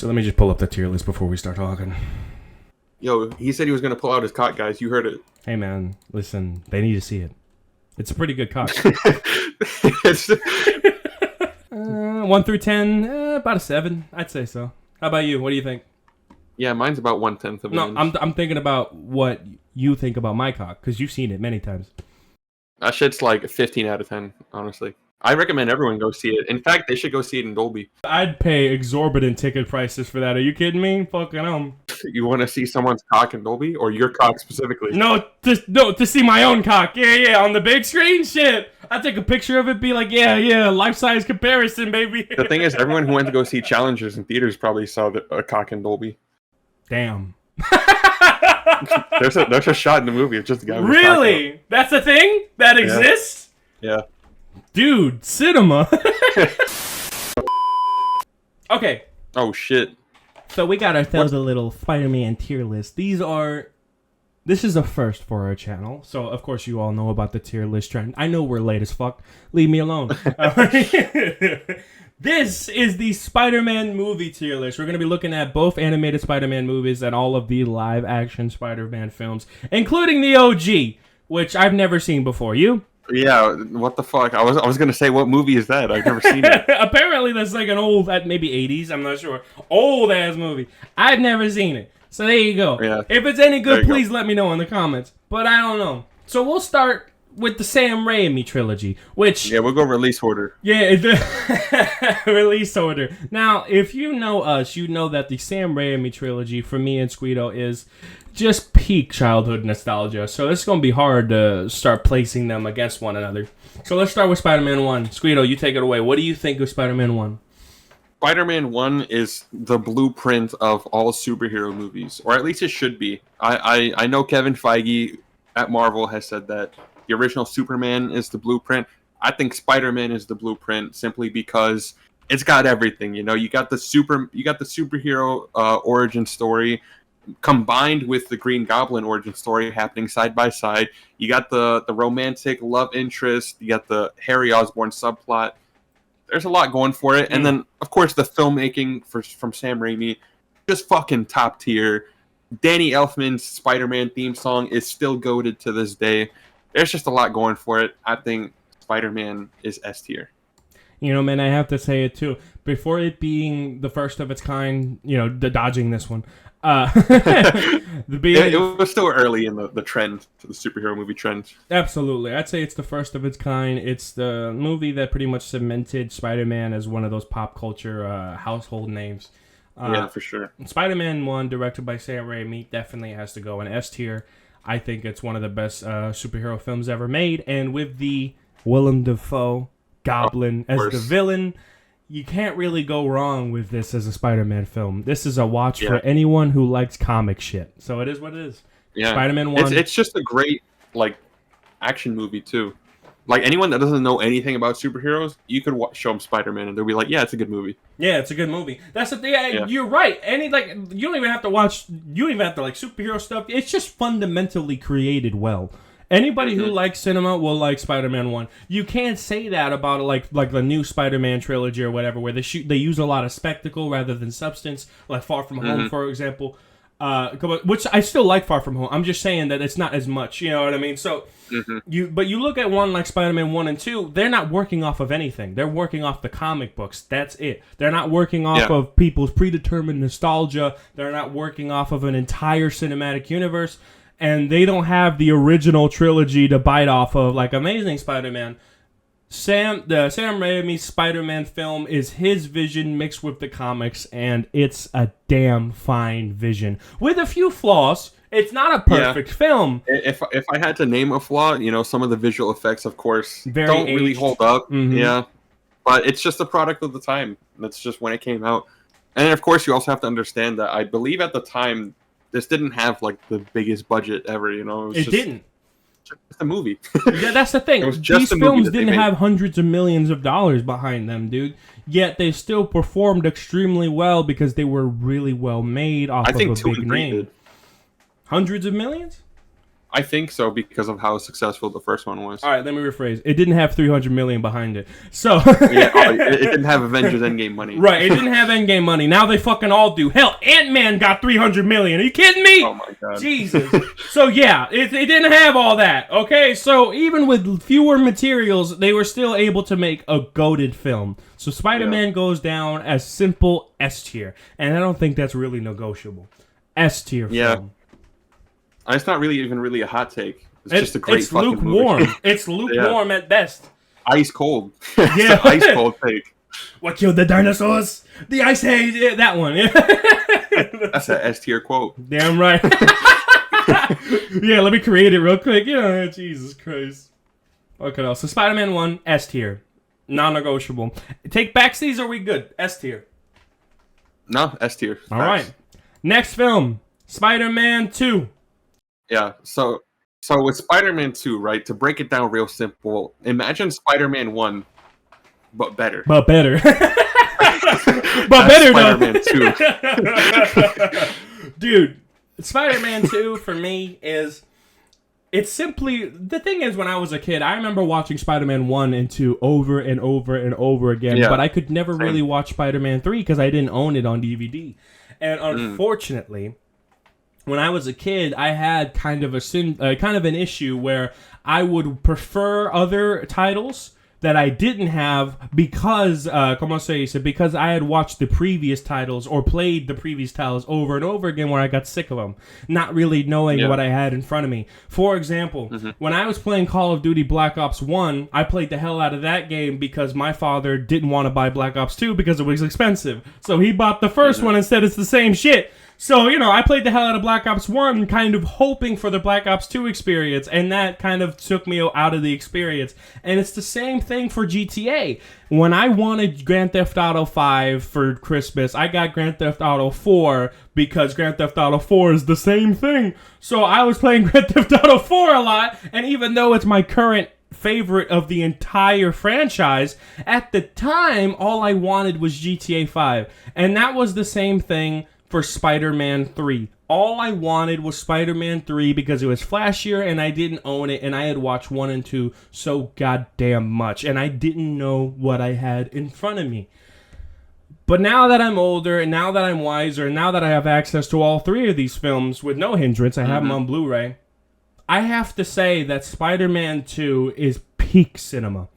So let me just pull up the tier list before we start talking. Yo, he said he was going to pull out his cock, guys. You heard it. Hey, man, listen, they need to see it. It's a pretty good cock. 1 through 10, about a 7. I'd say so. How about you? What do you think? Yeah, mine's about 1/10 of an inch. I'm thinking about what you think about my cock, because you've seen it many times. That shit's like a 15 out of 10, honestly. I recommend everyone go see it. In fact, they should go see it in Dolby. I'd pay exorbitant ticket prices for that. Are you kidding me? Fucking You want to see someone's cock in Dolby, or your cock specifically? No, to see my own cock. Yeah, on the big screen. Shit, I take a picture of it, be like, yeah, life-size comparison, baby. The thing is, everyone who went to go see Challengers in theaters probably saw a cock in Dolby. Damn. There's a shot in the movie. It's just a guy with Really? That's a thing that exists? Yeah. Dude, cinema. Okay. Oh shit. So we got ourselves a little Spider-Man tier list. This is a first for our channel. So of course you all know about the tier list trend. I know we're late as fuck. Leave me alone. This is the Spider-Man movie tier list. We're going to be looking at both animated Spider-Man movies and all of the live-action Spider-Man films, including the OG, which I've never seen before. You? Yeah, what the fuck? I was gonna say, what movie is that? I've never seen it. Apparently that's like an old, maybe 80s, I'm not sure. Old ass movie. I've never seen it. So there you go. Yeah. If it's any good, please let me know in the comments. But I don't know. So we'll start with the Sam Raimi trilogy, which... Yeah, we'll go release order. Yeah, the release order. Now, if you know us, you know that the Sam Raimi trilogy, for me and Squito, is just peak childhood nostalgia. So it's going to be hard to start placing them against one another. So let's start with Spider-Man 1. Squito, you take it away. What do you think of Spider-Man 1? Spider-Man 1 is the blueprint of all superhero movies, or at least it should be. I know Kevin Feige at Marvel has said that the original Superman is the blueprint. I think Spider-Man is the blueprint simply because it's got everything. You know, you got the superhero origin story combined with the Green Goblin origin story happening side by side. You got the romantic love interest. You got the Harry Osborn subplot. There's a lot going for it. And then, of course, the filmmaking from Sam Raimi, just fucking top tier. Danny Elfman's Spider-Man theme song is still goated to this day. There's just a lot going for it. I think Spider-Man is S tier. You know, man, I have to say it too. Before it being the first of its kind, you know, dodging this one. It was still early in the trend, the superhero movie trend. Absolutely. I'd say it's the first of its kind. It's the movie that pretty much cemented Spider-Man as one of those pop culture household names. Yeah, for sure. Spider-Man 1, directed by Sam Raimi, definitely has to go in S tier. I think it's one of the best superhero films ever made. And with the Willem Dafoe Goblin as the villain, you can't really go wrong with this as a Spider-Man film. This is a watch for anyone who likes comic shit. So it is what it is. Yeah. Spider-Man 1. It's just a great, action movie, too. Like, anyone that doesn't know anything about superheroes, you could show them Spider-Man, and they'll be like, yeah, it's a good movie. Yeah, it's a good movie. That's the thing. Yeah. You're right. You don't even have to watch, you don't even have to like superhero stuff. It's just fundamentally created well. Anybody who likes cinema will like Spider-Man 1. You can't say that about like the new Spider-Man trilogy or whatever, where they use a lot of spectacle rather than substance, like Far From Home, for example. Which I still like Far From Home. I'm just saying that it's not as much. You know what I mean? So, you look at one like Spider-Man 1 and 2, they're not working off of anything. They're working off the comic books. That's it. They're not working off of people's predetermined nostalgia. They're not working off of an entire cinematic universe. And they don't have the original trilogy to bite off of, like Amazing Spider-Man. Sam Raimi Spider-Man film is his vision mixed with the comics, and it's a damn fine vision. With a few flaws. It's not a perfect film. If I had to name a flaw, you know, some of the visual effects, of course, don't really aged. hold up. Yeah. But it's just a product of the time. That's just when it came out. And of course, you also have to understand that I believe at the time, this didn't have, the biggest budget ever, you know? It didn't. Just a movie. Yeah, that's the thing. These films didn't have hundreds of millions of dollars behind them, dude. Yet they still performed extremely well because they were really well made off of a big name. Hundreds of millions? I think so because of how successful the first one was. All right, let me rephrase. It didn't have $300 million behind it, so it didn't have Avengers Endgame money. Right, it didn't have Endgame money. Now they fucking all do. Hell, Ant-Man got $300 million. Are you kidding me? Oh my god, Jesus. So yeah, it didn't have all that. Okay, so even with fewer materials, they were still able to make a goated film. So Spider-Man goes down as simple S tier, and I don't think that's really negotiable. S tier film. It's not really a hot take. It's just a great fucking lukewarm. movie. It's lukewarm at best. Ice cold. Yeah, ice cold take. What killed the dinosaurs? The Ice Age. Yeah, that one. That's an S tier quote. Damn right. Yeah, let me create it real quick. Yeah, Jesus Christ. Okay, so Spider-Man 1, S tier. Non-negotiable. Take backsies, are we good? S tier. No, S tier. All right. Next film, Spider-Man 2. Yeah, so with Spider-Man 2, right, to break it down real simple, imagine Spider-Man 1, but better. But better. But better, Spider-Man 2. Dude, Spider-Man 2 for me is... It's simply... The thing is, when I was a kid, I remember watching Spider-Man 1 and 2 over and over and over again, but I could never really watch Spider-Man 3 because I didn't own it on DVD. And unfortunately... When I was a kid, I had kind of an issue where I would prefer other titles that I didn't have because, because I had watched the previous titles or played the previous titles over and over again where I got sick of them, not really knowing what I had in front of me. For example, when I was playing Call of Duty Black Ops 1, I played the hell out of that game because my father didn't want to buy Black Ops 2 because it was expensive. So he bought the first one and said it's the same shit. So, I played the hell out of Black Ops 1 kind of hoping for the Black Ops 2 experience, and that kind of took me out of the experience. And it's the same thing for GTA. When I wanted Grand Theft Auto 5 for Christmas, I got Grand Theft Auto 4 because Grand Theft Auto 4 is the same thing. So I was playing Grand Theft Auto 4 a lot, and even though it's my current favorite of the entire franchise, at the time, all I wanted was GTA 5. And that was the same thing for Spider-Man 3. All I wanted was Spider-Man 3 because it was flashier and I didn't own it and I had watched 1 and 2 so goddamn much and I didn't know what I had in front of me. But now that I'm older and now that I'm wiser and now that I have access to all 3 of these films with no hindrance, I have them on Blu-ray, I have to say that Spider-Man 2 is peak cinema.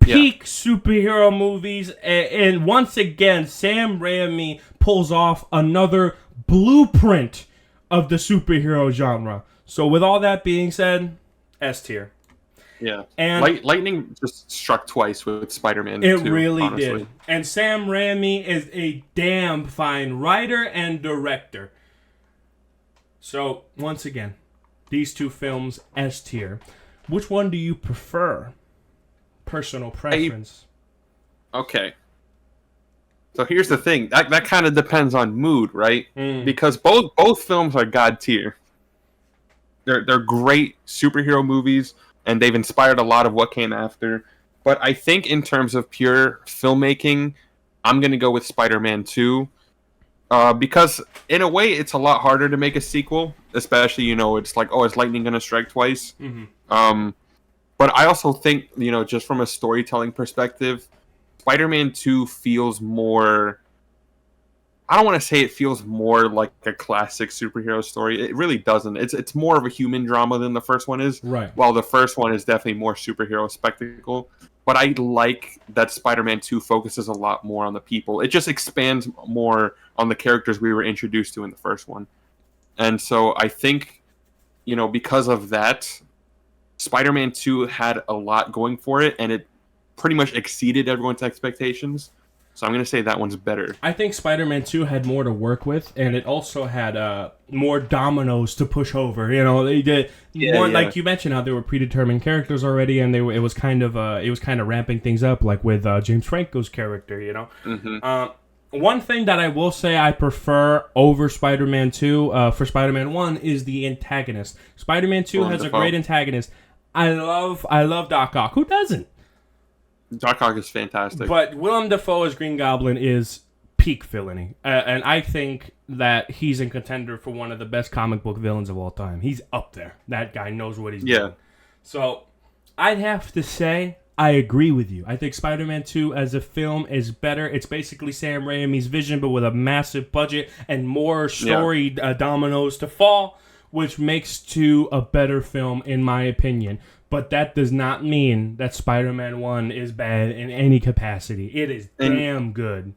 Peak superhero movies, and once again, Sam Raimi pulls off another blueprint of the superhero genre. So with all that being said, S tier. Yeah, and lightning just struck twice with Spider-Man 2. It really did. And Sam Raimi is a damn fine writer and director. So once again, these 2 films, S tier. Which one do you prefer? Personal preference. Okay. So here's the thing. That kind of depends on mood, right? Because both films are god tier. They're great superhero movies, and they've inspired a lot of what came after. But I think in terms of pure filmmaking, I'm going to go with Spider-Man 2. Because in a way, it's a lot harder to make a sequel. Especially, it's like, is lightning going to strike twice? But I also think, just from a storytelling perspective, Spider-Man 2 feels more... I don't want to say it feels more like a classic superhero story. It really doesn't. It's more of a human drama than the first one is. Right. While the first one is definitely more superhero spectacle. But I like that Spider-Man 2 focuses a lot more on the people. It just expands more on the characters we were introduced to in the first one. And so I think, because of that... Spider-Man 2 had a lot going for it, and it pretty much exceeded everyone's expectations. So I'm going to say that one's better. I think Spider-Man 2 had more to work with, and it also had more dominoes to push over. They did like you mentioned how there were predetermined characters already, and it was kind of ramping things up, like with James Franco's character. One thing that I will say I prefer over Spider-Man 2 for Spider-Man 1 is the antagonist. Spider-Man 2 has a great antagonist. I love Doc Ock. Who doesn't? Doc Ock is fantastic. But Willem Dafoe as Green Goblin is peak villainy. And I think that he's in contender for one of the best comic book villains of all time. He's up there. That guy knows what he's doing. So I'd have to say I agree with you. I think Spider-Man 2 as a film is better. It's basically Sam Raimi's vision, but with a massive budget and more story dominoes to fall, which makes 2 a better film in my opinion. But that does not mean that Spider-Man 1 is bad in any capacity. It is damn good.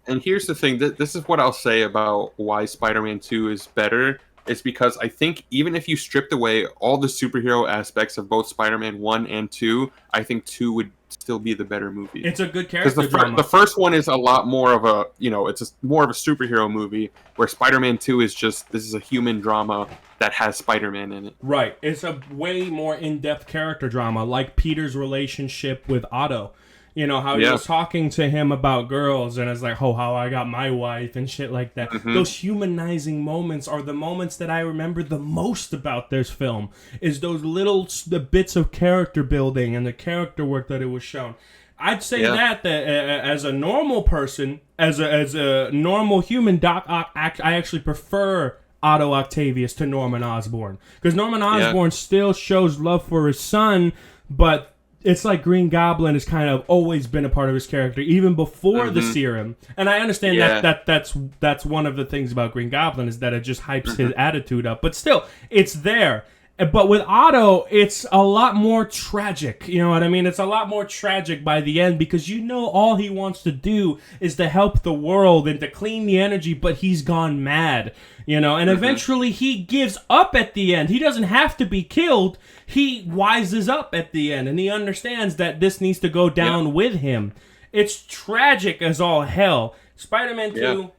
And here's the thing. This is what I'll say about why Spider-Man 2 is better. It's because I think even if you stripped away all the superhero aspects of both Spider-Man 1 and 2, I think 2 would still be the better movie. It's a good character drama. The first one is a lot more of a, it's more of a superhero movie, where Spider-Man 2 is just, this is a human drama that has Spider-Man in it. Right. It's a way more in-depth character drama, like Peter's relationship with Otto. You know, how he was talking to him about girls, and it's like, oh, how I got my wife and shit like that. Mm-hmm. Those humanizing moments are the moments that I remember the most about this film, is those the bits of character building and the character work that it was shown. I'd say that as a normal person, as a normal human, I actually prefer Otto Octavius to Norman Osborn. Because Norman Osborn still shows love for his son, but it's like Green Goblin has kind of always been a part of his character, even before the serum. And I understand that's one of the things about Green Goblin, is that it just hypes his attitude up. But still, it's there. But with Otto, it's a lot more tragic. You know what I mean? It's a lot more tragic by the end, because all he wants to do is to help the world and to clean the energy, but he's gone mad. And eventually he gives up at the end. He doesn't have to be killed. He wises up at the end, and he understands that this needs to go down with him. It's tragic as all hell. Spider-Man 2.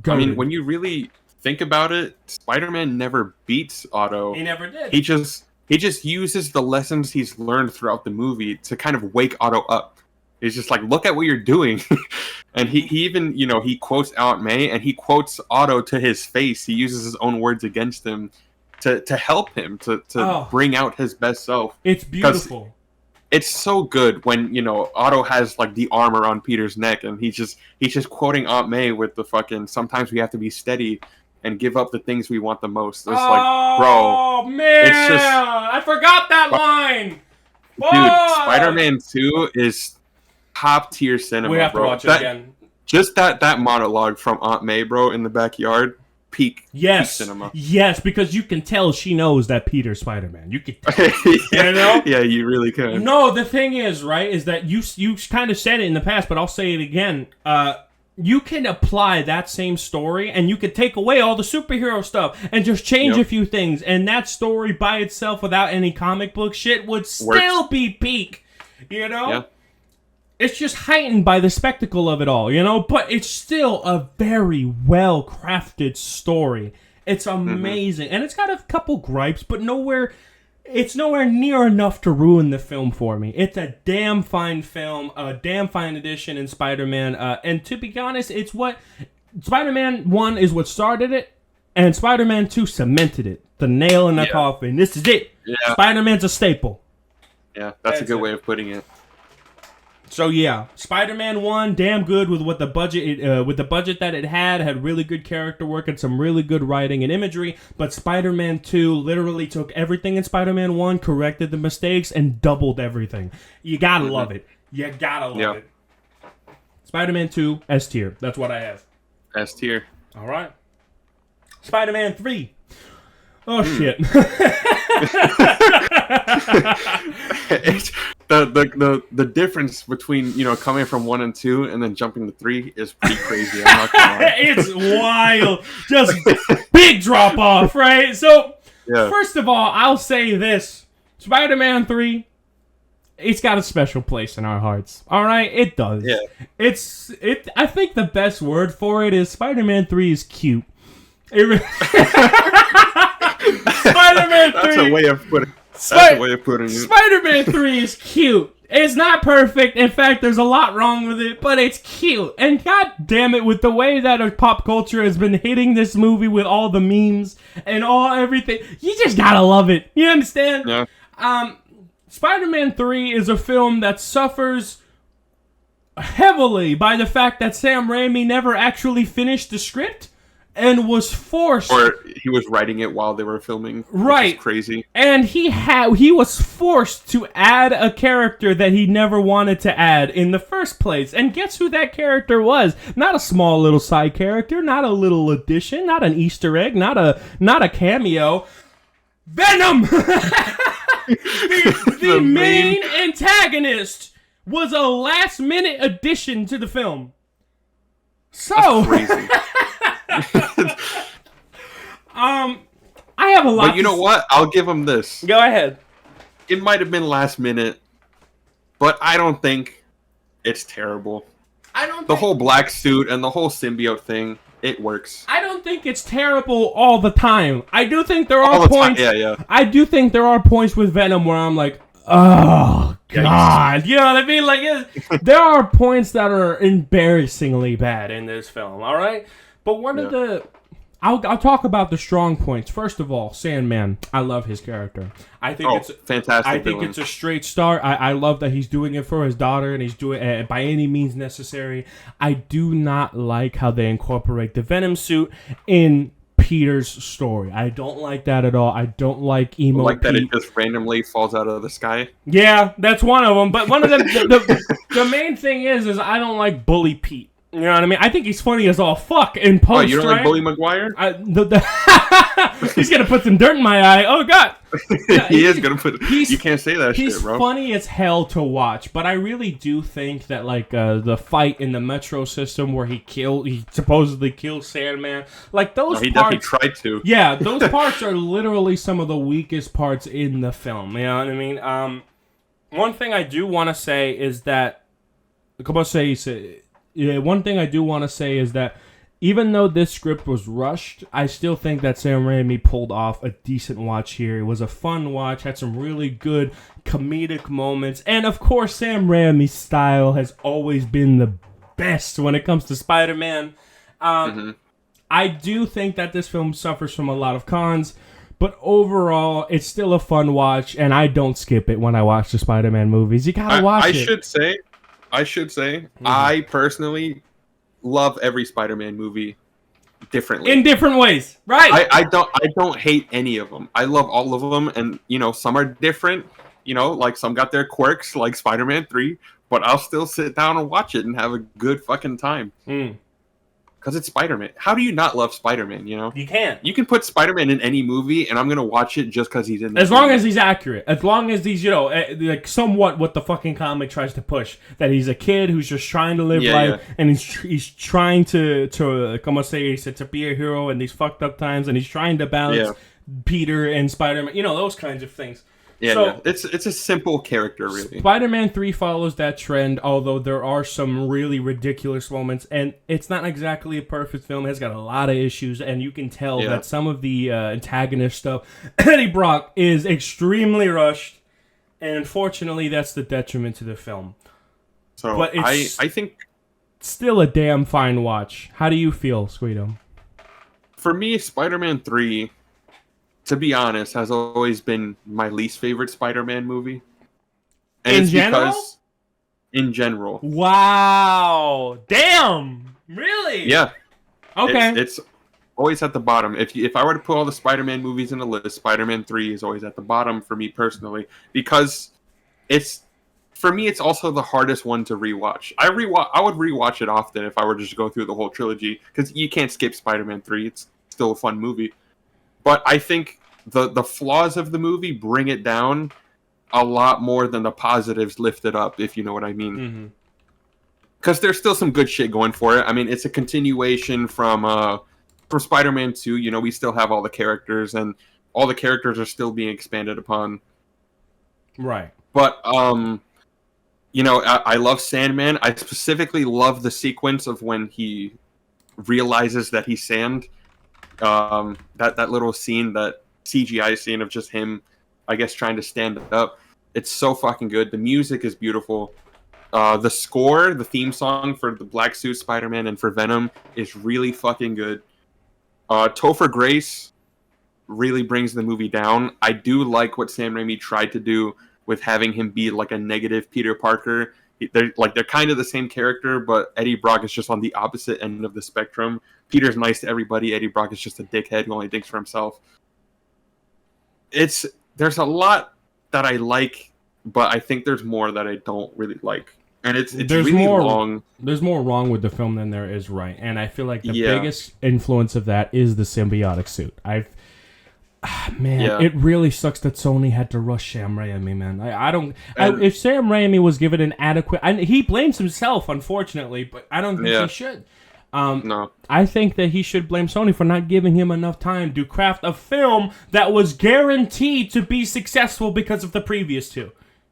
I mean, when you really think about it, Spider-Man never beats Otto. He never did. He just uses the lessons he's learned throughout the movie to kind of wake Otto up. He's just like, look at what you're doing. And he even, he quotes Aunt May, and he quotes Otto to his face. He uses his own words against him to help him, to bring out his best self. It's beautiful. It's so good when, Otto has like the armor on Peter's neck, and he's just quoting Aunt May with the fucking, sometimes we have to be steady and give up the things we want the most. It's like, bro. Oh, man. It's just, I forgot that line. Dude, Spider-Man 2 is top tier cinema, we have bro. To watch it again. Just that monologue from Aunt May, bro, in the backyard. Peak cinema. Yes, because you can tell she knows that Peter's Spider-Man. You can tell. Yeah, you really can. No, the thing is, right, is that you kind of said it in the past, but I'll say it again. You can apply that same story, and you could take away all the superhero stuff and just change a few things, and that story by itself, without any comic book shit, would still be peak. Yeah. It's just heightened by the spectacle of it all, But it's still a very well-crafted story. It's amazing. And it's got a couple gripes, but it's nowhere near enough to ruin the film for me. It's a damn fine film, a damn fine addition in Spider-Man. And to be honest, it's what... Spider-Man 1 is what started it, and Spider-Man 2 cemented it. The nail in the coffin. This is it. Yeah. Spider-Man's a staple. Yeah, that's a good way of putting it. So yeah, Spider-Man 1, damn good with what the budget that it had really good character work and some really good writing and imagery. But Spider-Man 2 literally took everything in Spider-Man 1, corrected the mistakes, and doubled everything. You gotta love it. You gotta love it. Spider-Man 2, S tier. That's what I have. S tier. All right. Spider-Man 3. Oh shit. It's the difference between coming from 1 and 2 and then jumping to 3 is pretty crazy. I'm not gonna lie. It's wild. Just big drop off, right? So first of all, I'll say this: Spider-Man 3, it's got a special place in our hearts. All right, it does. Yeah. I think the best word for it is Spider-Man 3 is cute. Spider-Man 3. That's a way of putting it. Spider-Man 3 is cute. It's not perfect. In fact, there's a lot wrong with it, but it's cute. And god damn it, with the way that our pop culture has been hitting this movie with all the memes and everything, you just gotta love it. You understand? Yeah. Spider-Man 3 is a film that suffers heavily by the fact that Sam Raimi never actually finished the script and was forced. Or he was writing it while they were filming. Right. Which is crazy. And he was forced to add a character that he never wanted to add in the first place. And guess who that character was? Not a small little side character, not a little addition, not an Easter egg, not a cameo. Venom! the main antagonist was a last-minute addition to the film. So, Crazy. I have a lot. But you know what? I'll give him this. Go ahead. It might have been last minute, but I don't think it's terrible. The whole black suit and the whole symbiote thing, it works. I don't think it's terrible all the time. I do think there are points. Yeah. I do think there are points with Venom where I'm like, oh God, you know what I mean? Like, there are points that are embarrassingly bad in this film. All right, but one of the, I'll talk about the strong points. First of all, Sandman. I love his character. I think it's fantastic. I think it's a straight start. I love that he's doing it for his daughter, and he's doing it by any means necessary. I do not like how they incorporate the Venom suit in Peter's story. I don't like that at all. I don't like emo. Like that it just randomly falls out of the sky. Yeah, that's one of them. But one of them, the main thing is I don't like Bully Pete. You know what I mean? I think he's funny as all fuck in post. Oh, you don't like Bully Maguire? He's gonna put some dirt in my eye. Oh God! Yeah, he is gonna put. You can't say that shit, bro. He's funny as hell to watch, but I really do think that like the fight in the metro system where he supposedly killed Sandman, like those. He parts, definitely tried to. Yeah, those parts are literally some of the weakest parts in the film. You know what I mean? One thing I do want to say is that, one thing I do want to say is that even though this script was rushed, I still think that Sam Raimi pulled off a decent watch here. It was a fun watch, had some really good comedic moments, and of course Sam Raimi's style has always been the best when it comes to Spider-Man. I do think that this film suffers from a lot of cons, but overall, it's still a fun watch, and I don't skip it when I watch the Spider-Man movies. You gotta watch it. I should say, I personally love every Spider-Man movie differently. In different ways, right? I don't hate any of them. I love all of them, and some are different. Like some got their quirks, like Spider-Man 3, but I'll still sit down and watch it and have a good fucking time. Because it's Spider-Man. How do you not love Spider-Man, You can't. You can put Spider-Man in any movie, and I'm going to watch it just because he's in As long as he's accurate. As long as he's, like somewhat what the fucking comic tries to push. That he's a kid who's just trying to live life, and he's trying to be a hero in these fucked up times, and he's trying to balance Peter and Spider-Man, those kinds of things. Yeah, it's a simple character, really. Spider-Man 3 follows that trend, although there are some really ridiculous moments, and it's not exactly a perfect film. It's got a lot of issues, and you can tell that some of the antagonist stuff Eddie Brock is extremely rushed, and unfortunately, that's the detriment to the film. So, but it's I think still a damn fine watch. How do you feel, Sweetum? For me, Spider-Man 3... to be honest, has always been my least favorite Spider-Man movie. And in general? In general. Wow. Damn. Really? Yeah. Okay. It's always at the bottom. If I were to put all the Spider-Man movies in a list, Spider-Man 3 is always at the bottom for me personally. Because for me, it's also the hardest one to rewatch. I would rewatch it often if I were to just go through the whole trilogy. Because you can't skip Spider-Man 3. It's still a fun movie. But I think the flaws of the movie bring it down a lot more than the positives lift it up, if you know what I mean. Because there's still some good shit going for it. I mean, it's a continuation from Spider-Man 2. We still have all the characters, and all the characters are still being expanded upon. Right. But, I love Sandman. I specifically love the sequence of when he realizes that he's Sand. That little scene, that CGI scene of just him, I guess, trying to stand up. It's so fucking good. The music is beautiful. The score, the theme song for the Black Suit Spider-Man and for Venom is really fucking good. Topher Grace really brings the movie down. I do like what Sam Raimi tried to do with having him be like a negative Peter Parker they're kind of the same character, but Eddie Brock is just on the opposite end of the spectrum. Peter's nice to everybody. Eddie Brock is just a dickhead who only thinks for himself. There's a lot that I like, but I think there's more that I don't really like. And it's really long. There's more wrong with the film than there is right. And I feel like the biggest influence of that is the symbiotic suit. It really sucks that Sony had to rush Sam Raimi, man. If Sam Raimi was given an adequate... he blames himself, unfortunately, but I don't think he should. No. I think that he should blame Sony for not giving him enough time to craft a film that was guaranteed to be successful because of the previous two.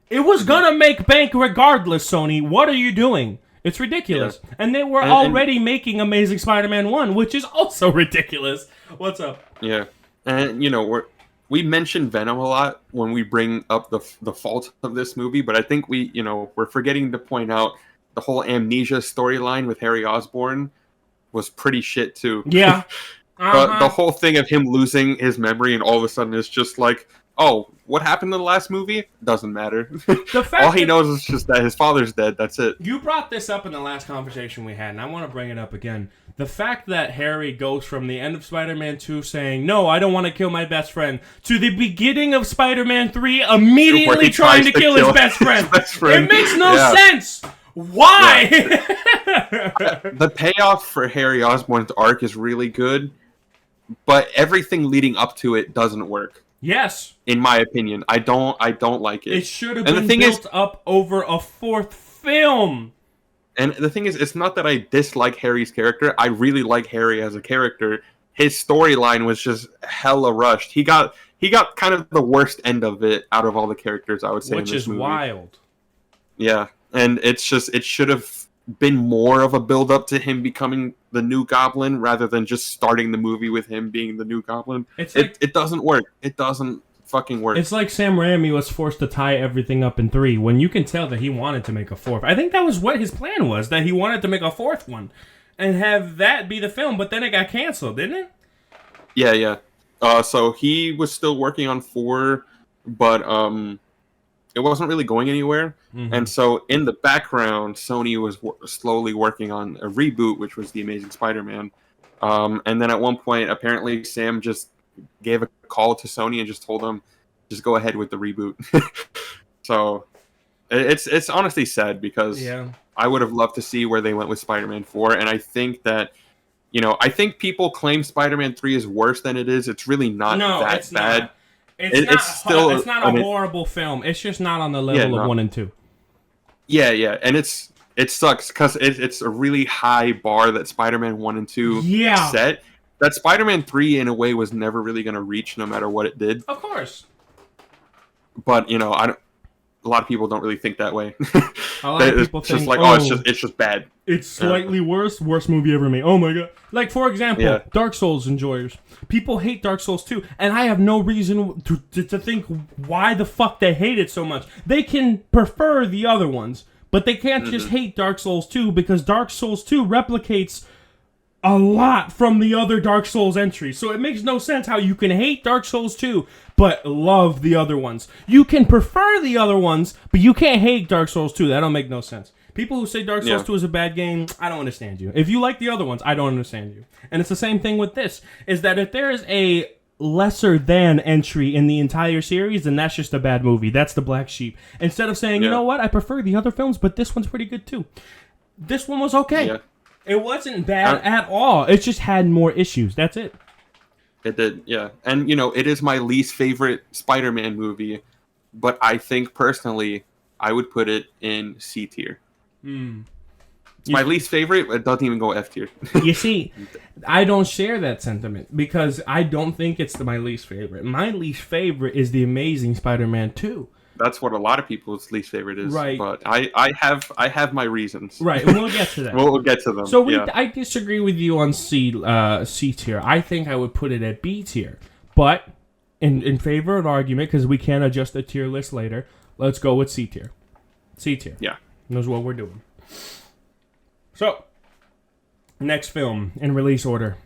It was gonna make bank regardless, Sony. What are you doing? It's ridiculous. Yeah. And they were already making Amazing Spider-Man 1, which is also ridiculous. What's up? Yeah. And, we mention Venom a lot when we bring up the fault of this movie, but I think we're forgetting to point out the whole amnesia storyline with Harry Osborn was pretty shit, too. Yeah. The whole thing of him losing his memory and all of a sudden it's just like, oh, what happened in the last movie? Doesn't matter. All he knows is just that his father's dead. That's it. You brought this up in the last conversation we had, and I want to bring it up again. The fact that Harry goes from the end of Spider-Man 2 saying, no, I don't want to kill my best friend, to the beginning of Spider-Man 3 immediately trying to kill his best friend. It makes no sense. Why? The payoff for Harry Osborn's arc is really good, but everything leading up to it doesn't work. Yes. In my opinion. I don't like it. It should have been built up over a fourth film. And the thing is, it's not that I dislike Harry's character. I really like Harry as a character. His storyline was just hella rushed. He got kind of the worst end of it out of all the characters, I would say, which in this is movie. Wild. Yeah. And it should have been more of a build up to him becoming the new Goblin rather than just starting the movie with him being the new Goblin. It doesn't work. It doesn't fucking work. It's like Sam Raimi was forced to tie everything up in 3 when you can tell that he wanted to make a fourth. I think that was what his plan was, that he wanted to make a fourth one and have that be the film, but then it got canceled, didn't it? Yeah. So he was still working on 4, but it wasn't really going anywhere. Mm-hmm. And so in the background, Sony was slowly working on a reboot, which was The Amazing Spider-Man. And then at one point, apparently Sam just gave a call to Sony and just told them, just go ahead with the reboot. So it's honestly sad because I would have loved to see where they went with Spider-Man 4. And I think that, I think people claim Spider-Man 3 is worse than it is. It's really not that bad. Not. It's not a horrible film. It's just not on the level of 1 and 2. Yeah, and it sucks because it's a really high bar that Spider-Man 1 and 2 set. That Spider-Man 3, in a way, was never really going to reach no matter what it did. Of course. But, a lot of people don't really think that way. A lot of people think, just like, it's just bad. It's slightly worst movie ever made. Oh my god. Like, for example, Dark Souls enjoyers. People hate Dark Souls 2, and I have no reason to think why the fuck they hate it so much. They can prefer the other ones, but they can't just hate Dark Souls 2 because Dark Souls 2 replicates a lot from the other Dark Souls entries. So it makes no sense how you can hate Dark Souls 2 but love the other ones. You can prefer the other ones, but you can't hate Dark Souls 2. That don't make no sense. People who say Dark Souls 2 is a bad game, I don't understand you. If you like the other ones, I don't understand you. And it's the same thing with this, is that if there is a lesser than entry in the entire series, then that's just a bad movie. That's the black sheep. Instead of saying, you know what, I prefer the other films, but this one's pretty good too. This one was okay. Yeah. It wasn't bad at all. It just had more issues. That's it. It did, yeah. And, it is my least favorite Spider-Man movie, but I think, personally, I would put it in C tier. It's my least favorite, but it doesn't even go F tier. You see, I don't share that sentiment, because I don't think it's my least favorite. My least favorite is The Amazing Spider-Man 2. That's what a lot of people's least favorite is. Right. But I have my reasons. Right, and we'll get to that. We'll get to them. So I disagree with you on C tier. I think I would put it at B tier. But in favor of argument, because we can adjust the tier list later, let's go with C tier. C tier. Yeah. Knows what we're doing. So, next film in release order.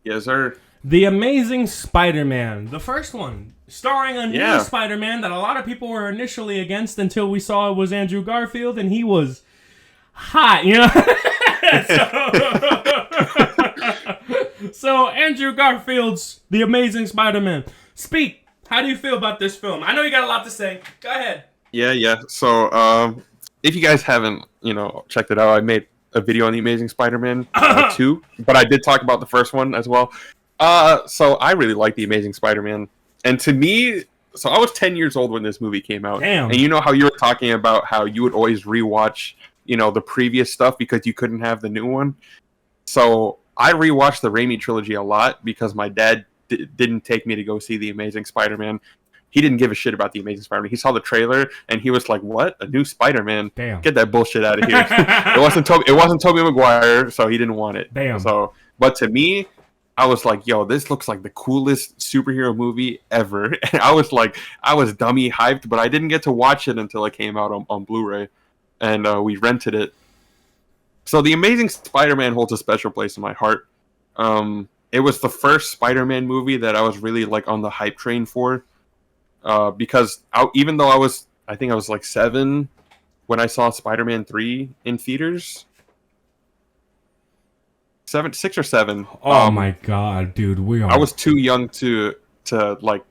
Yes, sir. The Amazing Spider-Man, the first one, starring a new Spider-Man that a lot of people were initially against until we saw it was Andrew Garfield, and he was hot, you know? So Andrew Garfield's The Amazing Spider-Man. Speak. How do you feel about this film? I know you got a lot to say. Go ahead. Yeah. So, if you guys haven't, checked it out, I made a video on The Amazing Spider-Man 2, but I did talk about the first one as well. So I really like The Amazing Spider-Man, and to me, so I was 10 years old when this movie came out. Damn. And you know how you were talking about how you would always rewatch, the previous stuff because you couldn't have the new one. So I rewatched the Raimi trilogy a lot because my dad didn't take me to go see The Amazing Spider-Man. He didn't give a shit about The Amazing Spider-Man. He saw the trailer and he was like, "What? A new Spider-Man? Damn. Get that bullshit out of here." It wasn't Tobey Maguire, so he didn't want it. Damn. So, but to me, I was like, "Yo, this looks like the coolest superhero movie ever." And I was dummy hyped, but I didn't get to watch it until it came out on Blu-ray, and we rented it. So The Amazing Spider-Man holds a special place in my heart. It was the first Spider-Man movie that I was really like on the hype train for. Because even though I think I was like 7 when I saw Spider-Man 3 in theaters. 6 or 7. Oh my god, dude, I was too young to like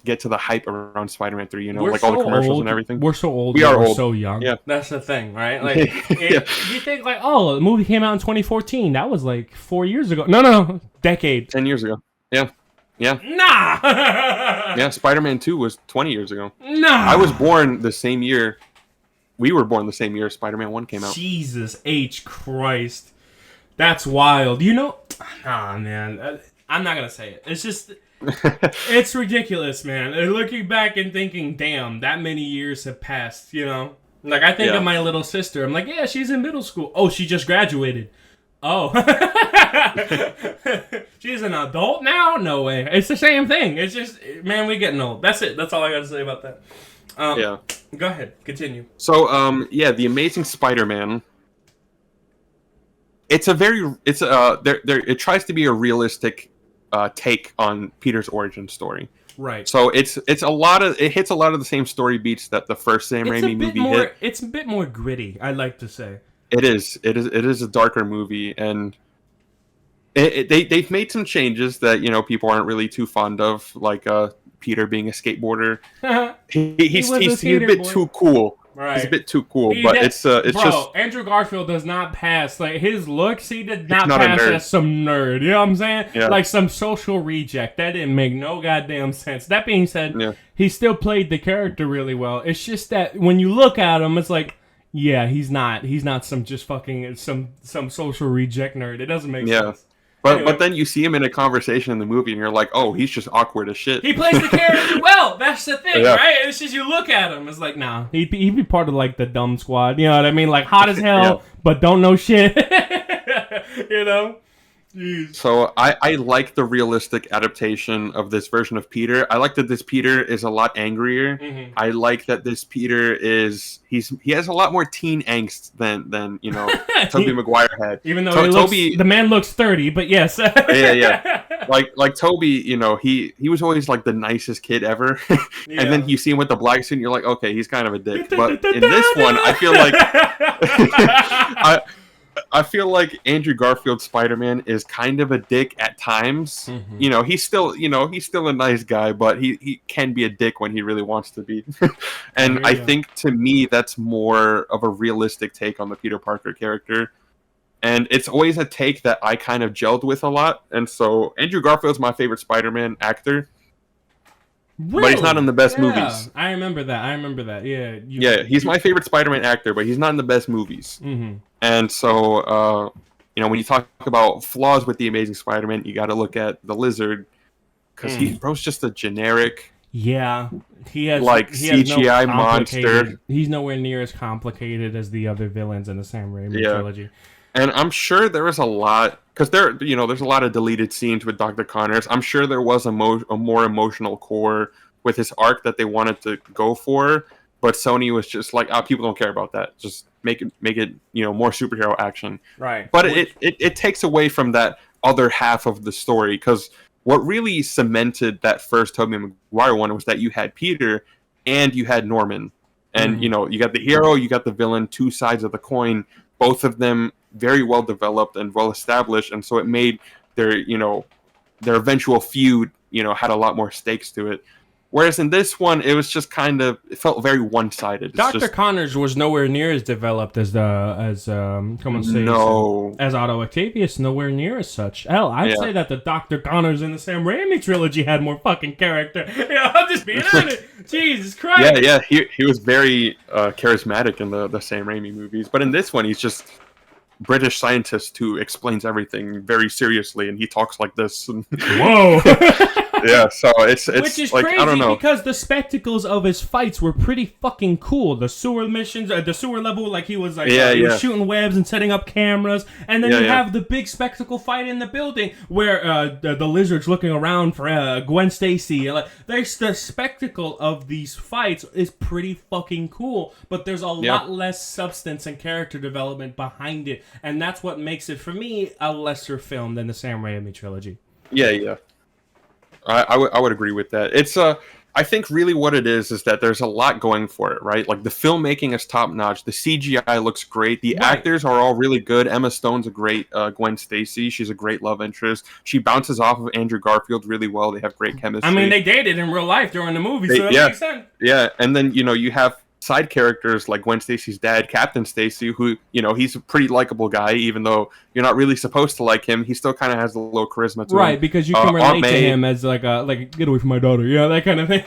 get to the hype around Spider-Man 3. We're like so all the commercials old. and everything. We're so old. We are we're old. So young. Yeah, that's the thing, right? Like, yeah. You think like, oh, the movie came out in 2014. That was like 4 years ago. No, decade. 10 years ago. Yeah. Nah. Yeah, Spider-Man 2 was 20 years ago. Nah. I was born the same year. We were born the same year Spider-Man 1 came out. Jesus H. Christ. That's wild. Nah, man. I'm not going to say it. It's just, it's ridiculous, man. Looking back and thinking, damn, that many years have passed, Like, I think of my little sister. I'm like, yeah, she's in middle school. Oh, she just graduated. Oh. She's an adult now? No way. It's the same thing. It's just, man, we're getting old. That's it. That's all I got to say about that. Yeah. Go ahead. Continue. So, The Amazing Spider-Man. It tries to be a realistic take on Peter's origin story. Right. So it hits a lot of the same story beats that the first Sam Raimi movie hit. It's a bit more gritty, I'd like to say. It is a darker movie, and they've made some changes that people aren't really too fond of, like Peter being a skateboarder. He's a bit too cool. Right. He's a bit too cool, it's just Andrew Garfield does not pass like his looks. He did not pass as some nerd. You know what I'm saying? Yeah. Like some social reject. That didn't make no goddamn sense. That being said, he still played the character really well. It's just that when you look at him, it's like, yeah, he's not some just fucking some social reject nerd. It doesn't make sense. But then you see him in a conversation in the movie, and you're like, oh, he's just awkward as shit. He plays the character well. That's the thing, right? It's just you look at him, it's like, nah, he'd be part of like the dumb squad. You know what I mean? Like hot as hell, but don't know shit. Jeez. So I like the realistic adaptation of this version of Peter. I like that this Peter is a lot angrier. Mm-hmm. I like that this Peter he has a lot more teen angst than Tobey Maguire had. Even though the man looks 30, but yes. yeah. Like Tobey, he was always like the nicest kid ever. And then you see him with the black suit and you're like, okay, he's kind of a dick. But in this one, I feel like I feel like Andrew Garfield's Spider-Man is kind of a dick at times. Mm-hmm. He's still a nice guy, but he can be a dick when he really wants to be. And I think to me that's more of a realistic take on the Peter Parker character. And it's always a take that I kind of gelled with a lot. And so Andrew Garfield's my favorite Spider-Man actor. Really? But he's not in the best movies. I remember that. Yeah. He's my favorite Spider-Man actor, but he's not in the best movies. Mm-hmm. And so, when you talk about flaws with the Amazing Spider-Man, you got to look at the Lizard, because bro's just a generic. Yeah, he has CGI monster. He's nowhere near as complicated as the other villains in the Sam Raimi trilogy. And I'm sure there was a lot, because there's a lot of deleted scenes with Dr. Connors. I'm sure there was a more emotional core with his arc that they wanted to go for, but Sony was just like, people don't care about that. Just make it more superhero action. Right. But it takes away from that other half of the story, because what really cemented that first Tobey Maguire one was that you had Peter and you had Norman. And, you know, you got the hero, you got the villain, two sides of the coin, both of them very well developed and well established. And so it made their, you know, their eventual feud, you know, had a lot more stakes to it. Whereas in this one, it was just kind of, it felt very one-sided. Dr. Connors was nowhere near as developed as as Otto Octavius, nowhere near as such. Hell, I'd say that the Dr. Connors in the Sam Raimi trilogy had more fucking character. Yeah, I'm just being honest. Jesus Christ. Yeah, he was very charismatic in the Sam Raimi movies, but in this one, he's just British scientist who explains everything very seriously, and he talks like this. Whoa. Yeah, so it's which is like, crazy I don't know, because the spectacles of his fights were pretty fucking cool. The sewer missions, the sewer level, like he was like he was shooting webs and setting up cameras, and then you have the big spectacle fight in the building where the lizard's looking around for Gwen Stacy. Like, there's the spectacle of these fights is pretty fucking cool, but there's a lot less substance and character development behind it, and that's what makes it for me a lesser film than the Sam Raimi trilogy. Yeah. I would agree with that. It's I think really what it is that there's a lot going for it, right? Like the filmmaking is top notch. The CGI looks great. The actors are all really good. Emma Stone's a great Gwen Stacy. She's a great love interest. She bounces off of Andrew Garfield really well. They have great chemistry. I mean, they dated in real life during the movie, so that makes sense. Yeah, and then you have side characters like Gwen Stacy's dad, Captain Stacy, who, he's a pretty likable guy, even though you're not really supposed to like him. He still kind of has a little charisma to him. Right, because you can relate to him as like get away from my daughter, that kind of thing.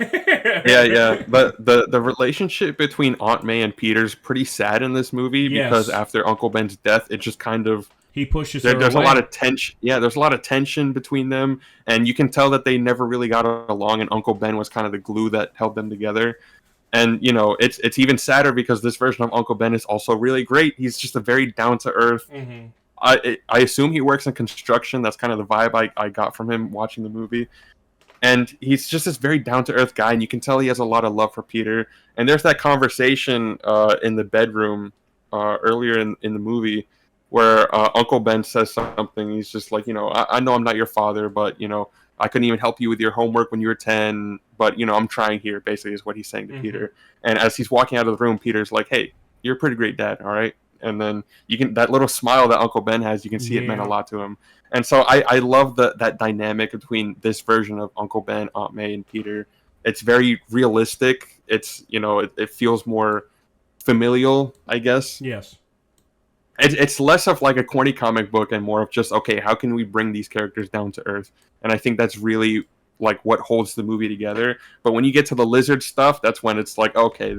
Yeah. But the relationship between Aunt May and Peter's pretty sad in this movie because after Uncle Ben's death, it just kind of he pushes there's away. A lot of tension. Yeah, there's a lot of tension between them, and you can tell that they never really got along. And Uncle Ben was kind of the glue that held them together. And, it's even sadder because this version of Uncle Ben is also really great. He's just a very down-to-earth. Mm-hmm. I assume he works in construction. That's kind of the vibe I got from him watching the movie. And he's just this very down-to-earth guy, and you can tell he has a lot of love for Peter. And there's that conversation in the bedroom earlier in the movie where Uncle Ben says something. He's just like, I know I'm not your father, but, I couldn't even help you with your homework when you were 10, but, I'm trying here, basically, is what he's saying to Peter. And as he's walking out of the room, Peter's like, hey, you're a pretty great dad, all right? And then that little smile that Uncle Ben has, you can see it meant a lot to him. And so I love that dynamic between this version of Uncle Ben, Aunt May, and Peter. It's very realistic. It's, it feels more familial, I guess. Yes. It's less of like a corny comic book and more of just, okay, how can we bring these characters down to earth? And I think that's really like what holds the movie together. But when you get to the lizard stuff, that's when it's like, okay,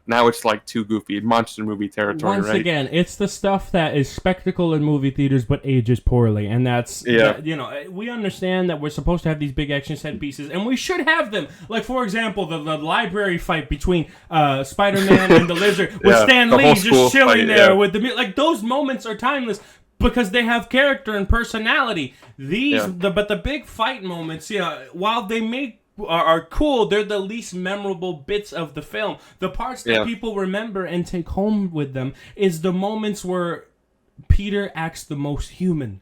now it's like too goofy, monster movie territory. Once again, it's the stuff that is spectacle in movie theaters but ages poorly, and that's we understand that we're supposed to have these big action set pieces, and we should have them. Like, for example, the library fight between Spider-Man and the lizard with Stan Lee just chilling there with the like. Those moments are timeless because they have character and personality. But the big fight moments, while they are cool, they're the least memorable bits of the film. The parts that people remember and take home with them is the moments where Peter acts the most human,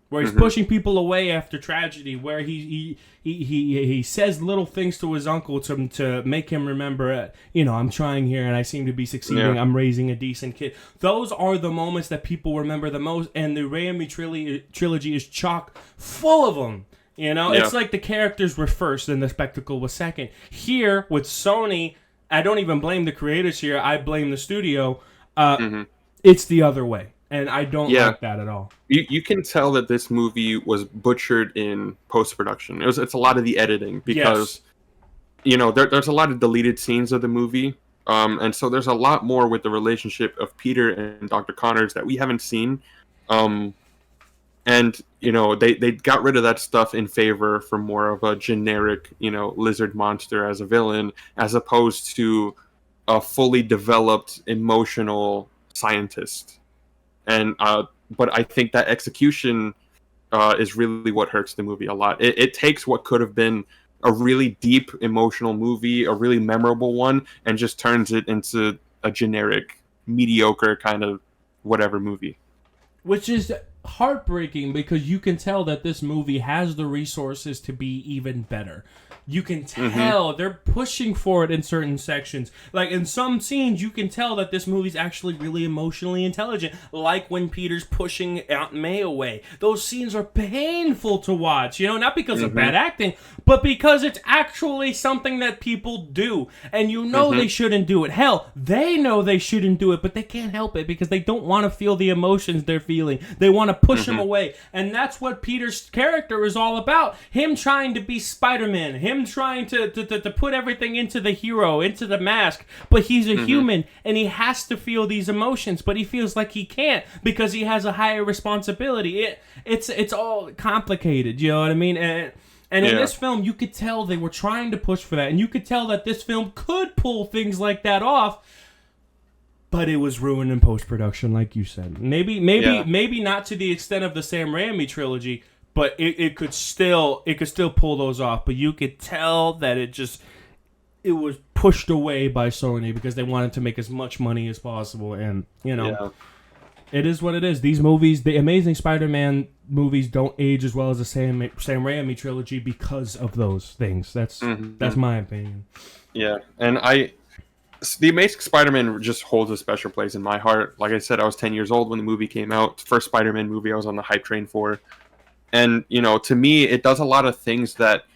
where he's pushing people away after tragedy, where he says little things to his uncle to make him remember, I'm trying here and I seem to be succeeding. I'm raising a decent kid. Those are the moments that people remember the most, and the Raimi trilogy is chock full of them. It's like the characters were first and the spectacle was second. Here, with Sony, I don't even blame the creators here. I blame the studio. It's the other way, and I don't like that at all. You can tell that this movie was butchered in post-production. It's a lot of the editing because, there's a lot of deleted scenes of the movie. And so there's a lot more with the relationship of Peter and Dr. Connors that we haven't seen. And, they got rid of that stuff in favor for more of a generic, lizard monster as a villain, as opposed to a fully developed emotional scientist. And, but I think that execution is really what hurts the movie a lot. It takes what could have been a really deep emotional movie, a really memorable one, and just turns it into a generic, mediocre kind of whatever movie. Which is heartbreaking because you can tell that this movie has the resources to be even better. You can tell they're pushing for it in certain sections. Like in some scenes, you can tell that this movie's actually really emotionally intelligent. Like when Peter's pushing Aunt May away. Those scenes are painful to watch, you know, not because of bad acting, but because it's actually something that people do. And you know they shouldn't do it. Hell, they know they shouldn't do it, but they can't help it because they don't want to feel the emotions they're feeling. They want to push him away. And that's what Peter's character is all about. Him trying to be Spider-Man. Him trying to put everything into the hero, into the mask, but he's a human and he has to feel these emotions, but he feels like he can't because he has a higher responsibility. It's all complicated, you know what I mean? And in this film, you could tell they were trying to push for that, and you could tell that this film could pull things like that off, but it was ruined in post-production, like you said. Maybe not to the extent of the Sam Raimi trilogy, but it could still pull those off. But you could tell that it was pushed away by Sony because they wanted to make as much money as possible. And, you know, it is what it is. These movies, the Amazing Spider-Man movies, don't age as well as the Sam Raimi trilogy because of those things. That's my opinion. Yeah, and the Amazing Spider-Man just holds a special place in my heart. Like I said, I was 10 years old when the movie came out. First Spider-Man movie I was on the hype train for. And, you know, to me, it does a lot of things that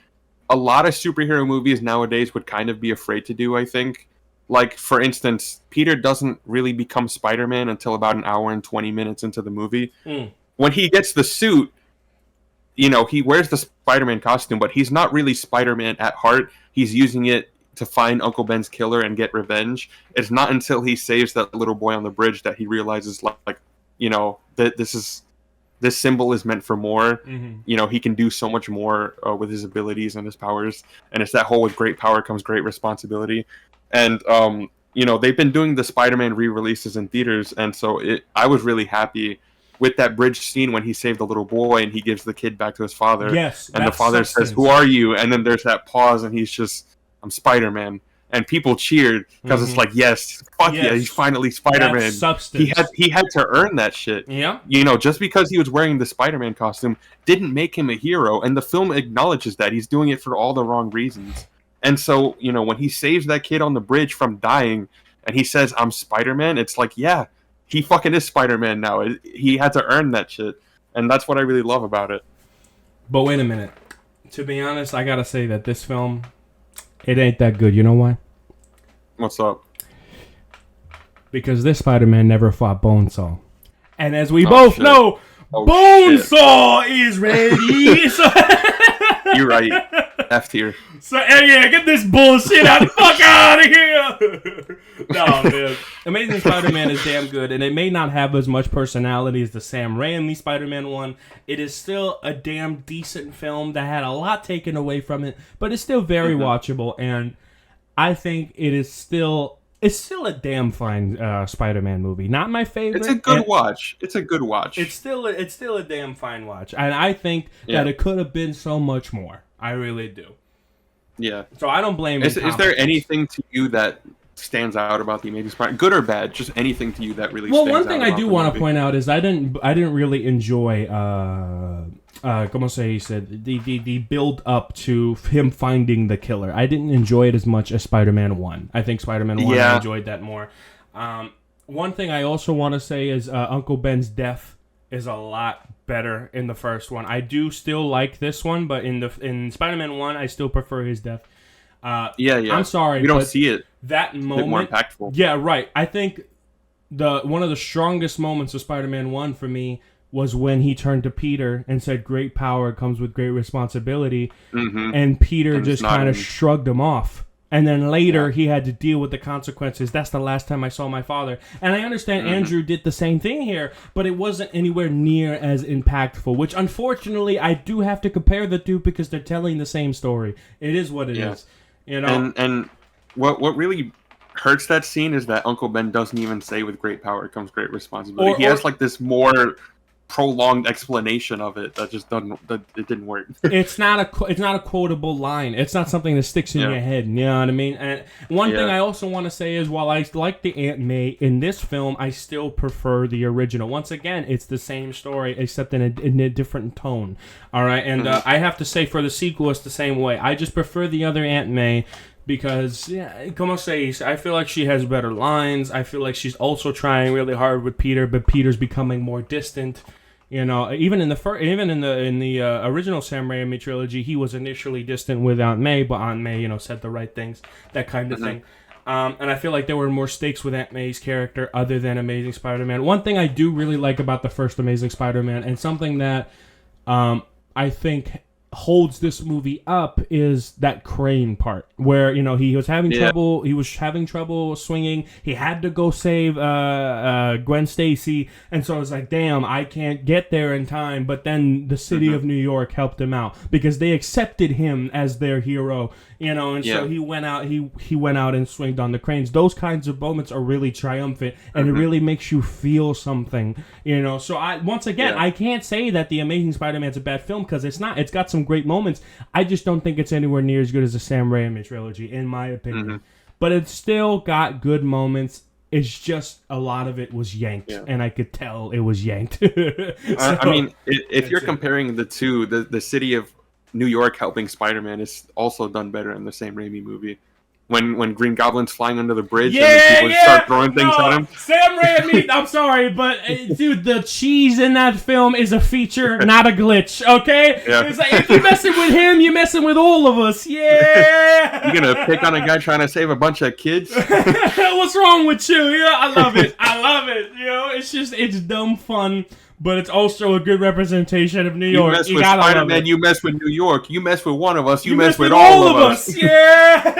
a lot of superhero movies nowadays would kind of be afraid to do, I think. Like, for instance, Peter doesn't really become Spider-Man until about an hour and 20 minutes into the movie. When he gets the suit, you know, he wears the Spider-Man costume, but he's not really Spider-Man at heart. He's using it to find Uncle Ben's killer and get revenge. It's not until he saves that little boy on the bridge that he realizes, like you know, that this symbol is meant for more. You know, he can do so much more with his abilities and his powers. And it's that whole with great power comes great responsibility. And, you know, they've been doing the Spider-Man re-releases in theaters. And so I was really happy with that bridge scene when he saved the little boy and he gives the kid back to his father. Yes. And the father says, "Who are you?" And then there's that pause and he's just, "I'm Spider-Man." And people cheered because it's like, yes, yeah, he's finally Spider-Man. He had to earn that shit. Yeah. You know, just because he was wearing the Spider-Man costume didn't make him a hero, and the film acknowledges that. He's doing it for all the wrong reasons. And so, you know, when he saves that kid on the bridge from dying and he says, "I'm Spider-Man," it's like, yeah, he fucking is Spider-Man now. He had to earn that shit. And that's what I really love about it. But wait a minute. To be honest, I gotta say that this film, it ain't that good. You know why? What's up? Because this Spider-Man never fought Bonesaw. And as we both know, Bonesaw is ready. You're right. F tier. So, yeah, get this bullshit out the fuck out of here. No, man. Amazing Spider-Man is damn good, and it may not have as much personality as the Sam Raimi Spider-Man one. It is still a damn decent film that had a lot taken away from it, but it's still very watchable, and I think it's still a damn fine Spider-Man movie. Not my favorite. It's a good watch. It's a good watch. It's still a damn fine watch, and I think that it could have been so much more. I really do. Yeah. So I don't blame. Is there anything to you that stands out about the Amazing Spider-Man, good or bad? Just anything to you that really stands out? Well, one thing I do want to point out is I didn't really enjoy como se dice, the build up to him finding the killer. I didn't enjoy it as much as Spider-Man 1. I think Spider-Man 1 I enjoyed that more. One thing I also want to say is Uncle Ben's death is a lot better in the first one. I do still like this one, but in Spider-Man 1 I still prefer his death. I'm sorry. We don't see it. That moment, more impactful. Yeah, right. I think one of the strongest moments of Spider-Man 1 for me was when he turned to Peter and said, "Great power comes with great responsibility," and Peter just kind of shrugged him off. And then later, he had to deal with the consequences. That's the last time I saw my father. And I understand Andrew did the same thing here, but it wasn't anywhere near as impactful, which unfortunately, I do have to compare the two because they're telling the same story. It is what it is. You know? And what really hurts that scene is that Uncle Ben doesn't even say with great power comes great responsibility. He has like this more prolonged explanation of it that just doesn't. It didn't work. It's not a quotable line. It's not something that sticks in your head. You know what I mean? And one thing I also want to say is, while I like the Aunt May in this film, I still prefer the original. Once again, it's the same story except in a different tone. All right, and I have to say for the sequel, it's the same way. I just prefer the other Aunt May. Because, como se dice, I feel like she has better lines. I feel like she's also trying really hard with Peter, but Peter's becoming more distant. You know, even in the original Sam Raimi trilogy, he was initially distant with Aunt May, but Aunt May, said the right things, that kind of thing. And I feel like there were more stakes with Aunt May's character other than Amazing Spider-Man. One thing I do really like about the first Amazing Spider-Man, and something that I think holds this movie up, is that crane part where he was having trouble swinging. He had to go save Gwen Stacy, and so I was like, damn, I can't get there in time. But then the city of New York helped him out because they accepted him as their hero, and so he went out and swinged on the cranes. Those kinds of moments are really triumphant, and it really makes you feel something, so I can't say that the Amazing Spider-Man's a bad film, because it's not. It's got some great moments. I just don't think it's anywhere near as good as the Sam Raimi trilogy, in my opinion. But it's still got good moments. It's just a lot of it was yanked, and I could tell it was yanked. I mean, if you're comparing the two, the city of New York helping Spider-Man is also done better in the Sam Raimi movie. When Green Goblin's flying under the bridge and then people start throwing things at him. Sam Raimi, I'm sorry, but dude, the cheese in that film is a feature, not a glitch, okay? Yeah. It's like, if you're messing with him, you're messing with all of us, yeah! You're gonna pick on a guy trying to save a bunch of kids? What's wrong with you? I love it. It's dumb fun. But it's also a good representation of New York. You mess with Spider-Man, you mess with New York. You mess with one of us, you mess with all of us. Yeah!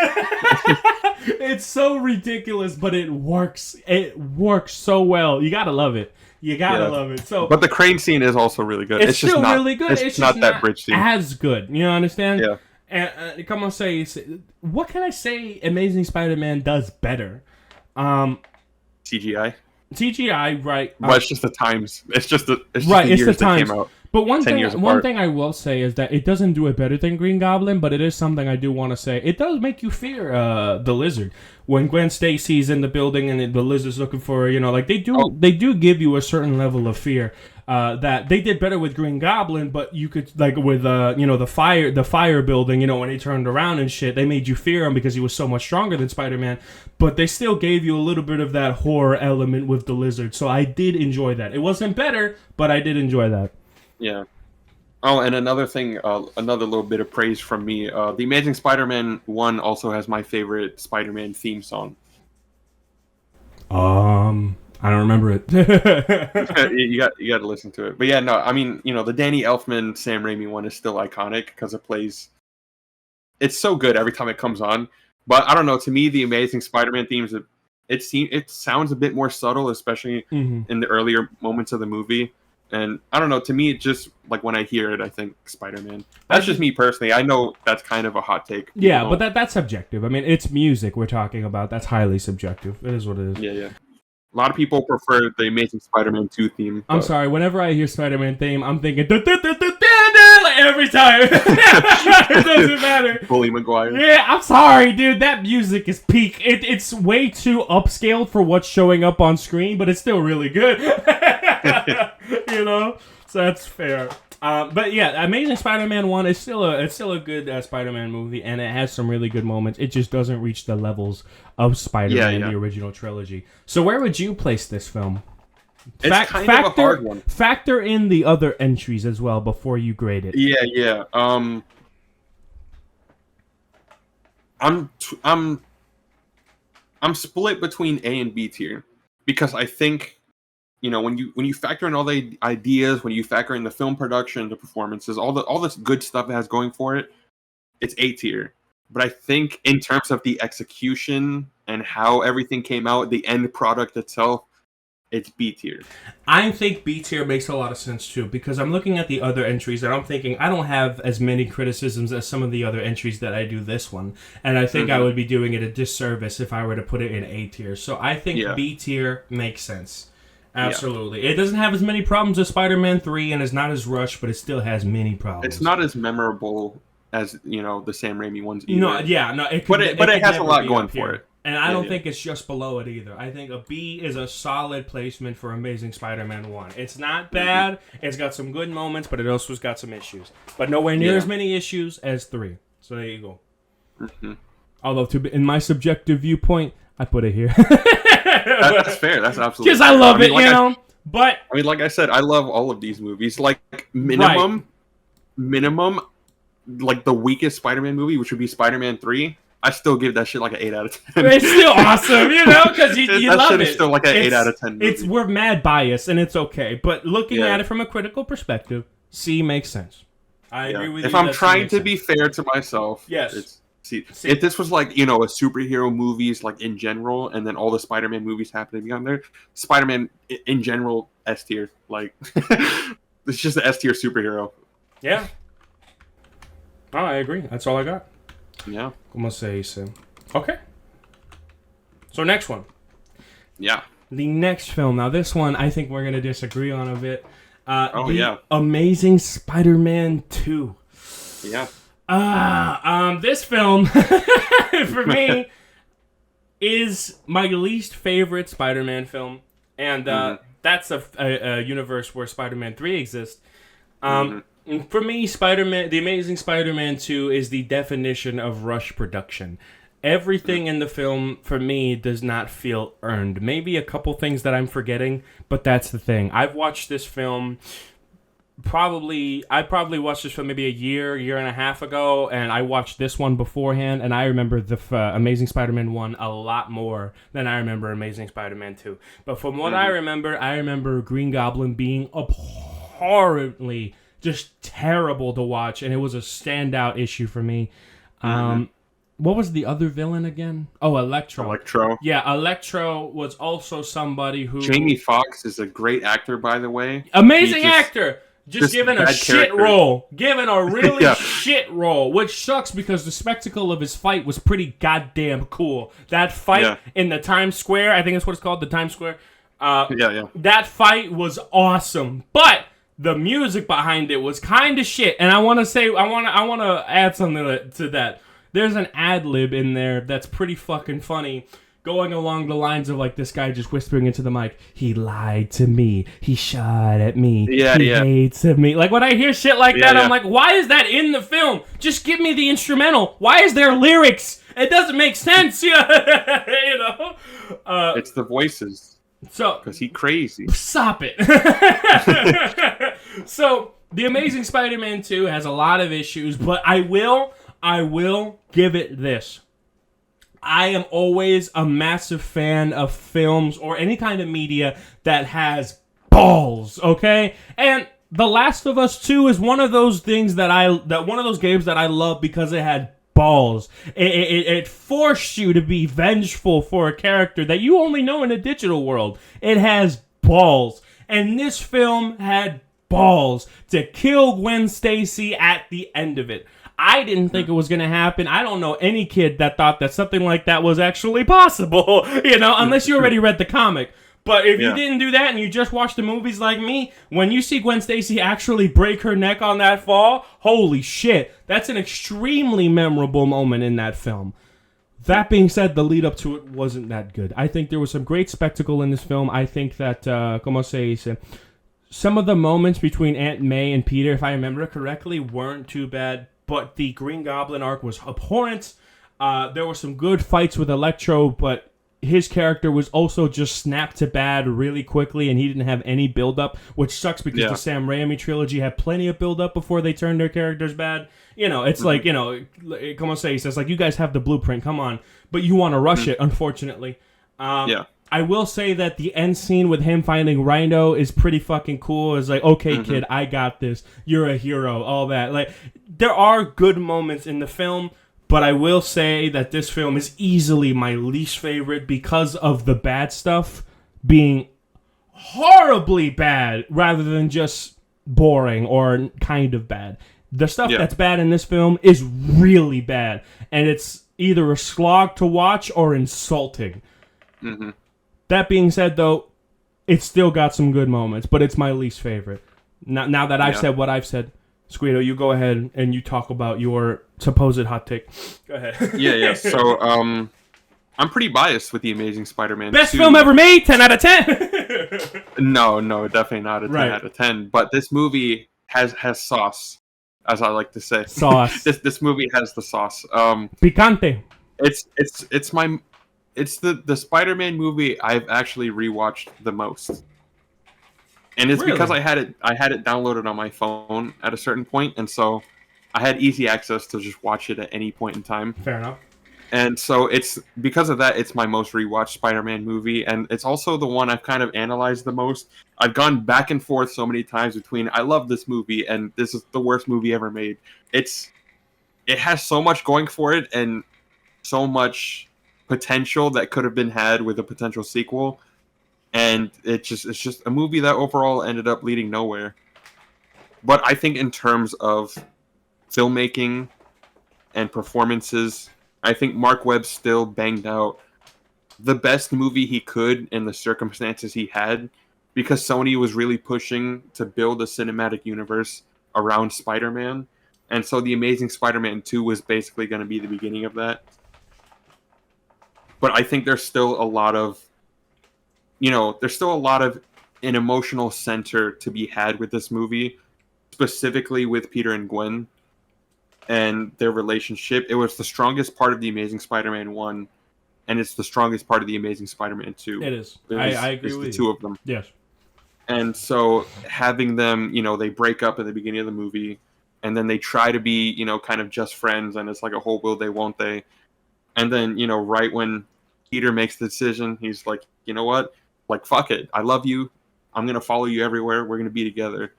It's so ridiculous, but it works. It works so well. You gotta love it. Love it. But the crane scene is also really good. It's still just really good. It's not that bridge scene. As good. You understand? Yeah. And come on, what can I say Amazing Spider-Man does better? CGI, right? Well, it's just the times. It's just the years that came out. But one thing I will say is that it doesn't do it better than Green Goblin, but it is something I do want to say. It does make you fear the Lizard. When Gwen Stacy's in the building and the Lizard's looking for her, they do give you a certain level of fear. That they did better with Green Goblin, but you could with the fire building, when he turned around and shit, they made you fear him because he was so much stronger than Spider-Man, but they still gave you a little bit of that horror element with the Lizard. So I did enjoy that. It wasn't better, but I did enjoy that. Yeah. Oh, and another thing, another little bit of praise from me. The Amazing Spider-Man 1 also has my favorite Spider-Man theme song. I don't remember it. you got to listen to it. But yeah, no, I mean, the Danny Elfman Sam Raimi one is still iconic because it's so good every time it comes on. But I don't know, to me the Amazing Spider-Man themes, it sounds a bit more subtle, especially in the earlier moments of the movie. And I don't know, to me it just when I hear it I think Spider-Man. That's just me personally. I know that's kind of a hot take. Yeah, but that's subjective. I mean, it's music we're talking about. That's highly subjective. It is what it is. Yeah. A lot of people prefer the Amazing Spider-Man 2 theme. I'm sorry, whenever I hear Spider-Man theme, I'm thinking every time. It doesn't matter. Bully Maguire. Yeah, I'm sorry, dude. That music is peak. It's way too upscaled for what's showing up on screen, but it's still really good. So that's fair. But yeah, Amazing Spider-Man 1 is still a good Spider-Man movie, and it has some really good moments. It just doesn't reach the levels of Spider-Man the original trilogy. So where would you place this film? It's kind of a hard one. Factor in the other entries as well before you grade it. Yeah. I'm split between A and B tier because I think when you factor in all the ideas, when you factor in the film production, the performances, all this good stuff it has going for it, it's A tier. But I think in terms of the execution and how everything came out, the end product itself, it's B tier. I think B tier makes a lot of sense too, because I'm looking at the other entries and I'm thinking I don't have as many criticisms as some of the other entries that I do this one, and I think I would be doing it a disservice if I were to put it in A tier. So I think B tier makes sense. Absolutely. It doesn't have as many problems as Spider-Man 3 and is not as rushed, but it still has many problems. It's not as memorable as, the Sam Raimi ones either. No, yeah, no. But it has a lot going for it. And I don't think it's just below it either. I think a B is a solid placement for Amazing Spider-Man 1. It's not bad. Mm-hmm. It's got some good moments, but it also has got some issues. But nowhere near as many issues as 3. So there you go. Mm-hmm. Although, in my subjective viewpoint, I put it here. That's fair. That's absolutely because I love it, But I mean, like I said, I love all of these movies. Like minimum, like the weakest Spider-Man movie, which would be Spider-Man 3. I still give that shit like an 8 out of 10. It's still awesome, because you love that shit it. Is still like an 8 out of 10 movie. We're mad biased, and it's okay. But looking at it from a critical perspective, C makes sense. I agree with you. If I'm trying to be fair to myself, yes. It's C. If this was like, a superhero movies like in general, and then all the Spider-Man movies happening on there, Spider-Man in general, S tier. Like, it's just an S tier superhero. Yeah. Oh, I agree. That's all I got. Yeah. Como se dice? Okay. So next one. Yeah. The next film. Now this one, I think we're gonna disagree on a bit. Amazing Spider-Man 2. Yeah. This film for me is my least favorite Spider-Man film, and that's a universe where Spider-Man 3 exists. For me, The Amazing Spider-Man 2 is the definition of rush production. Everything in the film, for me, does not feel earned. Maybe a couple things that I'm forgetting, but that's the thing. I've watched this film I probably watched this film maybe a year and a half ago, and I watched this one beforehand, and I remember the Amazing Spider-Man 1 a lot more than I remember Amazing Spider-Man 2. But from what I remember Green Goblin being abhorrently just terrible to watch, and it was a standout issue for me. What was the other villain again? Oh, Electro. Yeah, Electro was also somebody who... Jamie Foxx is a great actor, by the way. Amazing actor! Just given a shit role. Given a really yeah. shit role. Which sucks because the spectacle of his fight was pretty goddamn cool. That fight in the Times Square, I think that's what it's called, the Times Square. That fight was awesome. But the music behind it was kind of shit. And I want to add something to that. There's an ad-lib in there that's pretty fucking funny, going along the lines of like this guy just whispering into the mic, he lied to me, he shot at me, he hates me. Like when I hear shit like that, I'm like, why is that in the film? Just give me the instrumental. Why is there lyrics? It doesn't make sense. It's the voices. So because he crazy. Stop it. So The Amazing Spider-Man 2 has a lot of issues, but I will give it this. I am always a massive fan of films or any kind of media that has balls, okay? And The Last of Us 2 is one of those things one of those games that I love because it had balls. It forced you to be vengeful for a character that you only know in a digital world. It has balls. And this film had balls to kill Gwen Stacy at the end of it. I didn't think it was going to happen. I don't know any kid that thought that something like that was actually possible, unless you already read the comic. But if you didn't do that and you just watched the movies like me, when you see Gwen Stacy actually break her neck on that fall, holy shit, that's an extremely memorable moment in that film. That being said, the lead up to it wasn't that good. I think there was some great spectacle in this film. I think that, como se dice, some of the moments between Aunt May and Peter, if I remember correctly, weren't too bad. But the Green Goblin arc was abhorrent. There were some good fights with Electro, but his character was also just snapped to bad really quickly, and he didn't have any build-up, which sucks because the Sam Raimi trilogy had plenty of build-up before they turned their characters bad. It's like, como se dice, it's like, you guys have the blueprint, come on. But you want to rush it, unfortunately. I will say that the end scene with him finding Rhino is pretty fucking cool. It's like, okay, kid, I got this. You're a hero, all that. Like, there are good moments in the film, but I will say that this film is easily my least favorite because of the bad stuff being horribly bad rather than just boring or kind of bad. The stuff that's bad in this film is really bad, and it's either a slog to watch or insulting. That being said, though, it's still got some good moments, but it's my least favorite. Now that I've said what I've said, Squeedo, you go ahead and you talk about your supposed hot take. Go ahead. Yeah. So, I'm pretty biased with the Amazing Spider-Man. Best 2. film ever made, 10 out of 10. No, definitely not a 10 Right. out of 10. But this movie has sauce, as I like to say. Sauce. This movie has the sauce. Picante. It's the Spider-Man movie I've actually rewatched the most. And it's because I had it downloaded on my phone at a certain point, and so I had easy access to just watch it at any point in time. Fair enough. And so it's because of that, it's my most rewatched Spider-Man movie, and it's also the one I've kind of analyzed the most. I've gone back and forth so many times between I love this movie and this is the worst movie ever made. It has so much going for it and so much potential that could have been had with a potential sequel, and it's just a movie that overall ended up leading nowhere. But I think in terms of filmmaking and performances, I think Mark Webb still banged out the best movie he could in the circumstances he had, because Sony was really pushing to build a cinematic universe around Spider-Man. And so The Amazing Spider-Man 2 was basically going to be the beginning of that. But I think there's still a lot of, an emotional center to be had with this movie, specifically with Peter and Gwen and their relationship. It was the strongest part of The Amazing Spider-Man 1, and it's the strongest part of The Amazing Spider-Man 2. It is. I agree with you. The two of them. Yes. And so having them, they break up at the beginning of the movie, and then they try to be, kind of just friends, and it's like a whole will they, won't they. And then, right when Peter makes the decision, he's like, you know what? Like, fuck it. I love you. I'm going to follow you everywhere. We're going to be together.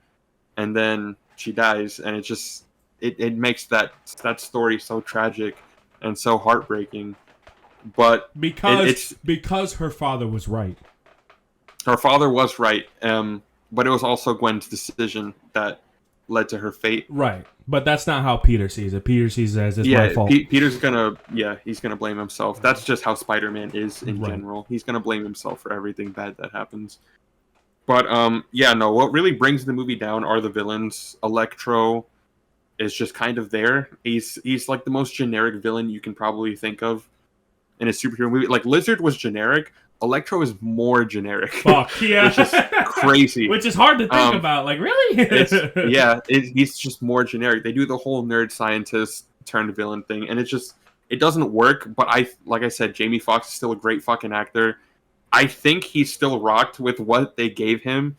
And then she dies, and it just... It makes that story so tragic and so heartbreaking, but because her father was right. Her father was right, but it was also Gwen's decision that led to her fate. Right, but that's not how Peter sees it. Peter sees it as it's my fault. Peter's he's gonna blame himself. That's just how Spider-Man is in general. He's gonna blame himself for everything bad that happens. But what really brings the movie down are the villains. Electro is just kind of there. He's like the most generic villain you can probably think of in a superhero movie. Like, Lizard was generic. Electro is more generic. Fuck, yeah. Which is crazy. Which is hard to think about. Like, really? He's just more generic. They do the whole nerd scientist turned villain thing, and it doesn't work. But like I said, Jamie Foxx is still a great fucking actor. I think he's still rocked with what they gave him.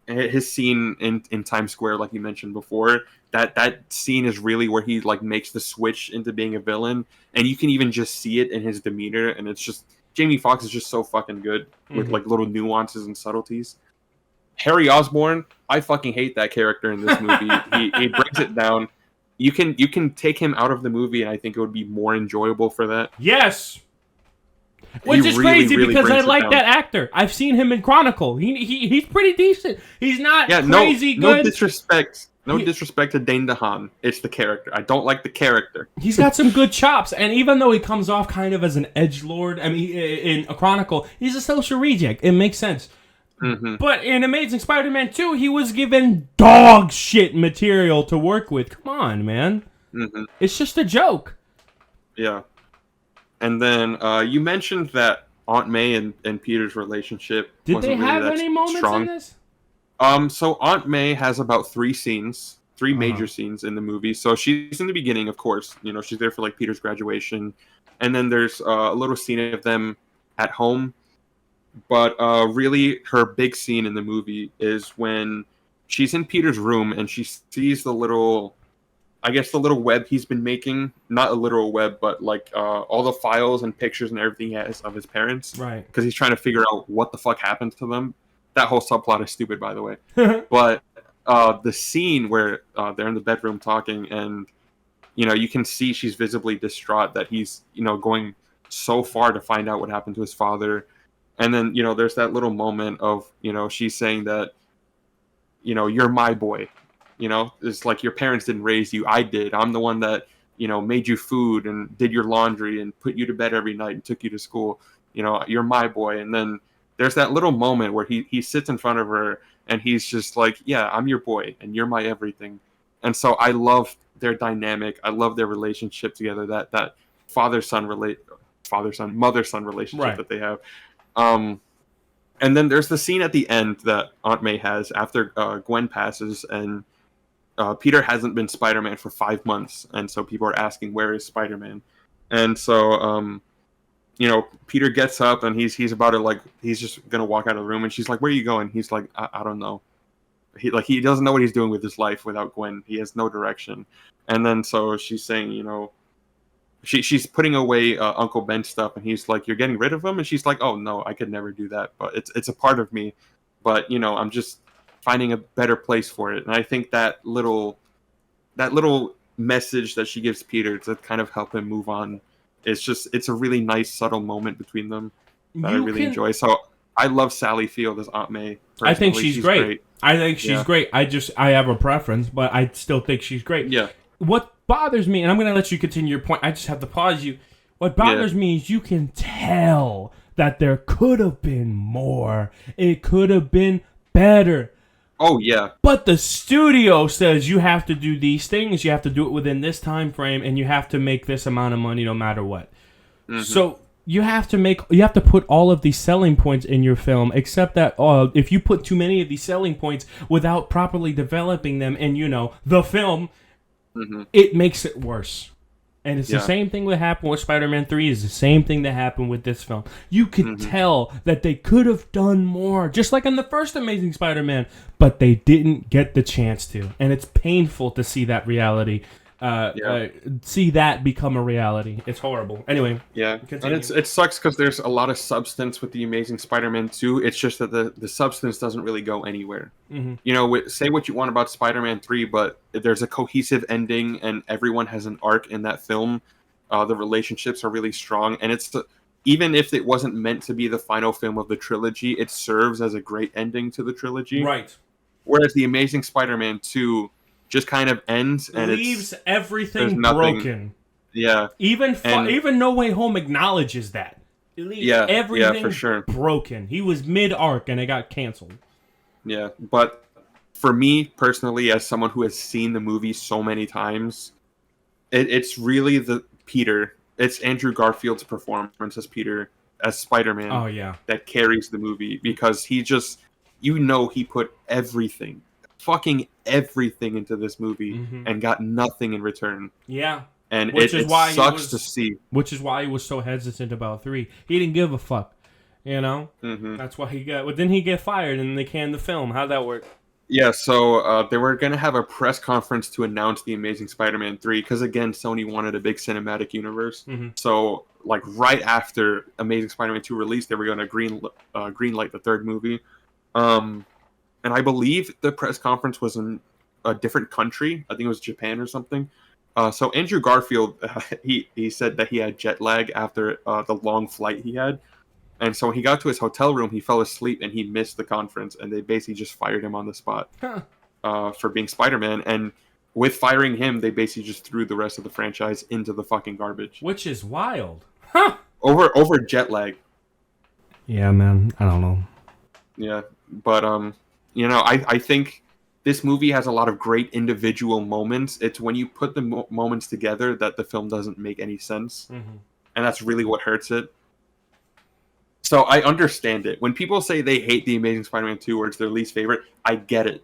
His scene in Times Square, like you mentioned before, that scene is really where he like makes the switch into being a villain, and you can even just see it in his demeanor, and it's just Jamie Foxx is just so fucking good with like little nuances and subtleties. Harry Osborn, I fucking hate that character in this movie. he brings it down. You can take him out of the movie, and I think it would be more enjoyable for that. Yes. Which is crazy because I like that actor. I've seen him in Chronicle. He's pretty decent. He's not crazy good. No disrespect. No disrespect to Dane DeHaan. It's the character. I don't like the character. He's got some good chops, and even though he comes off kind of as an edgelord, I mean, in a Chronicle, he's a social reject. It makes sense. Mm-hmm. But in Amazing Spider-Man 2, he was given dog shit material to work with. Come on, man. Mm-hmm. It's just a joke. Yeah. And then you mentioned that Aunt May and Peter's relationship wasn't really that any moments strong. In this? So Aunt May has about three major scenes in the movie. So she's in the beginning, of course. She's there for like Peter's graduation, and then there's a little scene of them at home. But really, her big scene in the movie is when she's in Peter's room and she sees the little web he's been making. Not a literal web, but like all the files and pictures and everything he has of his parents. Right. Because he's trying to figure out what the fuck happened to them. That whole subplot is stupid, by the way. But the scene where they're in the bedroom talking, and you can see she's visibly distraught that he's going so far to find out what happened to his father. And then there's that little moment of she's saying that you're my boy. It's like your parents didn't raise you. I did. I'm the one that made you food and did your laundry and put you to bed every night and took you to school. You're my boy. And then there's that little moment where he sits in front of her and he's just like, yeah, I'm your boy and you're my everything. And so I love their dynamic. I love their relationship together. That mother son relationship Right. that they have. And then there's the scene at the end that Aunt May has after Gwen passes, and Peter hasn't been Spider-Man for 5 months, and so people are asking, where is Spider-Man? And so Peter gets up and he's about to, like, he's just gonna walk out of the room, and she's like, where are you going? He's like, I don't know. He doesn't know what he's doing with his life without Gwen. He has no direction. And then so she's saying, she's putting away Uncle Ben's stuff, and he's like, you're getting rid of him? And she's like, oh no, I could never do that, but it's a part of me, but I'm just finding a better place for it. And I think that little message that she gives Peter to kind of help him move on, it's a really nice subtle moment between them that I really enjoy. So I love Sally Field as Aunt May personally. I think she's great. I think she's great. I have a preference, but I still think she's great. Yeah. What bothers me, and I'm going to let you continue your point, I just have to pause you. What bothers me is you can tell that there could have been more. It could have been better. Oh, yeah. But the studio says you have to do these things, you have to do it within this time frame, and you have to make this amount of money no matter what. Mm-hmm. So you have to put all of these selling points in your film, except that if you put too many of these selling points without properly developing them in, the film, it makes it worse. And it's the same thing that happened with Spider-Man 3. Is the same thing that happened with this film. You could tell that they could have done more, just like in the first Amazing Spider-Man, but they didn't get the chance to. And it's painful to see that reality. See that become a reality. It's horrible. Anyway, continue. And it sucks because there's a lot of substance with the Amazing Spider-Man 2. It's just that the substance doesn't really go anywhere. Say what you want about Spider-Man 3, but there's a cohesive ending and everyone has an arc in that film. The relationships are really strong, and even if it wasn't meant to be the final film of the trilogy, it serves as a great ending to the trilogy. Right. Whereas the Amazing Spider-Man 2 just kind of ends and leaves everything broken. Yeah. Even No Way Home acknowledges that. It leaves everything for sure. broken. He was mid-arc and it got canceled. Yeah, but for me personally, as someone who has seen the movie so many times, it's really it's Andrew Garfield's performance as Peter, as Spider-Man, that carries the movie, because he just, he put fucking everything into this movie and got nothing in return. Yeah. And it sucks to see. Which is why he was so hesitant about 3. He didn't give a fuck. That's why he got... Well, didn't he get fired and they canned the film? How'd that work? Yeah, so they were going to have a press conference to announce The Amazing Spider-Man 3, because, again, Sony wanted a big cinematic universe. So, like, right after Amazing Spider-Man 2 released, they were going to greenlight the third movie. And I believe the press conference was in a different country. I think it was Japan or something. So Andrew Garfield, he said that he had jet lag after the long flight he had. And so when he got to his hotel room, he fell asleep and he missed the conference. And they basically just fired him on the spot for being Spider-Man. And with firing him, they basically just threw the rest of the franchise into the fucking garbage. Which is wild. Huh. Over jet lag. Yeah, man. I don't know. Yeah, but I think this movie has a lot of great individual moments. It's when you put the moments together that the film doesn't make any sense. And that's really what hurts it. So I understand it. When people say they hate The Amazing Spider-Man 2 or it's their least favorite, I get it.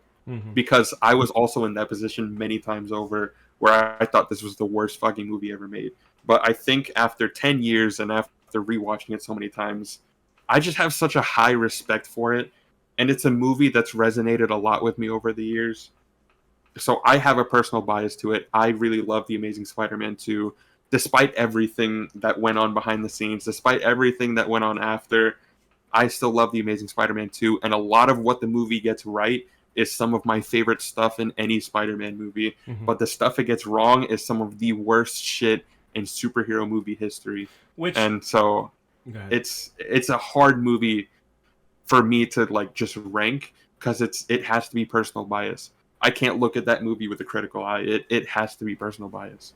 Because I was also in that position many times over, where I thought this was the worst fucking movie ever made. But I think after 10 years and after rewatching it so many times, I just have such a high respect for it. And it's a movie that's resonated a lot with me over the years. So I have a personal bias to it. I really love The Amazing Spider-Man 2. Despite everything that went on behind the scenes, despite everything that went on after, I still love The Amazing Spider-Man 2. And a lot of what the movie gets right is some of my favorite stuff in any Spider-Man movie. But the stuff it gets wrong is some of the worst shit in superhero movie history. And so it's a hard movie for me to like just rank, because it has to be personal bias. I can't look at that movie with a critical eye. It has to be personal bias.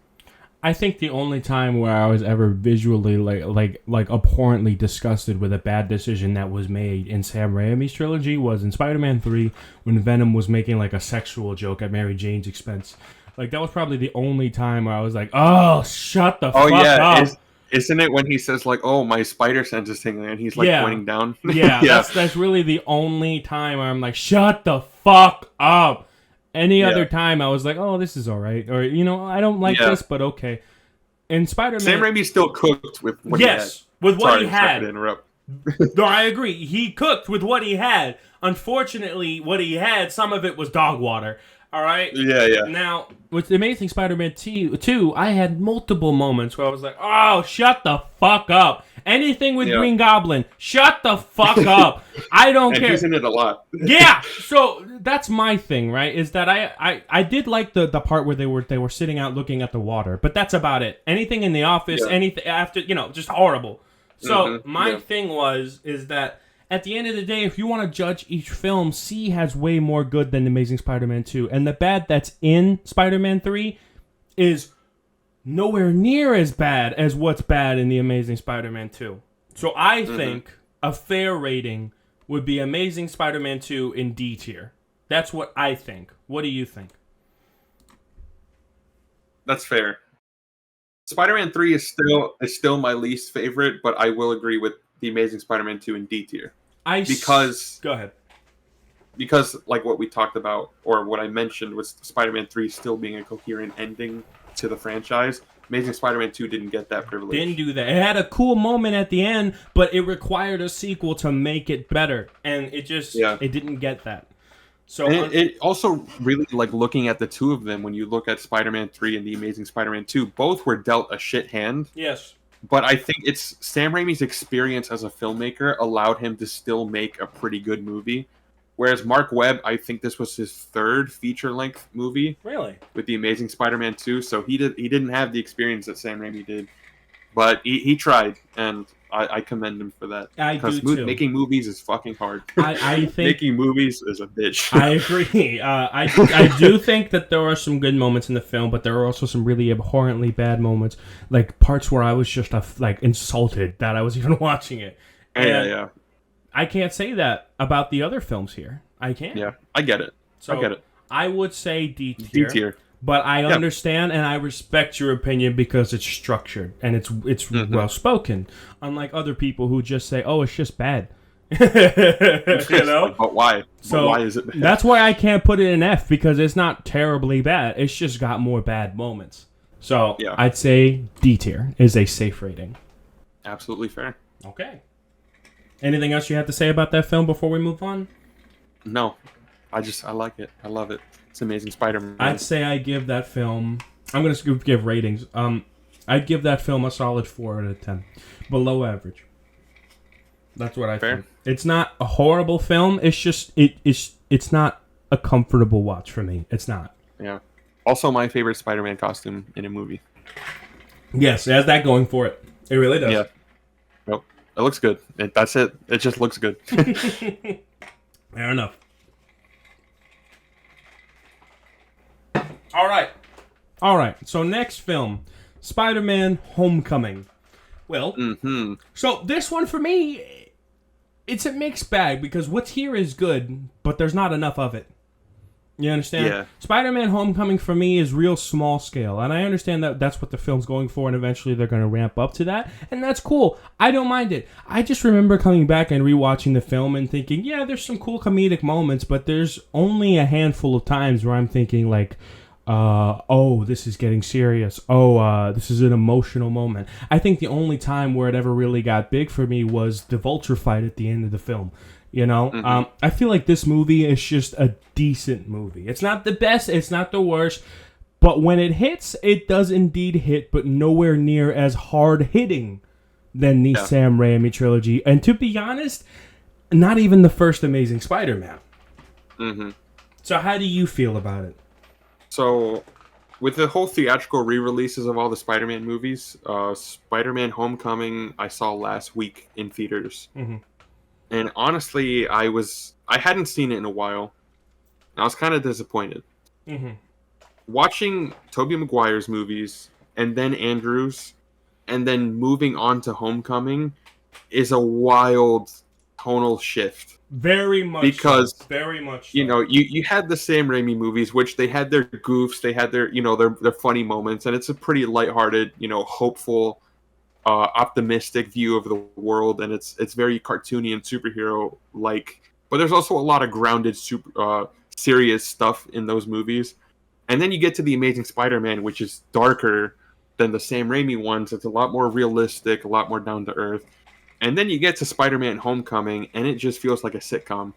I think the only time where I was ever visually like abhorrently disgusted with a bad decision that was made in Sam Raimi's trilogy was in Spider-Man 3 when Venom was making like a sexual joke at Mary Jane's expense. Like that was probably the only time where I was like, "Oh, shut the fuck up." Isn't it when he says like, "Oh, my spider sense is tingling," and he's like pointing down? Yeah, that's really the only time where I'm like, "Shut the fuck up." Any other time, I was like, "Oh, this is all right," or I don't like this, but okay. In Spider-Man, Sam Raimi still cooked with what he had. With what he had. To interrupt. No, I agree. He cooked with what he had. Unfortunately, what he had, some of it was dog water. All right? Yeah. Now, with The Amazing Spider-Man 2, I had multiple moments where I was like, oh, shut the fuck up. Anything with Green Goblin, shut the fuck up. I don't care. He's in it a lot. Yeah, so that's my thing, right? Is that I did like the part where they were sitting out looking at the water, but that's about it. Anything in the office, anything after, just horrible. So my thing is that at the end of the day, if you want to judge each film, C has way more good than Amazing Spider-Man 2, and the bad that's in Spider-Man 3 is nowhere near as bad as what's bad in The Amazing Spider-Man 2. So I think a fair rating would be Amazing Spider-Man 2 in D tier. That's what I think. What do you think? That's fair. Spider-Man 3 is still my least favorite, but I will agree with The Amazing Spider-Man 2 in D tier. Go ahead. Because like what we talked about, or what I mentioned, was Spider-Man 3 still being a coherent ending to the franchise. Amazing Spider-Man 2 didn't get that privilege. Didn't do that. It had a cool moment at the end, but it required a sequel to make it better, and it just it didn't get that. So it also really, like, looking at the two of them, when you look at Spider-Man 3 and The Amazing Spider-Man 2, both were dealt a shit hand. Yes. But I think it's Sam Raimi's experience as a filmmaker allowed him to still make a pretty good movie. Whereas Mark Webb, I think this was his third feature-length movie. Really? With The Amazing Spider-Man 2, so he didn't have the experience that Sam Raimi did. But he tried, and I commend him for that. I do too. Making movies is fucking hard. I think making movies is a bitch. I agree. I do think that there are some good moments in the film, but there are also some really abhorrently bad moments, like parts where I was just insulted that I was even watching it. Yeah. I can't say that about the other films here. I can't. Yeah, I get it. I would say D tier. D tier. But I understand and I respect your opinion because it's structured and it's well spoken. Unlike other people who just say, "Oh, it's just bad," But why? So why is it bad? That's why I can't put it in F, because it's not terribly bad. It's just got more bad moments. So I'd say D tier is a safe rating. Absolutely fair. Okay. Anything else you have to say about that film before we move on? No, I like it. I love it. It's Amazing Spider-Man. I'd say I give that film... I'm going to give ratings. I'd give that film a solid 4 out of 10. Below average. That's what I think. It's not a horrible film. It's just... It's not a comfortable watch for me. It's not. Yeah. Also my favorite Spider-Man costume in a movie. Yes, it has that going for it. It really does. Yeah. Nope. It looks good. That's it. It just looks good. Fair enough. All right. So next film, Spider-Man: Homecoming. Well, so this one for me, it's a mixed bag because what's here is good, but there's not enough of it. You understand? Yeah. Spider-Man: Homecoming for me is real small scale, and I understand that that's what the film's going for, and eventually they're going to ramp up to that, and that's cool. I don't mind it. I just remember coming back and rewatching the film and thinking, yeah, there's some cool comedic moments, but there's only a handful of times where I'm thinking like, oh, this is getting serious. Oh, this is an emotional moment. I think the only time where it ever really got big for me was the Vulture fight at the end of the film. You know, I feel like this movie is just a decent movie. It's not the best, it's not the worst, but when it hits, it does indeed hit, but nowhere near as hard hitting than the Sam Raimi trilogy. And to be honest, not even the first Amazing Spider-Man. So how do you feel about it? So, with the whole theatrical re-releases of all the Spider-Man movies, Spider-Man: Homecoming I saw last week in theaters. And honestly, I hadn't seen it in a while. And I was kind of disappointed. Watching Tobey Maguire's movies and then Andrews, and then moving on to Homecoming is a wild tonal shift. Very much because so. Very much so. you know you had the Sam Raimi movies, which they had their goofs, they had their their funny moments, and it's a pretty lighthearted, hopeful, optimistic view of the world, and it's very cartoony and superhero like. But there's also a lot of grounded, serious stuff in those movies. And then you get to the Amazing Spider-Man, which is darker than the Sam Raimi ones. It's a lot more realistic, a lot more down to earth. And then you get to Spider-Man Homecoming, and it just feels like a sitcom.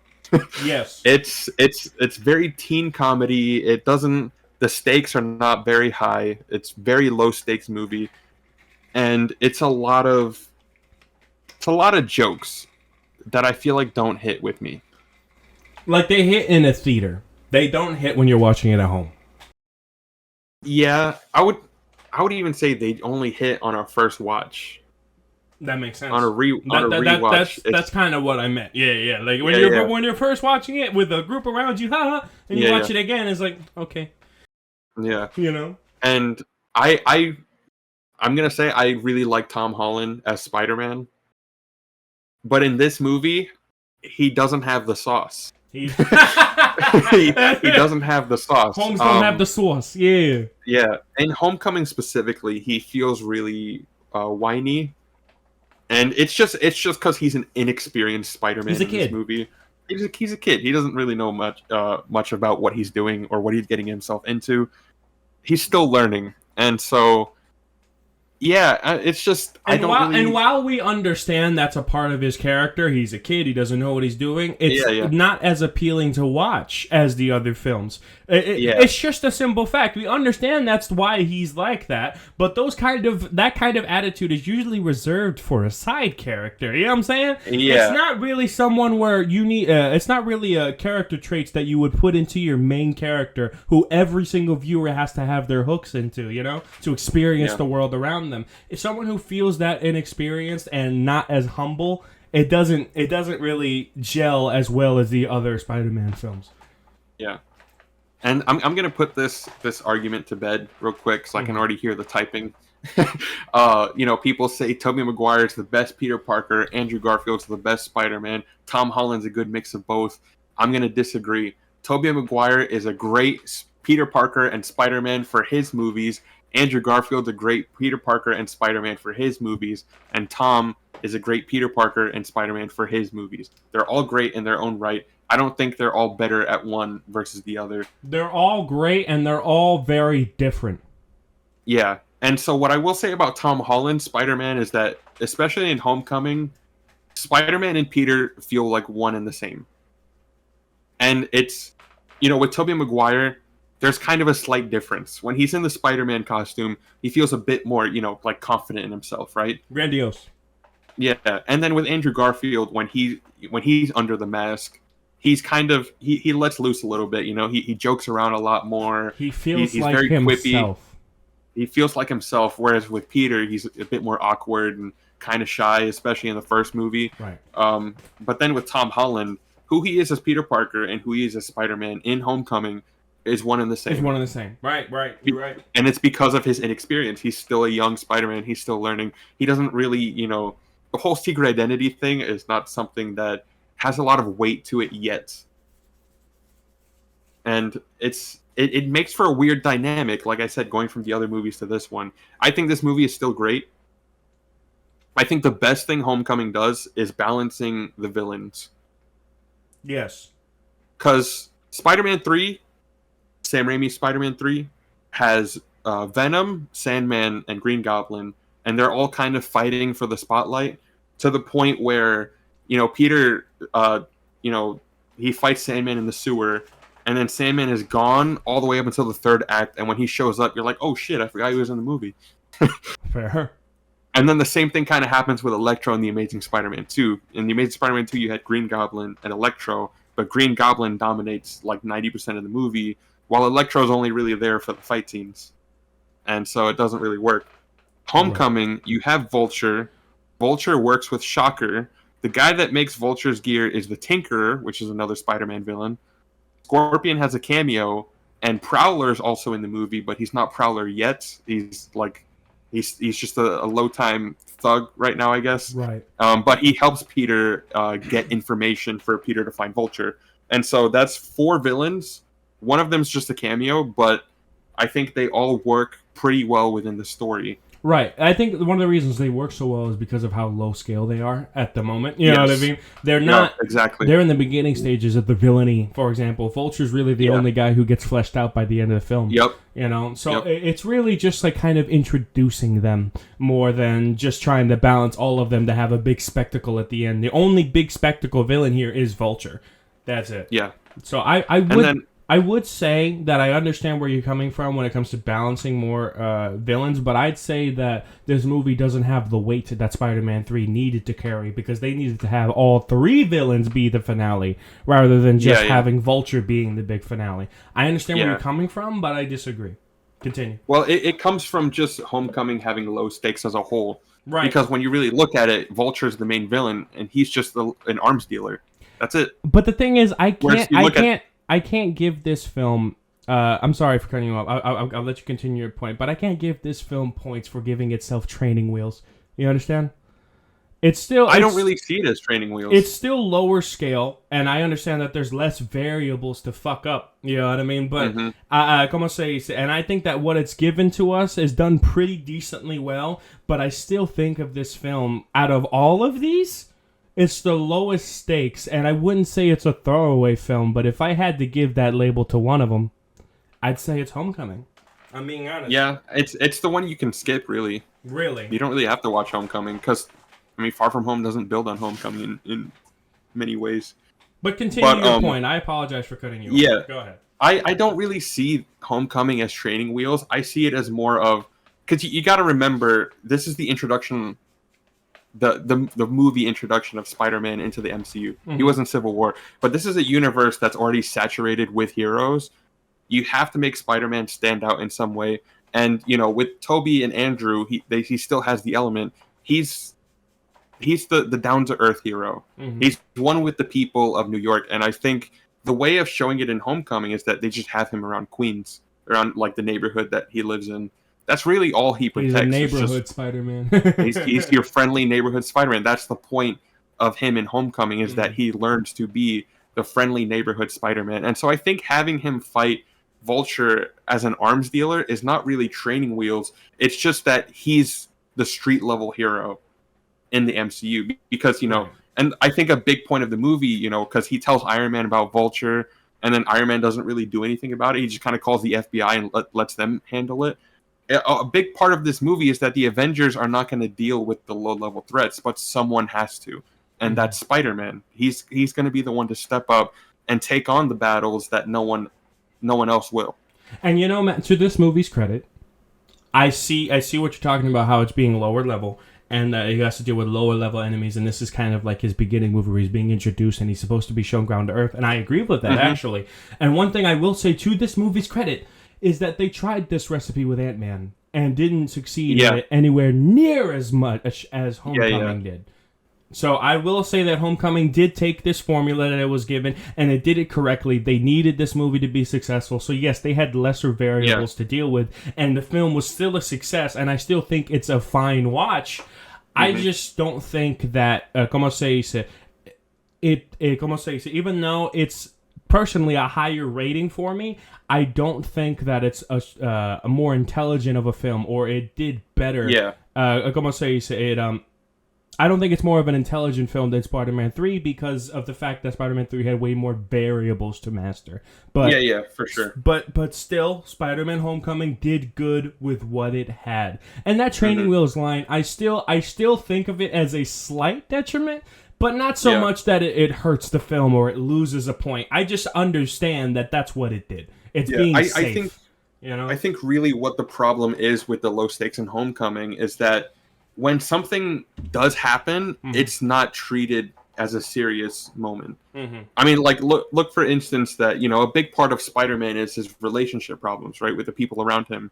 Yes. It's very teen comedy. It doesn't. The stakes are not very high. It's very low stakes movie, and it's a lot of jokes that I feel like don't hit with me. Like they hit in a theater. They don't hit when you're watching it at home. Yeah, I would even say they only hit on our first watch. That makes sense. On a rewatch. That's kind of what I meant. Yeah. Like when you're first watching it with a group around you, and you watch it again, it's like, okay. Yeah. And I'm gonna say I really like Tom Holland as Spider-Man, but in this movie, he doesn't have the sauce. He doesn't have the sauce. Holmes don't have the sauce. Yeah. Yeah. In Homecoming specifically, he feels really whiny. And it's just because he's an inexperienced Spider-Man in this movie. He's a kid. He doesn't really know much about what he's doing or what he's getting himself into. He's still learning, and so it's just And while we understand that's a part of his character, he's a kid. He doesn't know what he's doing. It's not as appealing to watch as the other films. It's just a simple fact. We understand that's why he's like that, but that kind of attitude is usually reserved for a side character. You know what I'm saying? Yeah. It's not really someone where you need. It's not really a character traits that you would put into your main character, who every single viewer has to have their hooks into. To experience the world around them. If someone who feels that inexperienced and not as humble, it doesn't really gel as well as the other Spider-Man films. Yeah. And I'm gonna put this argument to bed real quick, so I can already hear the typing. People say Tobey Maguire is the best Peter Parker, Andrew Garfield's the best Spider-Man, Tom Holland's a good mix of both. I'm gonna disagree. Tobey Maguire is a great Peter Parker and Spider-Man for his movies. Andrew Garfield's a great Peter Parker and Spider-Man for his movies, and Tom is a great Peter Parker and Spider-Man for his movies. They're all great in their own right. I don't think they're all better at one versus the other. They're all great, and they're all very different. Yeah, and so what I will say about Tom Holland's Spider-Man is that, especially in Homecoming, Spider-Man and Peter feel like one and the same. And it's, with Tobey Maguire, there's kind of a slight difference. When he's in the Spider-Man costume, he feels a bit more, like confident in himself, right? Grandiose. Yeah, and then with Andrew Garfield, when he's under the mask, he's kind of he lets loose a little bit. He jokes around a lot more. He feels he's like very himself. Quippy. He feels like himself. Whereas with Peter, he's a bit more awkward and kind of shy, especially in the first movie. Right. But then with Tom Holland, who he is as Peter Parker and who he is as Spider-Man in Homecoming is one and the same. It's one and the same. Right. You're right. And it's because of his inexperience. He's still a young Spider-Man. He's still learning. He doesn't really, the whole secret identity thing is not something that has a lot of weight to it yet. And it makes for a weird dynamic, like I said, going from the other movies to this one. I think this movie is still great. I think the best thing Homecoming does is balancing the villains. Yes. Because Spider-Man 3, Sam Raimi's Spider-Man 3, has Venom, Sandman, and Green Goblin, and they're all kind of fighting for the spotlight to the point where, Peter, he fights Sandman in the sewer, and then Sandman is gone all the way up until the third act, and when he shows up, you're like, oh shit, I forgot he was in the movie. Fair. And then the same thing kind of happens with Electro in The Amazing Spider-Man 2. In The Amazing Spider-Man 2, you had Green Goblin and Electro, but Green Goblin dominates like 90% of the movie, while Electro's only really there for the fight scenes. And so it doesn't really work. Homecoming, you have Vulture. Vulture works with Shocker. The guy that makes Vulture's gear is the Tinkerer, which is another Spider-Man villain. Scorpion has a cameo, and Prowler's also in the movie, but he's not Prowler yet. He's like He's just a low time thug right now, I guess. Right. But he helps Peter get information for Peter to find Vulture, and so that's 4 villains. One of them's just a cameo, but I think they all work pretty well within the story. Right. I think one of the reasons they work so well is because of how low scale they are at the moment. You know what I mean? They're not exactly. They're in the beginning stages of the villainy. For example, Vulture's really the only guy who gets fleshed out by the end of the film. Yep. You know, so it's really just like kind of introducing them more than just trying to balance all of them to have a big spectacle at the end. The only big spectacle villain here is Vulture. That's it. Yeah. So I would say that I understand where you're coming from when it comes to balancing more villains, but I'd say that this movie doesn't have the weight that Spider-Man 3 needed to carry, because they needed to have all 3 villains be the finale rather than just having Vulture being the big finale. I understand where you're coming from, but I disagree. Continue. Well, it comes from just Homecoming having low stakes as a whole. Right. Because when you really look at it, Vulture's the main villain, and he's just an arms dealer. That's it. But the thing is, I can't give this film. I'm sorry for cutting you off. I'll let you continue your point, but I can't give this film points for giving itself training wheels. You understand? I don't really see it as training wheels. It's still lower scale, and I understand that there's less variables to fuck up. You know what I mean? But como se dice, and I think that what it's given to us is done pretty decently well. But I still think of this film, out of all of these, it's the lowest stakes, and I wouldn't say it's a throwaway film, but if I had to give that label to one of them, I'd say it's Homecoming. I'm being honest. Yeah, it's the one you can skip, really. Really? You don't really have to watch Homecoming, because, I mean, Far From Home doesn't build on Homecoming in many ways. But continue your point. I apologize for cutting you off. Yeah. Go ahead. I don't really see Homecoming as training wheels. I see it as more of... Because you got to remember, this is the introduction... The movie introduction of Spider-Man into the MCU. He was in Civil War, but this is a universe that's already saturated with heroes. You have to make Spider-Man stand out in some way, and you know, with Toby and Andrew, he still has the element. He's the down to earth hero. He's one with the people of New York, and I think the way of showing it in Homecoming is that they just have him around Queens, around like the neighborhood that he lives in. That's really all he protects. He's a neighborhood Spider-Man. he's your friendly neighborhood Spider-Man. That's the point of him in Homecoming, is that he learns to be the friendly neighborhood Spider-Man. And so I think having him fight Vulture as an arms dealer is not really training wheels. It's just that he's the street level hero in the MCU, because, you know, and I think a big point of the movie, you know, because he tells Iron Man about Vulture, and then Iron Man doesn't really do anything about it. He just kind of calls the FBI and lets them handle it. A big part of this movie is that the Avengers are not going to deal with the low-level threats, but someone has to, and that's Spider-Man. He's going to be the one to step up and take on the battles that no one else will. And you know, Matt, to this movie's credit, I see what you're talking about, how it's being lower level, and he has to deal with lower level enemies, and this is kind of like his beginning movie where he's being introduced and he's supposed to be shown ground to earth, and I agree with that, actually. And one thing I will say to this movie's credit is that they tried this recipe with Ant-Man and didn't succeed at it anywhere near as much as Homecoming did. So I will say that Homecoming did take this formula that it was given, and it did it correctly. They needed this movie to be successful. So yes, they had lesser variables to deal with, and the film was still a success, and I still think it's a fine watch. I just don't think that, como se dice, even though it's personally a higher rating for me, I don't think that it's a more intelligent of a film, or it did better. Como se dice, I don't think it's more of an intelligent film than Spider-Man 3, because of the fact that Spider-Man 3 had way more variables to master. But for sure. But still, Spider-Man Homecoming did good with what it had. And that training wheels line, I still think of it as a slight detriment, but not so much that it hurts the film or it loses a point. I just understand that that's what it did. It's being safe. I think, you know? I think really what the problem is with the low stakes in Homecoming is that when something does happen, it's not treated as a serious moment. I mean, like, look for instance that, you know, a big part of Spider-Man is his relationship problems, right, with the people around him.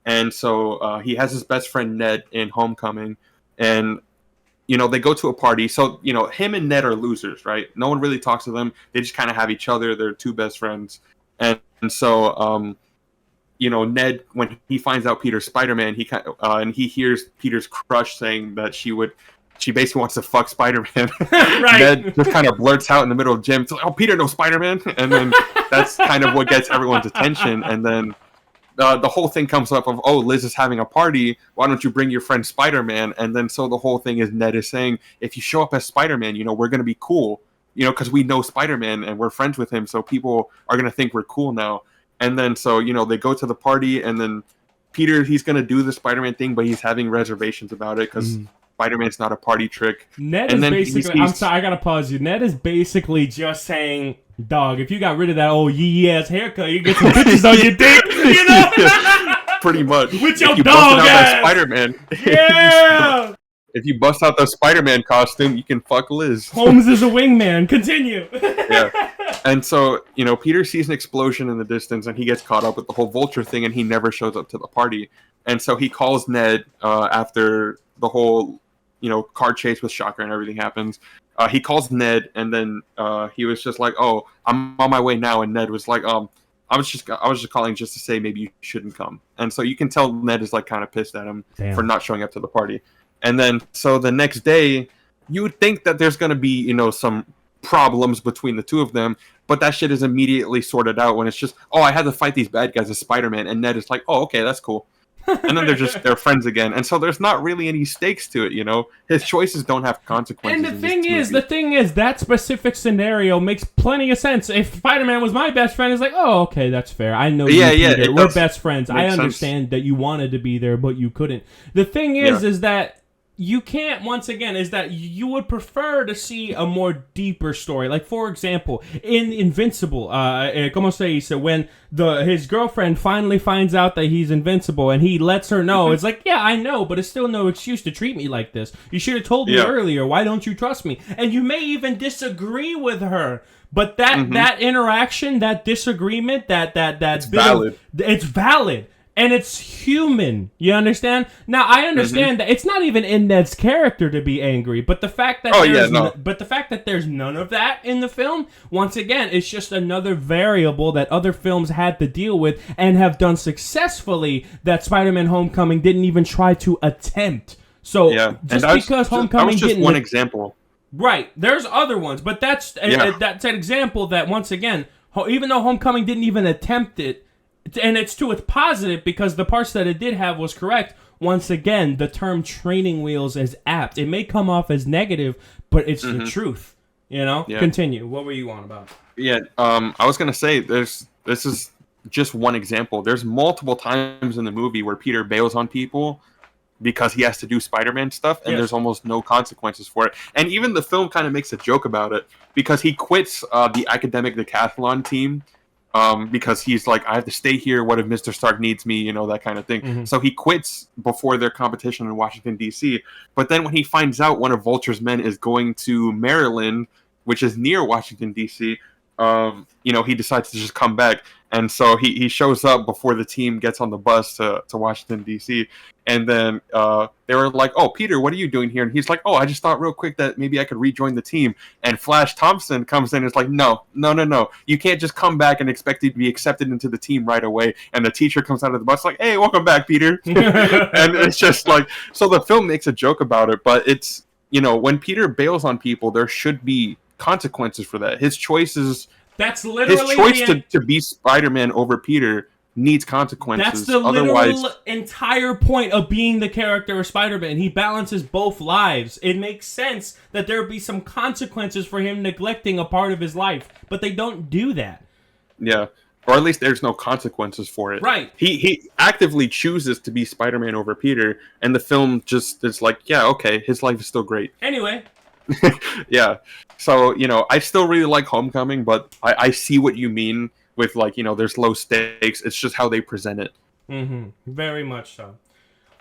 And so he has his best friend Ned in Homecoming, and, you know, they go to a party. So, you know, him and Ned are losers, right? No one really talks to them. They just kind of have each other. They're two best friends. And so Ned, when he finds out Peter's Spider-Man, and he hears Peter's crush saying that she basically wants to fuck Spider-Man. Right. Ned just kind of blurts out in the middle of gym, "Oh, Peter knows Spider-Man," and then that's kind of what gets everyone's attention. And then the whole thing comes up of, "Oh, Liz is having a party. Why don't you bring your friend Spider-Man?" And then so the whole thing is Ned is saying, "If you show up as Spider-Man, we're gonna be cool, because we know Spider-Man and we're friends with him, so people are gonna think we're cool now." And then so they go to the party, and then Peter, he's gonna do the Spider-Man thing, but he's having reservations about it because Spider-Man's not a party trick. Ned and is then basically... I'm sorry, I gotta pause you. Ned is basically just saying, dog, if you got rid of that old yee-ass haircut, you get some bitches on your dick, Pretty much. With your if you dog busted out ass! that Spider-Man. Yeah! If you bust out the Spider-Man costume, you can fuck Liz. Holmes is a wingman. Continue. Yeah. And so, Peter sees an explosion in the distance, and he gets caught up with the whole Vulture thing, and he never shows up to the party. And so he calls Ned after the whole car chase with Shocker and everything happens. He calls Ned, and then he was just like, "Oh, I'm on my way now." And Ned was like, I was just calling just to say maybe you shouldn't come." And so you can tell Ned is like kind of pissed at him for not showing up to the party. And then so the next day, you would think that there's going to be some problems between the two of them, but that shit is immediately sorted out when it's just, "Oh, I had to fight these bad guys as Spider-Man," and Ned is like, "Oh, okay, that's cool." And then they're friends again, and so there's not really any stakes to it. His choices don't have consequences. And the thing is, that specific scenario makes plenty of sense. If Spider-Man was my best friend, it's like, oh, okay, that's fair. I know you, Peter. We're best friends. I understand that you wanted to be there, but you couldn't. The thing is that you can't, once again, is that you would prefer to see a more deeper story. Like, for example, in Invincible, como se dice, when his girlfriend finally finds out that he's invincible and he lets her know, it's like, yeah, I know, but it's still no excuse to treat me like this. You should have told me earlier. Why don't you trust me? And you may even disagree with her. But that interaction, that disagreement, it's valid. It's valid. And it's human. You understand? Now, I understand that it's not even in Ned's character to be angry, but the fact that there's none of that in the film, once again, it's just another variable that other films had to deal with and have done successfully that Spider-Man Homecoming didn't even try to attempt. So, because Homecoming didn't... That was just one example. Right. There's other ones, but that's an example that, once again, even though Homecoming didn't even attempt it, and it's to its positive because the parts that it did have was correct. Once again, the term training wheels is apt. It may come off as negative, but it's the truth. Yeah. Continue. What were you on about? Yeah, I was going to say, this is just one example. There's multiple times in the movie where Peter bails on people because he has to do Spider-Man stuff, and there's almost no consequences for it. And even the film kind of makes a joke about it because he quits the academic decathlon team. Because he's like, I have to stay here. What if Mr. Stark needs me? That kind of thing. So he quits before their competition in Washington, D.C. But then when he finds out one of Vulture's men is going to Maryland, which is near Washington, D.C., he decides to just come back. And so he shows up before the team gets on the bus to Washington, D.C. And then they were like, "Oh, Peter, what are you doing here?" And he's like, "Oh, I just thought real quick that maybe I could rejoin the team." And Flash Thompson comes in and is like, No. You can't just come back and expect you to be accepted into the team right away. And the teacher comes out of the bus like, "Hey, welcome back, Peter." And it's just like, so the film makes a joke about it, but it's, when Peter bails on people, there should be consequences for that. His choices... That's literally his choice to be Spider-Man over Peter needs consequences. That's the literal entire point of being the character of Spider-Man. He balances both lives. It makes sense that there would be some consequences for him neglecting a part of his life, but they don't do that. Yeah, or at least there's no consequences for it. Right. He actively chooses to be Spider-Man over Peter, and the film just is like, yeah, okay, his life is still great. Anyway. Yeah. So, I still really like Homecoming, but I see what you mean with, like, there's low stakes. It's just how they present it. Very much so.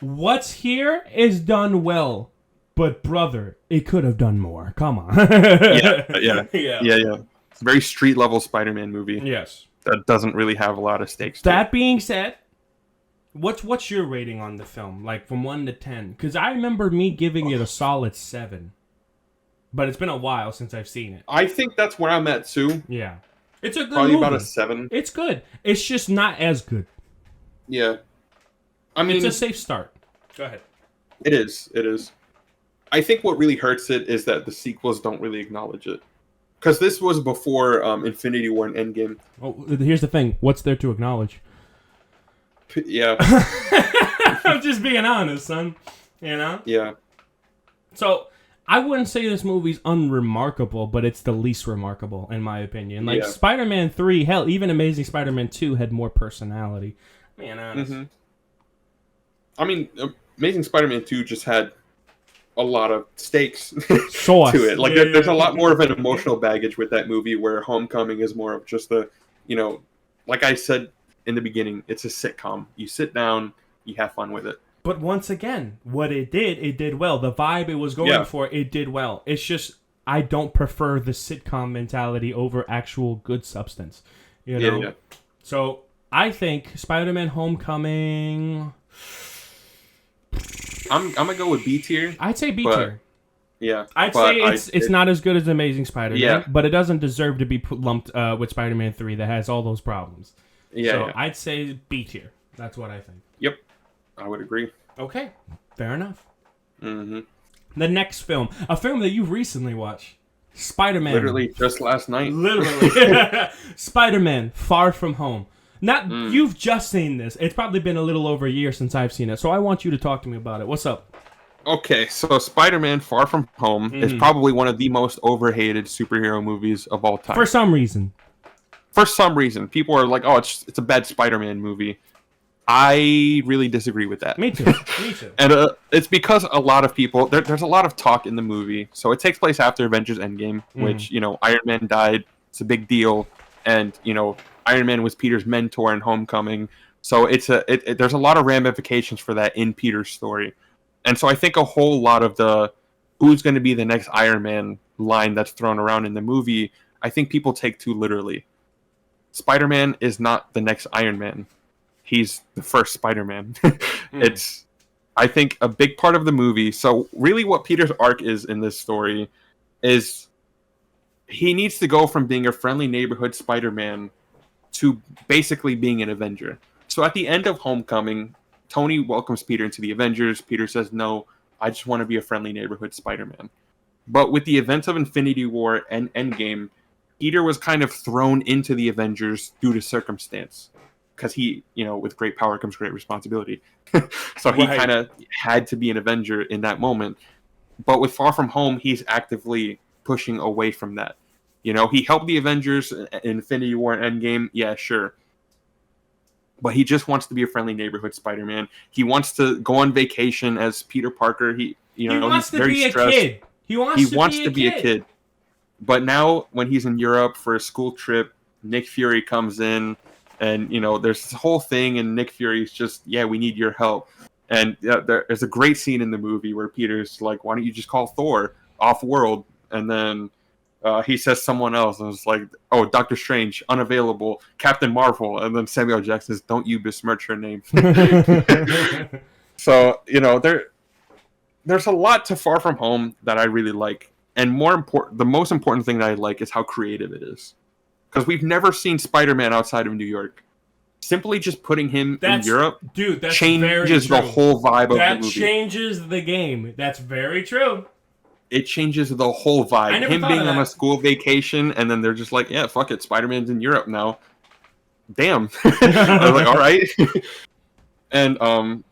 What's here is done well, but brother, it could have done more. Come on. Yeah. It's a very street level Spider-Man movie. Yes. That doesn't really have a lot of stakes. That being said, what's your rating on the film? Like from 1 to 10? Because I remember me giving it a solid 7. But it's been a while since I've seen it. I think that's where I'm at too. Yeah. It's a good Probably movie. About a 7. It's good. It's just not as good. Yeah. I mean, It's a safe start. Go ahead. it is. It is. I think what really hurts it is that the sequels don't really acknowledge it. Because this was before Infinity War and Endgame. Oh, here's the thing. What's there to acknowledge? Yeah. I'm just being honest, son. You know? Yeah. So, I wouldn't say this movie's unremarkable, but it's the least remarkable, in my opinion. Like, Yeah. Spider-Man 3, hell, even Amazing Spider-Man 2 had more personality. Being honest. Mm-hmm. I mean, Amazing Spider-Man 2 just had a lot of stakes Sauce. to it. Like, Yeah, there's yeah. a lot more of an emotional baggage with that movie, where Homecoming is more of just a, you know, like I said in the beginning, it's a sitcom. You sit down, you have fun with it. But once again, what it did well. The vibe it was going for, it did well. It's just, I don't prefer the sitcom mentality over actual good substance. You know? Yeah. So, I think Spider-Man Homecoming... I'm gonna go with B tier. I'd say B But- tier. Yeah, I'd but say it's not as good as Amazing Spider-Man, Yeah. but it doesn't deserve to be lumped with Spider-Man 3 that has all those problems. Yeah, So yeah. I'd say B tier. That's what I think. Yep, I would agree. Okay, fair enough. Mm-hmm. The next film, a film that you recently watched, Spider-Man. Literally just last night. Literally. Spider-Man, Far From Home. Not Mm. You've just seen this. It's probably been a little over a year since I've seen it, so I want you to talk to me about it. What's up? Okay, so Spider-Man: Far From Home is probably one of the most overhated superhero movies of all time. For some reason. For some reason, people are like, "Oh, it's a bad Spider-Man movie." I really disagree with that. Me too. Me too. And it's because a lot of people there's a lot of talk in the movie. So it takes place after Avengers Endgame, which Iron Man died. It's a big deal, and Iron Man was Peter's mentor in Homecoming. So there's a lot of ramifications for that in Peter's story. And so I think a whole lot of the who's going to be the next Iron Man line that's thrown around in the movie, I think people take too literally. Spider-Man is not the next Iron Man. He's the first Spider-Man. It's, I think, a big part of the movie. So really what Peter's arc is in this story is he needs to go from being a friendly neighborhood Spider-Man to basically being an Avenger. So at the end of Homecoming, Tony welcomes Peter into the Avengers. Peter says, no, I just want to be a friendly neighborhood Spider-Man. But with the events of Infinity War and Endgame, Peter was kind of thrown into the Avengers due to circumstance. Because he, with great power comes great responsibility. So he kind of had to be an Avenger in that moment. But with Far From Home, he's actively pushing away from that. He helped the Avengers in Infinity War and Endgame. Yeah, sure. But he just wants to be a friendly neighborhood Spider-Man. He wants to go on vacation as Peter Parker. He wants to be stressed. a kid. He wants to be a kid. But now, when he's in Europe for a school trip, Nick Fury comes in, and there's this whole thing, and Nick Fury's just, yeah, we need your help. And there's a great scene in the movie where Peter's like, why don't you just call Thor off-world? And then he says someone else, and it's like, oh, Doctor Strange, unavailable, Captain Marvel, and then Samuel Jackson says, don't you besmirch her name. So, there's a lot to Far From Home that I really like. And the most important thing that I like is how creative it is. Because we've never seen Spider-Man outside of New York. Simply just putting him in Europe changes the whole vibe of the movie. That changes the game. That's very true. It changes the whole vibe. Him being on a school vacation, and then they're just like, yeah, fuck it, Spider-Man's in Europe now. Damn. I was like, all right. And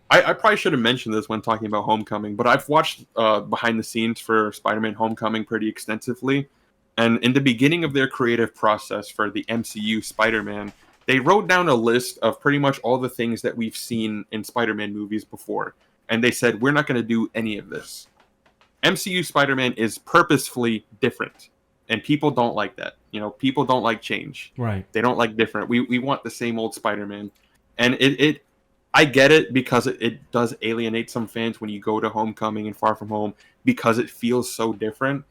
I probably should have mentioned this when talking about Homecoming, but I've watched behind the scenes for Spider-Man Homecoming pretty extensively. And in the beginning of their creative process for the MCU Spider-Man, they wrote down a list of pretty much all the things that we've seen in Spider-Man movies before. And they said, we're not going to do any of this. MCU Spider-Man is purposefully different. And people don't like that. People don't like change. Right. They don't like different. We want the same old Spider-Man. And I get it because it does alienate some fans when you go to Homecoming and Far From Home because it feels so different.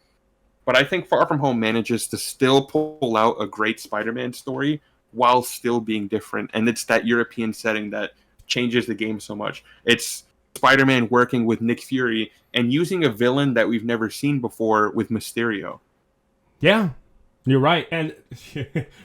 But I think Far From Home manages to still pull out a great Spider-Man story while still being different. And it's that European setting that changes the game so much. It's Spider-Man working with Nick Fury and using a villain that we've never seen before with Mysterio. Yeah. You're right. And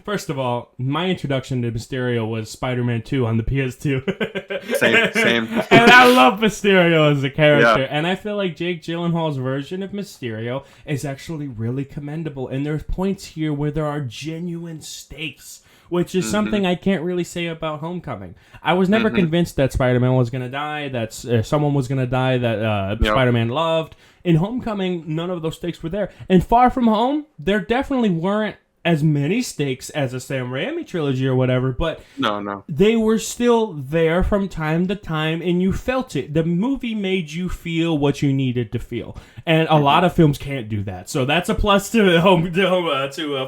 first of all, my introduction to Mysterio was Spider-Man 2 on the PS2. Same. And I love Mysterio as a character. Yeah. And I feel like Jake Gyllenhaal's version of Mysterio is actually really commendable. And there's points here where there are genuine stakes, which is something I can't really say about Homecoming. I was never convinced that Spider-Man was going to die, that someone was going to die that Spider-Man loved. In Homecoming, none of those stakes were there. And Far From Home, there definitely weren't as many stakes as a Sam Raimi trilogy or whatever, but No. they were still there from time to time, and you felt it. The movie made you feel what you needed to feel, and a lot of films can't do that. So that's a plus to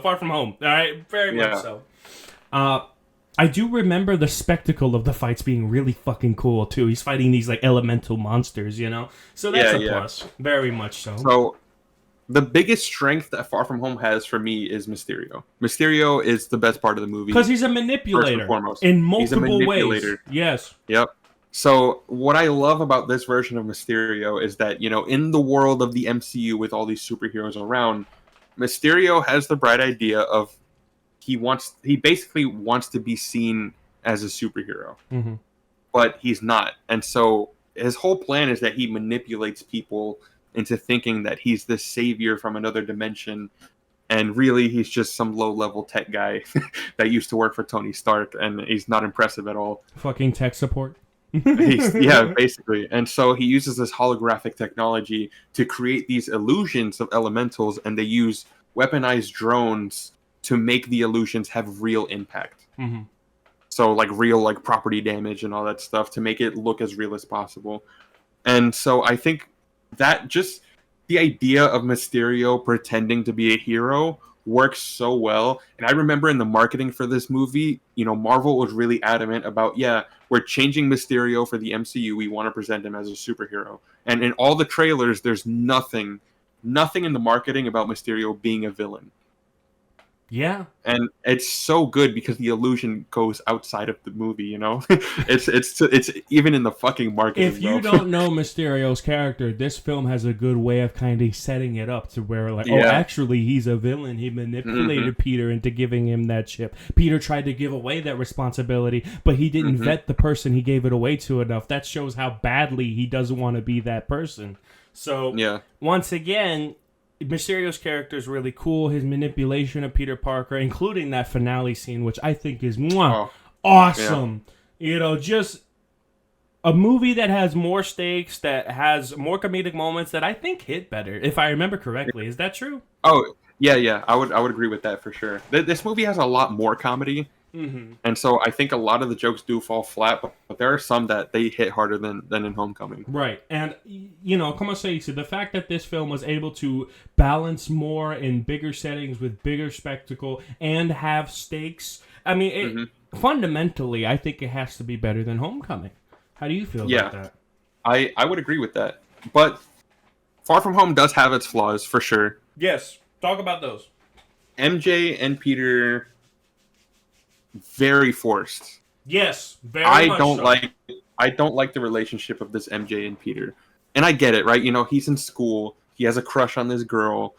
Far From Home. All right, very much so. I do remember the spectacle of the fights being really fucking cool too. He's fighting these like elemental monsters, you know? So that's a plus. Very much so. So the biggest strength that Far From Home has for me is Mysterio. Mysterio is the best part of the movie. Because he's a manipulator in multiple ways. Yes. Yep. So what I love about this version of Mysterio is that, you know, in the world of the MCU with all these superheroes around, Mysterio has the bright idea of he basically wants to be seen as a superhero, but he's not. And so his whole plan is that he manipulates people into thinking that he's this savior from another dimension, and really he's just some low-level tech guy that used to work for Tony Stark, and he's not impressive at all. Fucking tech support. Basically. And so he uses this holographic technology to create these illusions of elementals, and they use weaponized drones to make the illusions have real impact. So like real like property damage and all that stuff to make it look as real as possible. And so I think that just the idea of Mysterio pretending to be a hero works so well. And I remember in the marketing for this movie, you know, Marvel was really adamant about, we're changing Mysterio for the MCU. We want to present him as a superhero. And in all the trailers, there's nothing in the marketing about Mysterio being a villain. Yeah. And it's so good because the illusion goes outside of the movie, you know? it's even in the fucking marketing. If you don't know Mysterio's character, this film has a good way of kind of setting it up to where, like, actually, he's a villain. He manipulated Peter into giving him that chip. Peter tried to give away that responsibility, but he didn't vet the person he gave it away to enough. That shows how badly he doesn't want to be that person. So, once again, Mysterio's character is really cool. His manipulation of Peter Parker, including that finale scene, which I think is awesome. Yeah. You know, just a movie that has more stakes, that has more comedic moments that I think hit better, if I remember correctly. Is that true? Oh, yeah. I would agree with that for sure. This movie has a lot more comedy. And so I think a lot of the jokes do fall flat, but there are some that they hit harder than in Homecoming. Right. And, you know, como se dice, the fact that this film was able to balance more in bigger settings with bigger spectacle and have stakes, I mean, fundamentally, I think it has to be better than Homecoming. How do you feel about that? I would agree with that. But Far From Home does have its flaws, for sure. Yes. Talk about those. MJ and Peter... very forced. Yes, very much I don't like the relationship of this MJ and Peter. And I get it, right? You know, he's in school. He has a crush on this girl.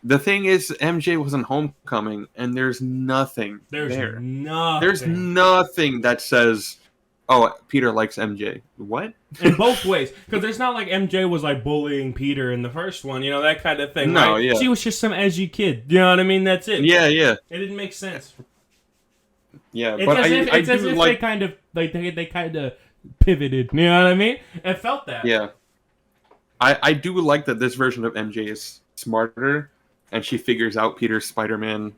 The thing is, MJ was in Homecoming, and there's nothing there. There's nothing that says, oh, Peter likes MJ. What? In both ways. Because it's not like MJ was like bullying Peter in the first one, you know, that kind of thing. No, right? yeah. She was just some edgy kid. You know what I mean? That's it. Yeah. It didn't make sense. Yeah, it's but as if they kind of pivoted. You know what I mean? It felt that. Yeah, I do like that this version of MJ is smarter, and she figures out Peter's Spider-Man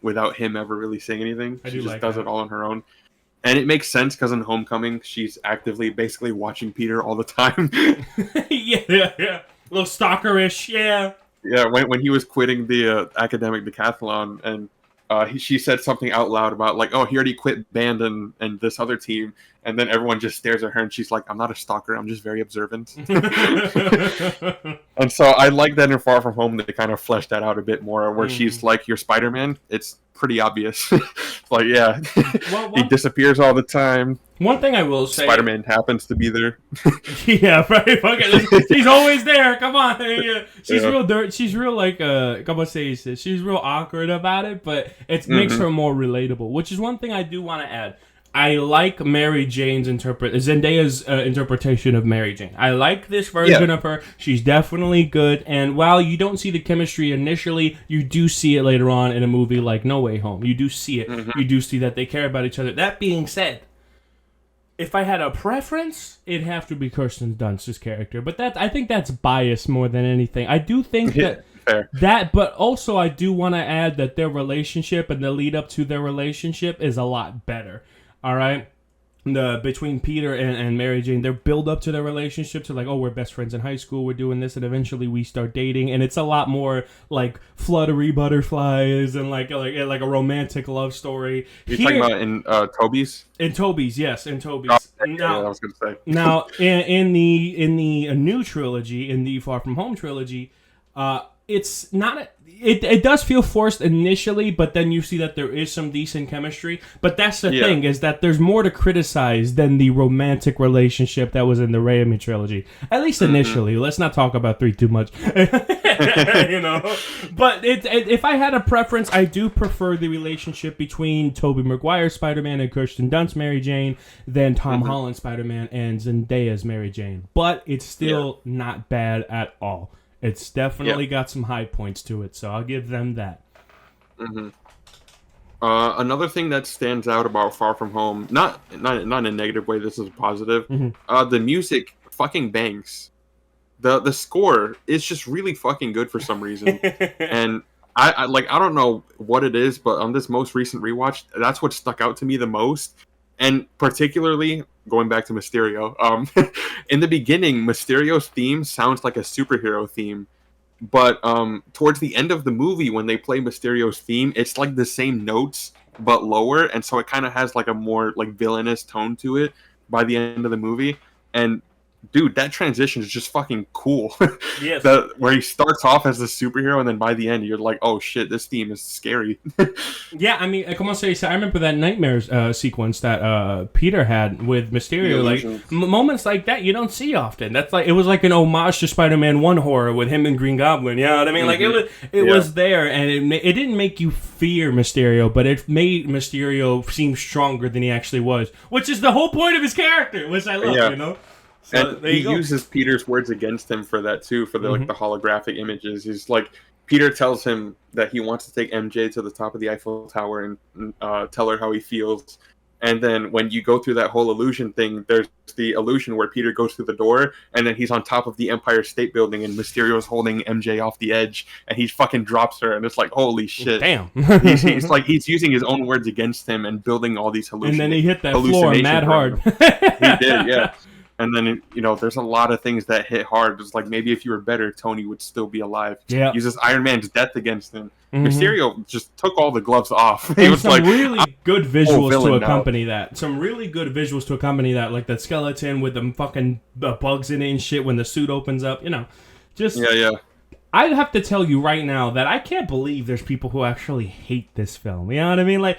without him ever really saying anything. She just does it all on her own, and it makes sense because in Homecoming she's actively basically watching Peter all the time. yeah, a little stalkerish. Yeah. When he was quitting the academic decathlon and. She said something out loud about like, oh, he already quit band and this other team, and then everyone just stares at her and she's like, I'm not a stalker, I'm just very observant. And so I like that in Far From Home they kind of fleshed that out a bit more, where she's like, you're Spider-Man. It's pretty obvious. Like, he disappears all the time. One thing I will say, Spider-Man happens to be there. yeah, right. Fucking, she's always there. Come on, yeah. She's Yeah. real dirt. She's real like como se dice? She's real awkward about it, but it makes her more relatable. Which is one thing I do want to add. I like Mary Jane's Zendaya's interpretation of Mary Jane. I like this version of her. She's definitely good. And while you don't see the chemistry initially, you do see it later on in a movie like No Way Home. You do see it. You do see that they care about each other. That being said, if I had a preference, it'd have to be Kirsten Dunst's character. But I think that's biased more than anything. I do think that, but also I do want to add that their relationship and the lead up to their relationship is a lot better. All right, between Peter and Mary Jane, their build up to their relationship to like, oh, we're best friends in high school, we're doing this, and eventually we start dating, and it's a lot more like fluttery butterflies and like a romantic love story. You're talking about in Toby's? In Toby's, yes, in Toby's. Oh, now, I was gonna say. Now, in the new trilogy, in the Far From Home trilogy, it's not. It does feel forced initially, but then you see that there is some decent chemistry. But that's the thing, is that there's more to criticize than the romantic relationship that was in the Raimi trilogy. At least initially. Let's not talk about 3 too much. You know? But if I had a preference, I do prefer the relationship between Tobey Maguire's Spider-Man and Kirsten Dunst's Mary Jane than Tom Holland's Spider-Man and Zendaya's Mary Jane. But it's still not bad at all. It's definitely got some high points to it, so I'll give them that. Another thing that stands out about Far From Home, not in a negative way, this is positive. The music fucking bangs. The score is just really fucking good for some reason, and I don't know what it is, but on this most recent rewatch, that's what stuck out to me the most. And particularly, going back to Mysterio, in the beginning, Mysterio's theme sounds like a superhero theme. But towards the end of the movie, when they play Mysterio's theme, it's like the same notes, but lower. And so it kind of has like a more like villainous tone to it by the end of the movie. And dude, that transition is just fucking cool. Yes. Where he starts off as a superhero, and then by the end, you're like, oh shit, this theme is scary. Yeah, I mean, como se dice, I remember that nightmare sequence that Peter had with Mysterio. Like moments like that, you don't see often. That's like, it was like an homage to Spider-Man 1 horror with him and Green Goblin. You know what I mean? Like it was there, and it didn't make you fear Mysterio, but it made Mysterio seem stronger than he actually was, which is the whole point of his character, which I love. You know. So, and he uses Peter's words against him for that too, for the like the holographic images. He's like, Peter tells him that he wants to take MJ to the top of the Eiffel Tower and tell her how he feels. And then when you go through that whole illusion thing, there's the illusion where Peter goes through the door, and then he's on top of the Empire State Building, and Mysterio's holding MJ off the edge, and he fucking drops her, and it's like, holy shit. Damn. he's like, he's using his own words against him and building all these hallucinations. And then he hit that floor mad hard. He did, yeah. And then, you know, there's a lot of things that hit hard. It's like, maybe if you were better, Tony would still be alive. Yeah. Uses Iron Man's death against him. Mysterio just took all the gloves off. It was like, really good visuals to accompany that. Some really good visuals to accompany that. Like that skeleton with the fucking bugs in it and shit when the suit opens up. You know, just... Yeah. I have to tell you right now that I can't believe there's people who actually hate this film. You know what I mean? Like,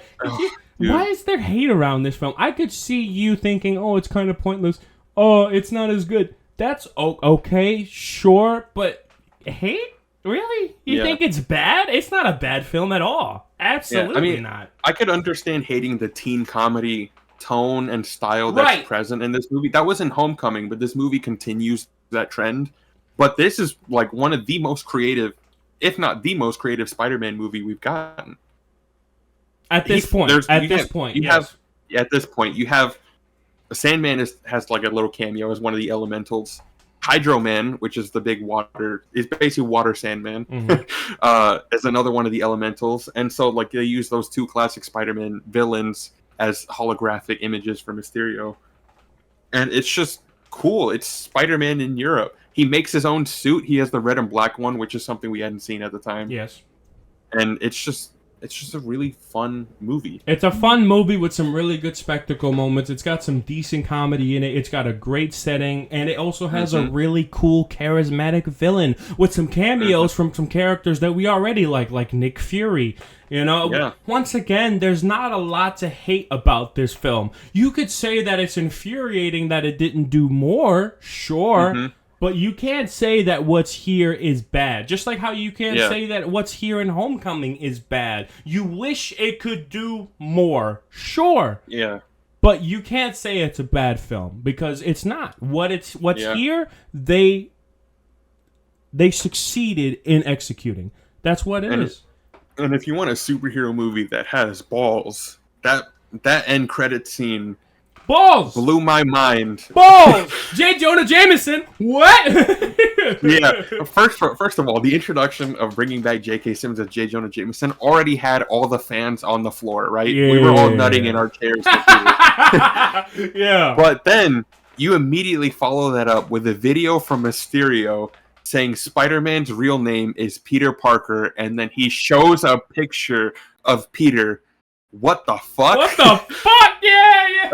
why is there hate around this film? I could see you thinking, oh, it's kind of pointless. Oh, it's not as good. That's okay, sure, but hate? Really? You think it's bad? It's not a bad film at all. Absolutely not. I could understand hating the teen comedy tone and style that's present in this movie. That was in Homecoming, but this movie continues that trend. But this is like one of the most creative, if not the most creative Spider-Man movie we've gotten. At this point, you have Sandman has like a little cameo as one of the elementals. Hydro Man, which is the big water, is basically Water Sandman, is another one of the elementals. And so like they use those two classic Spider-Man villains as holographic images for Mysterio. And it's just cool. It's Spider-Man in Europe. He makes his own suit. He has the red and black one, which is something we hadn't seen at the time. Yes. And it's just it's just a really fun movie. It's a fun movie with some really good spectacle moments. It's got some decent comedy in it. It's got a great setting, and it also has a really cool, charismatic villain with some cameos from some characters that we already like Nick Fury. You know, once again, there's not a lot to hate about this film. You could say that it's infuriating that it didn't do more, sure. But you can't say that what's here is bad. Just like how you can't say that what's here in Homecoming is bad. You wish it could do more. Sure. Yeah. But you can't say it's a bad film because it's not. What's here, they succeeded in executing. That's what it is. And if you want a superhero movie that has balls, that end credit scene balls blew my mind. Balls! J. Jonah Jameson? What? Yeah. First of all, the introduction of bringing back J.K. Simmons as J. Jonah Jameson already had all the fans on the floor, right? Yeah. We were all nutting in our chairs. Yeah. But then you immediately follow that up with a video from Mysterio saying Spider-Man's real name is Peter Parker, and then he shows a picture of Peter. What the fuck? What the fuck? Yeah.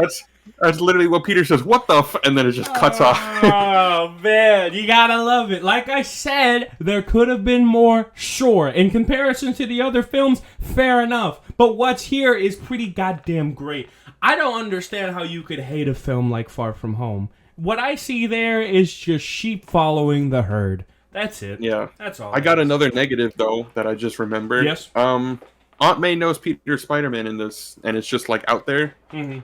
That's literally what Peter says, what the f... And then it just cuts off. Oh, man. You gotta love it. Like I said, there could have been more, sure. In comparison to the other films, fair enough. But what's here is pretty goddamn great. I don't understand how you could hate a film like Far From Home. What I see there is just sheep following the herd. That's it. Yeah. That's all. I got another negative, though, that I just remembered. Yes? Aunt May knows Peter Spider-Man in this, and it's just, like, out there. Mm-hmm.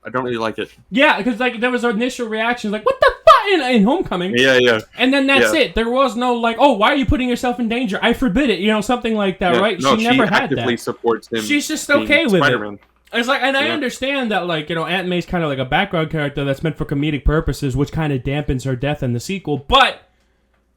I don't really like it. Yeah, because like there was initial reactions like, what the fuck in Homecoming? Yeah. And then that's it. There was no like, oh, why are you putting yourself in danger? I forbid it. You know, something like that, right? No, she never had actively that. Supports him. She's just okay with Spider-Man. it. It's like, and I understand that, like, you know, Aunt May's kind of like a background character that's meant for comedic purposes, which kind of dampens her death in the sequel. But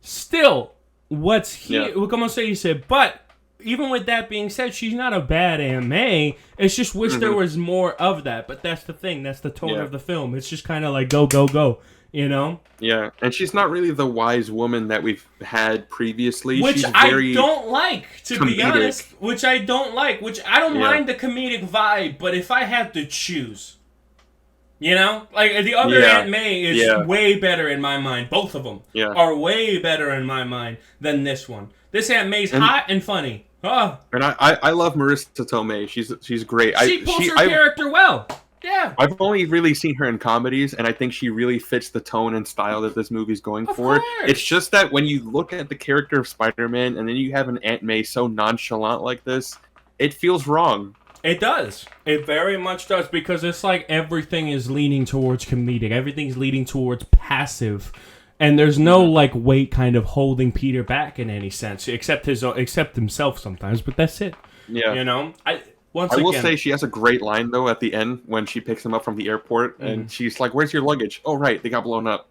still, what's here? We're gonna say you said, but. Even with that being said, she's not a bad Aunt May. It's just wish there was more of that. But that's the thing. That's the tone of the film. It's just kind of like go, go, go. You know? Yeah. And she's not really the wise woman that we've had previously. Which she's very I don't like, to comedic. be honest. Which I don't like. Which I don't mind the comedic vibe. But if I had to choose... You know? Like, the other Aunt May is way better in my mind. Both of them are way better in my mind than this one. This Aunt May's hot and funny. Oh. And I love Marissa Tomei. She's great. She pulls her character well. Yeah. I've only really seen her in comedies, and I think she really fits the tone and style that this movie's going for. Course. It's just that when you look at the character of Spider-Man, and then you have an Aunt May so nonchalant like this, it feels wrong. It does. It very much does, because it's like everything is leaning towards comedic. Everything's leaning towards passive. And there's no like weight kind of holding Peter back in any sense, except himself sometimes. But that's it. Yeah, you know. I will say she has a great line though at the end when she picks him up from the airport, and she's like, "Where's your luggage?" Oh, right, they got blown up.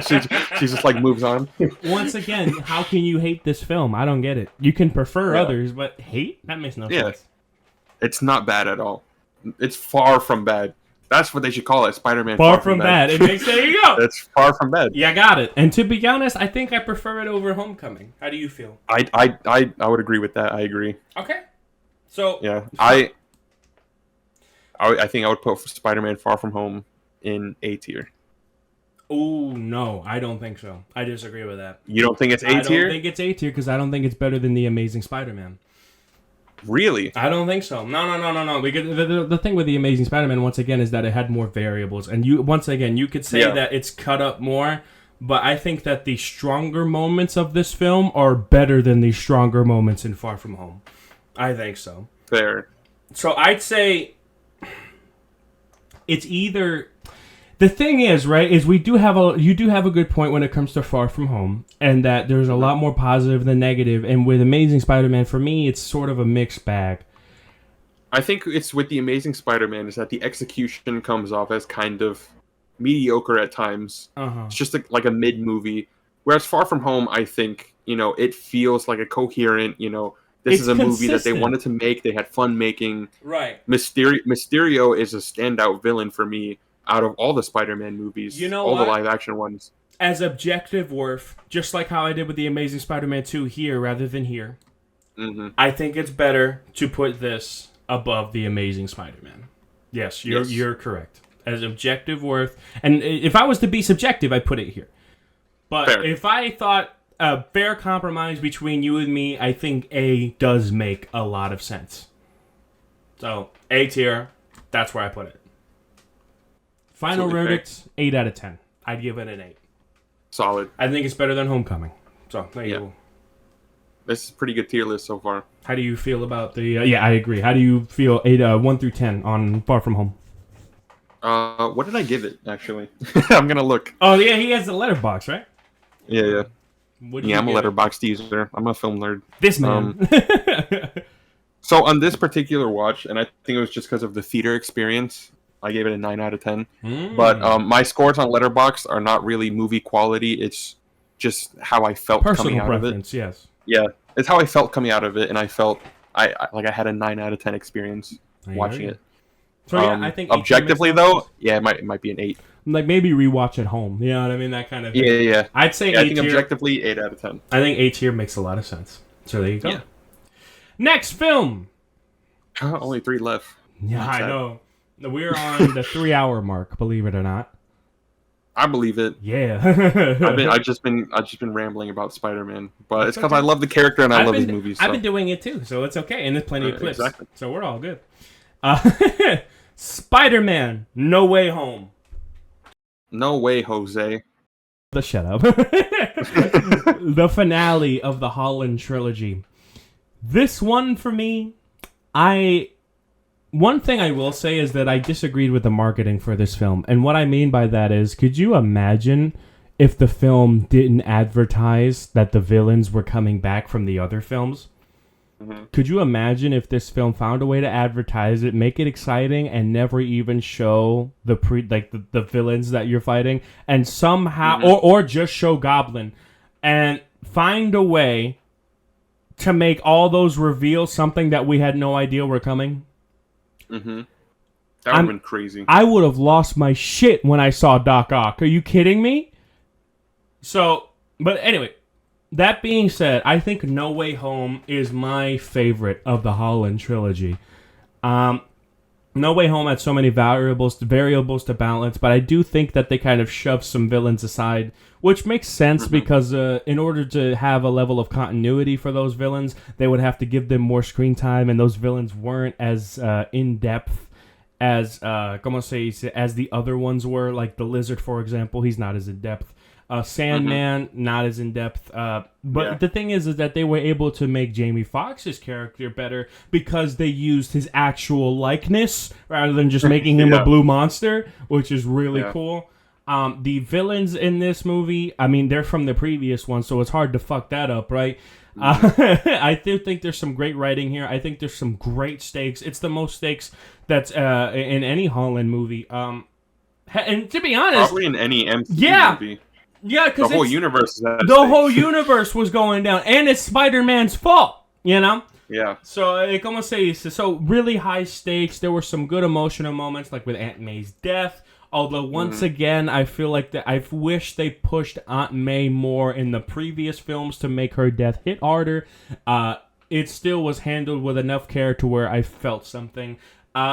she just like moves on. Once again, how can you hate this film? I don't get it. You can prefer others, but hate? That makes no sense. It's not bad at all. It's far from bad. That's what they should call it, Spider-Man. Far from bad. It makes there you go. It's far from bad. Yeah, got it. And to be honest, I think I prefer it over Homecoming. How do you feel? I would agree with that. I agree. Okay. So yeah, I think I would put Spider-Man Far From Home in A tier. Oh no, I don't think so. I disagree with that. You don't think it's A tier? I don't think it's A tier because I don't think it's better than The Amazing Spider-Man. Really? I don't think so. No. Because the thing with The Amazing Spider-Man, once again, is that it had more variables. And you could say that it's cut up more, but I think that the stronger moments of this film are better than the stronger moments in Far From Home. I think so. Fair. So I'd say it's either... The thing is, right, is you do have a good point when it comes to Far From Home, and that there's a lot more positive than negative, and with Amazing Spider-Man, for me, it's sort of a mixed bag. I think it's with The Amazing Spider-Man is that the execution comes off as kind of mediocre at times. It's just like a mid-movie. Whereas Far From Home, I think, it feels like a coherent, this is a movie that they wanted to make, they had fun making. Right. Mysterio is a standout villain for me. Out of all the Spider-Man movies, all the live-action ones. As objective worth, just like how I did with The Amazing Spider-Man 2 here rather than here. I think it's better to put this above The Amazing Spider-Man. Yes, you're correct. As objective worth, and if I was to be subjective, I'd put it here. But Fair. if I thought a fair compromise between you and me, I think A does make a lot of sense. So, A tier, that's where I put it. Final Absolutely verdict, fair. 8 out of 10. I'd give it an 8. Solid. I think it's better than Homecoming. So, there you go. This is a pretty good tier list so far. How do you feel about the... yeah, I agree. How do you feel 1 through 10 on Far From Home? What did I give it, actually? I'm going to look. Oh, yeah, he has the letterbox, right? Yeah. What do Yeah, you I'm a give it? letterboxed user. I'm a film nerd. This man. So on this particular watch, and I think it was just because of the theater experience, I gave it a 9 out of 10. But my scores on Letterboxd are not really movie quality. It's just how I felt coming Personal out of it. preference, yes. Yeah, it's how I felt coming out of it, and I felt I had a 9 out of 10 experience watching it. So yeah, I think objectively though, yeah, it might be an 8. Like maybe rewatch at home. You know what I mean? That kind of thing. Yeah. I'd say I 8 think tier. objectively 8 out of 10. I think 8 tier makes a lot of sense. So there you go. Yeah. Next film. Only 3 left. Yeah, That's I sad. know. We're on the 3-hour mark, believe it or not. I believe it. Yeah. I've just been rambling about Spider-Man, but it's because I love the character and I love his movies. So. I've been doing it too, so it's okay, and there's plenty of clips, exactly. so we're all good. Spider-Man: No Way Home. No way, Jose. Shut up. The finale of the Holland trilogy. This one for me, one thing I will say is that I disagreed with the marketing for this film. And what I mean by that is, could you imagine if the film didn't advertise that the villains were coming back from the other films? Mm-hmm. Could you imagine if this film found a way to advertise it, make it exciting, and never even show the villains that you're fighting, and somehow, or just show Goblin, and find a way to make all those reveals something that we had no idea were coming? Mm-hmm. That would have been crazy. I would have lost my shit when I saw Doc Ock. Are you kidding me? So, but anyway, that being said, I think No Way Home is my favorite of the Holland trilogy. No Way Home had so many variables to balance, but I do think that they kind of shoved some villains aside, which makes sense because in order to have a level of continuity for those villains, they would have to give them more screen time, and those villains weren't as in-depth as as the other ones were. Like the Lizard, for example, he's not as in-depth. Sandman, not as in-depth. But the thing is that they were able to make Jamie Foxx's character better because they used his actual likeness rather than just making him a blue monster, which is really cool. The villains in this movie, I mean, they're from the previous one, so it's hard to fuck that up, right? I do think there's some great writing here. I think there's some great stakes. It's the most stakes that's in any Holland movie. And to be honest... Probably in any MCU movie. Yeah, because the whole universe is at the stake. whole universe was going down, and it's Spider-Man's fault, you know? Yeah. So, como se dice? So, really high stakes. There were some good emotional moments, like with Aunt May's death. Although, once again, I feel like I wish they pushed Aunt May more in the previous films to make her death hit harder. It still was handled with enough care to where I felt something.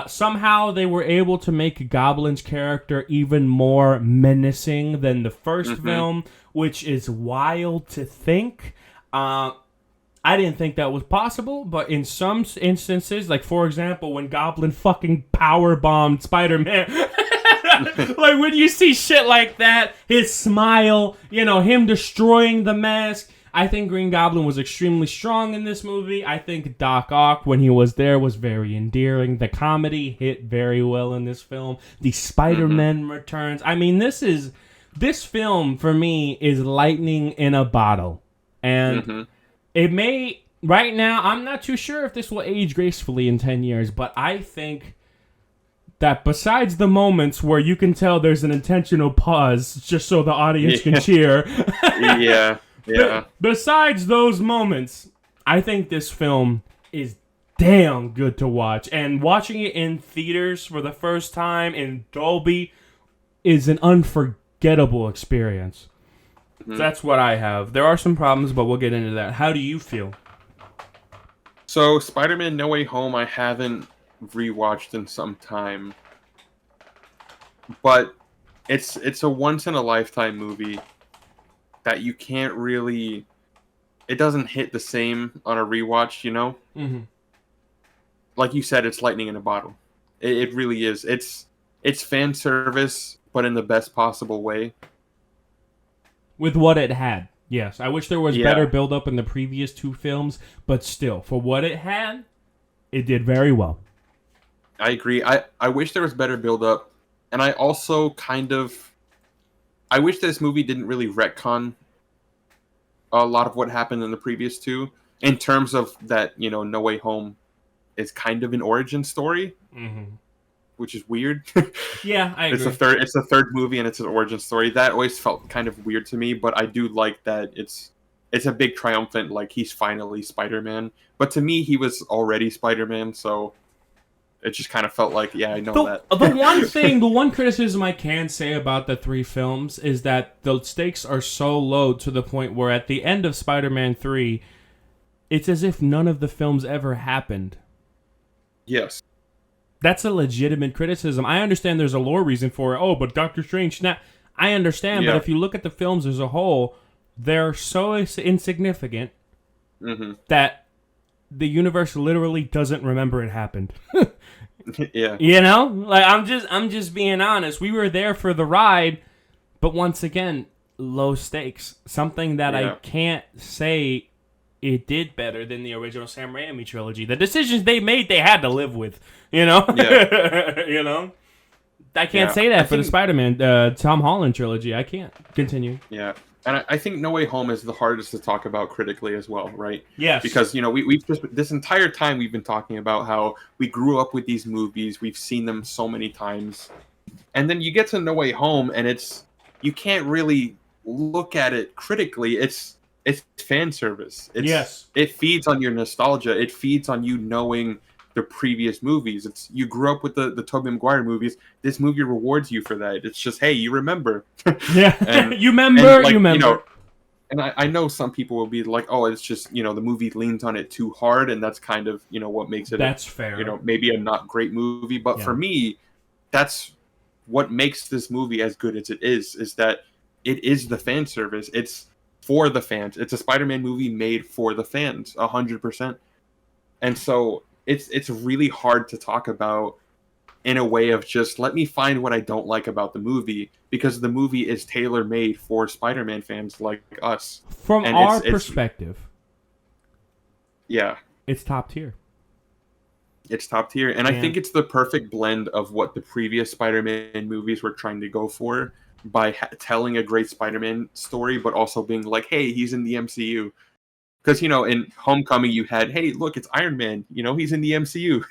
Somehow they were able to make Goblin's character even more menacing than the first film, which is wild to think. I didn't think that was possible, but in some instances, like for example, when Goblin fucking powerbombed Spider-Man, like when you see shit like that, his smile, him destroying the mask. I think Green Goblin was extremely strong in this movie. I think Doc Ock, when he was there, was very endearing. The comedy hit very well in this film. The Spider-Man returns. I mean, this film, for me, is lightning in a bottle. And it may, right now, I'm not too sure if this will age gracefully in 10 years, but I think that besides the moments where you can tell there's an intentional pause just so the audience can cheer. Yeah. Besides those moments, I think this film is damn good to watch. And watching it in theaters for the first time in Dolby is an unforgettable experience. So that's what I have. There are some problems, but we'll get into that. How do you feel? So Spider-Man No Way Home, I haven't rewatched in some time, but it's a once in a lifetime movie that you can't really. It doesn't hit the same on a rewatch, you know. Mm-hmm. Like you said, it's lightning in a bottle. It really is. It's fan service, but in the best possible way. With what it had. Yes, I wish there was Yeah. better build-up in the previous two films, but still, for what it had, it did very well. I agree. I wish there was better build up, and I also I wish this movie didn't really retcon a lot of what happened in the previous two in terms of that, No Way Home is kind of an origin story, which is weird. Yeah, I agree. It's the third movie and it's an origin story. That always felt kind of weird to me, but I do like that it's a big triumphant, like he's finally Spider-Man. But to me, he was already Spider-Man, so it just kind of felt like, yeah, I know that. The one criticism I can say about the three films is that the stakes are so low to the point where at the end of Spider-Man 3, it's as if none of the films ever happened. Yes. That's a legitimate criticism. I understand there's a lore reason for it. Oh, but Doctor Strange snap. I understand, Yeah. but if you look at the films as a whole, they're so insignificant that the universe literally doesn't remember it happened. Yeah. You know? Like I'm just being honest. We were there for the ride, but once again, low stakes. Something that I can't say it did better than the original Sam Raimi trilogy. The decisions they made, they had to live with. You know? Yeah. You know? I can't say that for the Spider-Man Tom Holland trilogy. I can't. Continue. Yeah. And I think No Way Home is the hardest to talk about critically as well, right? Yes. Because, we've just, this entire time we've been talking about how we grew up with these movies. We've seen them so many times. And then you get to No Way Home and you can't really look at it critically. It's fan service. It feeds on your nostalgia. It feeds on you knowing the previous movies. You grew up with the Tobey Maguire movies. This movie rewards you for that. It's just, hey, you remember. Yeah, you remember. And I know some people will be like, oh, it's just, the movie leans on it too hard, and that's kind of, what makes it fair. Maybe a not great movie. But for me, that's what makes this movie as good as it is that it is the fan service. It's for the fans. It's a Spider-Man movie made for the fans, 100%. And so it's really hard to talk about in a way of just let me find what I don't like about the movie, because the movie is tailor-made for Spider-Man fans like us. From our perspective, it's top tier. It's top tier, and I think it's the perfect blend of what the previous Spider-Man movies were trying to go for by telling a great Spider-Man story, but also being like, hey, he's in the MCU. Because, in Homecoming, you had, hey, look, it's Iron Man. He's in the MCU.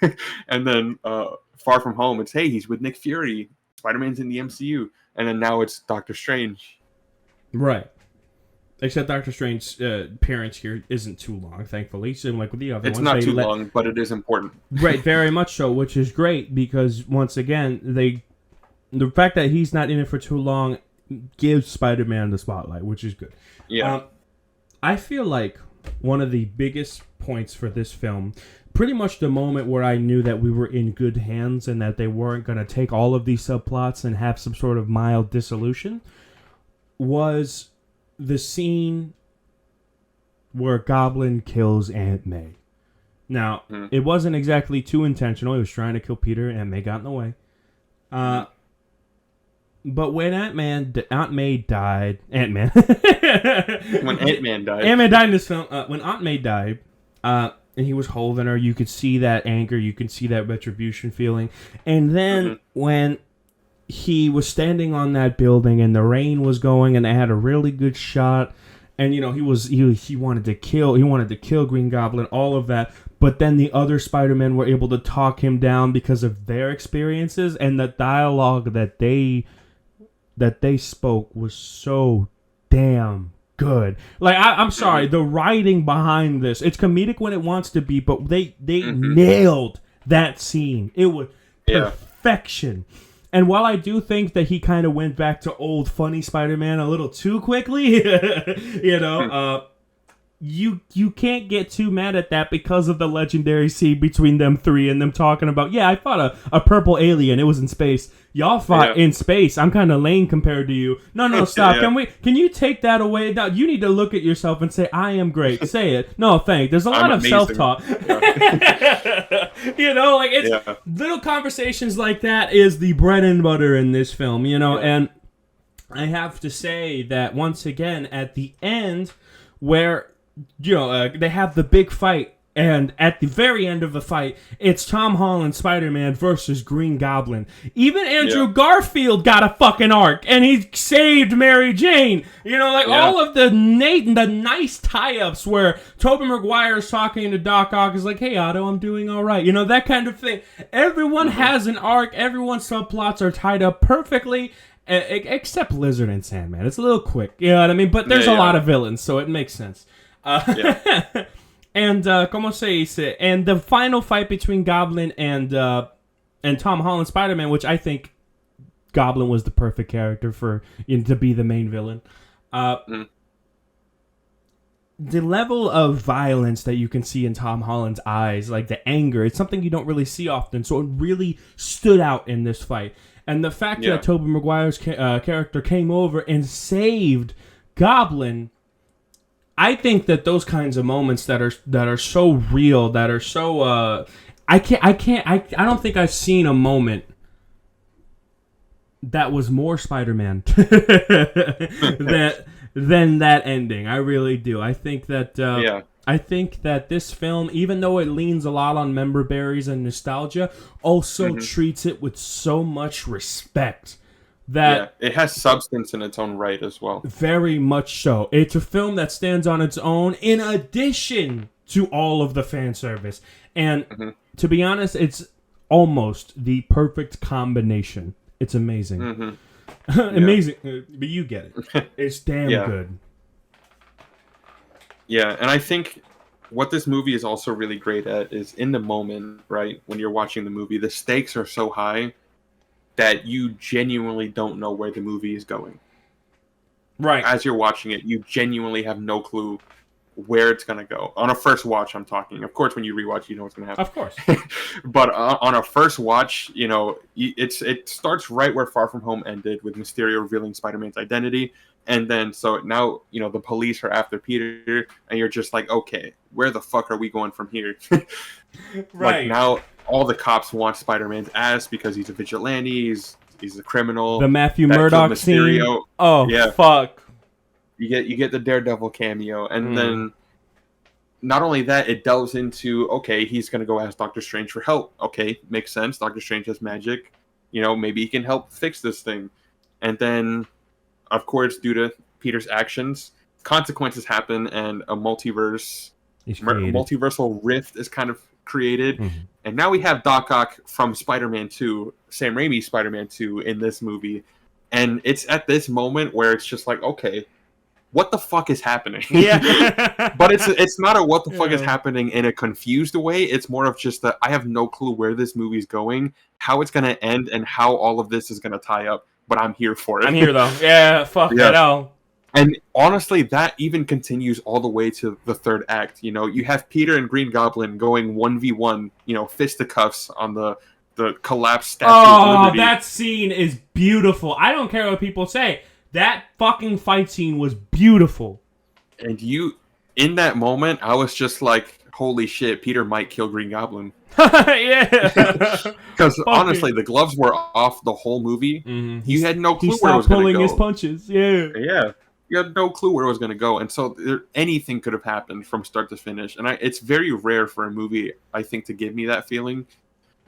And then Far From Home, it's, hey, he's with Nick Fury. Spider-Man's in the MCU. And then now it's Doctor Strange. Right. Except Doctor Strange's appearance here isn't too long, thankfully. So, like with the other ones, it's not too long, but it is important. Right, very much so, which is great because, once again, the fact that he's not in it for too long gives Spider-Man the spotlight, which is good. Yeah. I feel like one of the biggest points for this film, pretty much the moment where I knew that we were in good hands and that they weren't going to take all of these subplots and have some sort of mild dissolution, was the scene where Goblin kills Aunt May. Now, it wasn't exactly too intentional. He was trying to kill Peter, and Aunt May got in the way. But when Aunt May died... Ant-Man. When Ant-Man died. Ant-Man died in this film. When Aunt May died, and he was holding her, you could see that anger, you could see that retribution feeling. And then when he was standing on that building and the rain was going and they had a really good shot, and he wanted to kill Green Goblin, all of that. But then the other Spider-Men were able to talk him down because of their experiences, and the dialogue that they spoke was so damn good. Like, I'm sorry, the writing behind this, it's comedic when it wants to be, but they nailed that scene. It was perfection. And while I do think that he kind of went back to old funny Spider-Man a little too quickly, you can't get too mad at that because of the legendary scene between them three and them talking about, yeah, I fought a purple alien. It was in space. Y'all fought in space. I'm kind of lame compared to you. No, stop. Can you take that away? Now, you need to look at yourself and say, I am great. Say it. No, thanks. There's a lot of self-talk. Yeah. It's little conversations like that is the bread and butter in this film, and I have to say that once again at the end where they have the big fight, and at the very end of the fight, it's Tom Holland Spider-Man versus Green Goblin. Even Andrew Garfield got a fucking arc, and he saved Mary Jane. All of the nice tie-ups where Tobey Maguire's talking to Doc Ock is like, hey, Otto, I'm doing all right. That kind of thing. Everyone has an arc. Everyone's subplots are tied up perfectly. Except Lizard and Sandman. It's a little quick, you know what I mean? But there's a lot of villains, so it makes sense. And como se dice? And the final fight between Goblin and Tom Holland Spider-Man, which I think Goblin was the perfect character for to be the main villain. The level of violence that you can see in Tom Holland's eyes, like the anger, it's something you don't really see often. So it really stood out in this fight. And the fact that Tobey Maguire's character came over and saved Goblin, I think that those kinds of moments that are so real, that are so I don't think I've seen a moment that was more Spider-Man than that ending. I really do. I think that I think that this film, even though it leans a lot on member berries and nostalgia, also treats it with so much respect. That it has substance in its own right as well. Very much so. It's a film that stands on its own in addition to all of the fan service. And to be honest, it's almost the perfect combination. It's amazing. Amazing. But you get it. It's damn good. Yeah, and I think what this movie is also really great at is in the moment, right, when you're watching the movie, the stakes are so high that you genuinely don't know where the movie is going. Right. As you're watching it, you genuinely have no clue where it's going to go. On a first watch, I'm talking. Of course, when you rewatch, you know what's going to happen. Of course. But on a first watch, it starts right where Far From Home ended, with Mysterio revealing Spider-Man's identity. And then, so now, the police are after Peter, and you're just like, okay, where the fuck are we going from here? Right. Like, now all the cops want Spider-Man's ass because he's a vigilante, he's a criminal. The Matthew Murdock scene. Oh, yeah. Fuck. You get the Daredevil cameo, and then not only that, it delves into, okay, he's going to go ask Doctor Strange for help. Okay, makes sense. Doctor Strange has magic. Maybe he can help fix this thing. And then, of course, due to Peter's actions, consequences happen, and a multiversal rift is kind of created. And now we have Doc Ock from Spider-Man 2, Sam Raimi's Spider-Man 2, in this movie. And it's at this moment where it's just like, okay, what the fuck is happening? Yeah. But it's not a what the fuck is happening in a confused way. It's more of just I have no clue where this movie's going, how it's going to end, and how all of this is going to tie up. But I'm here for it. I'm here, though. Yeah, fuck that out. And honestly, that even continues all the way to the third act. You have Peter and Green Goblin going 1v1, fisticuffs on the collapsed Statue of Liberty. That scene is beautiful. I don't care what people say. That fucking fight scene was beautiful. And in that moment, I was just like, holy shit, Peter might kill Green Goblin. Yeah. Because honestly, the gloves were off the whole movie. You had no clue where it was going to go. He stopped pulling his punches. Yeah. Yeah. You had no clue where it was going to go. And so anything could have happened from start to finish. And it's very rare for a movie, I think, to give me that feeling,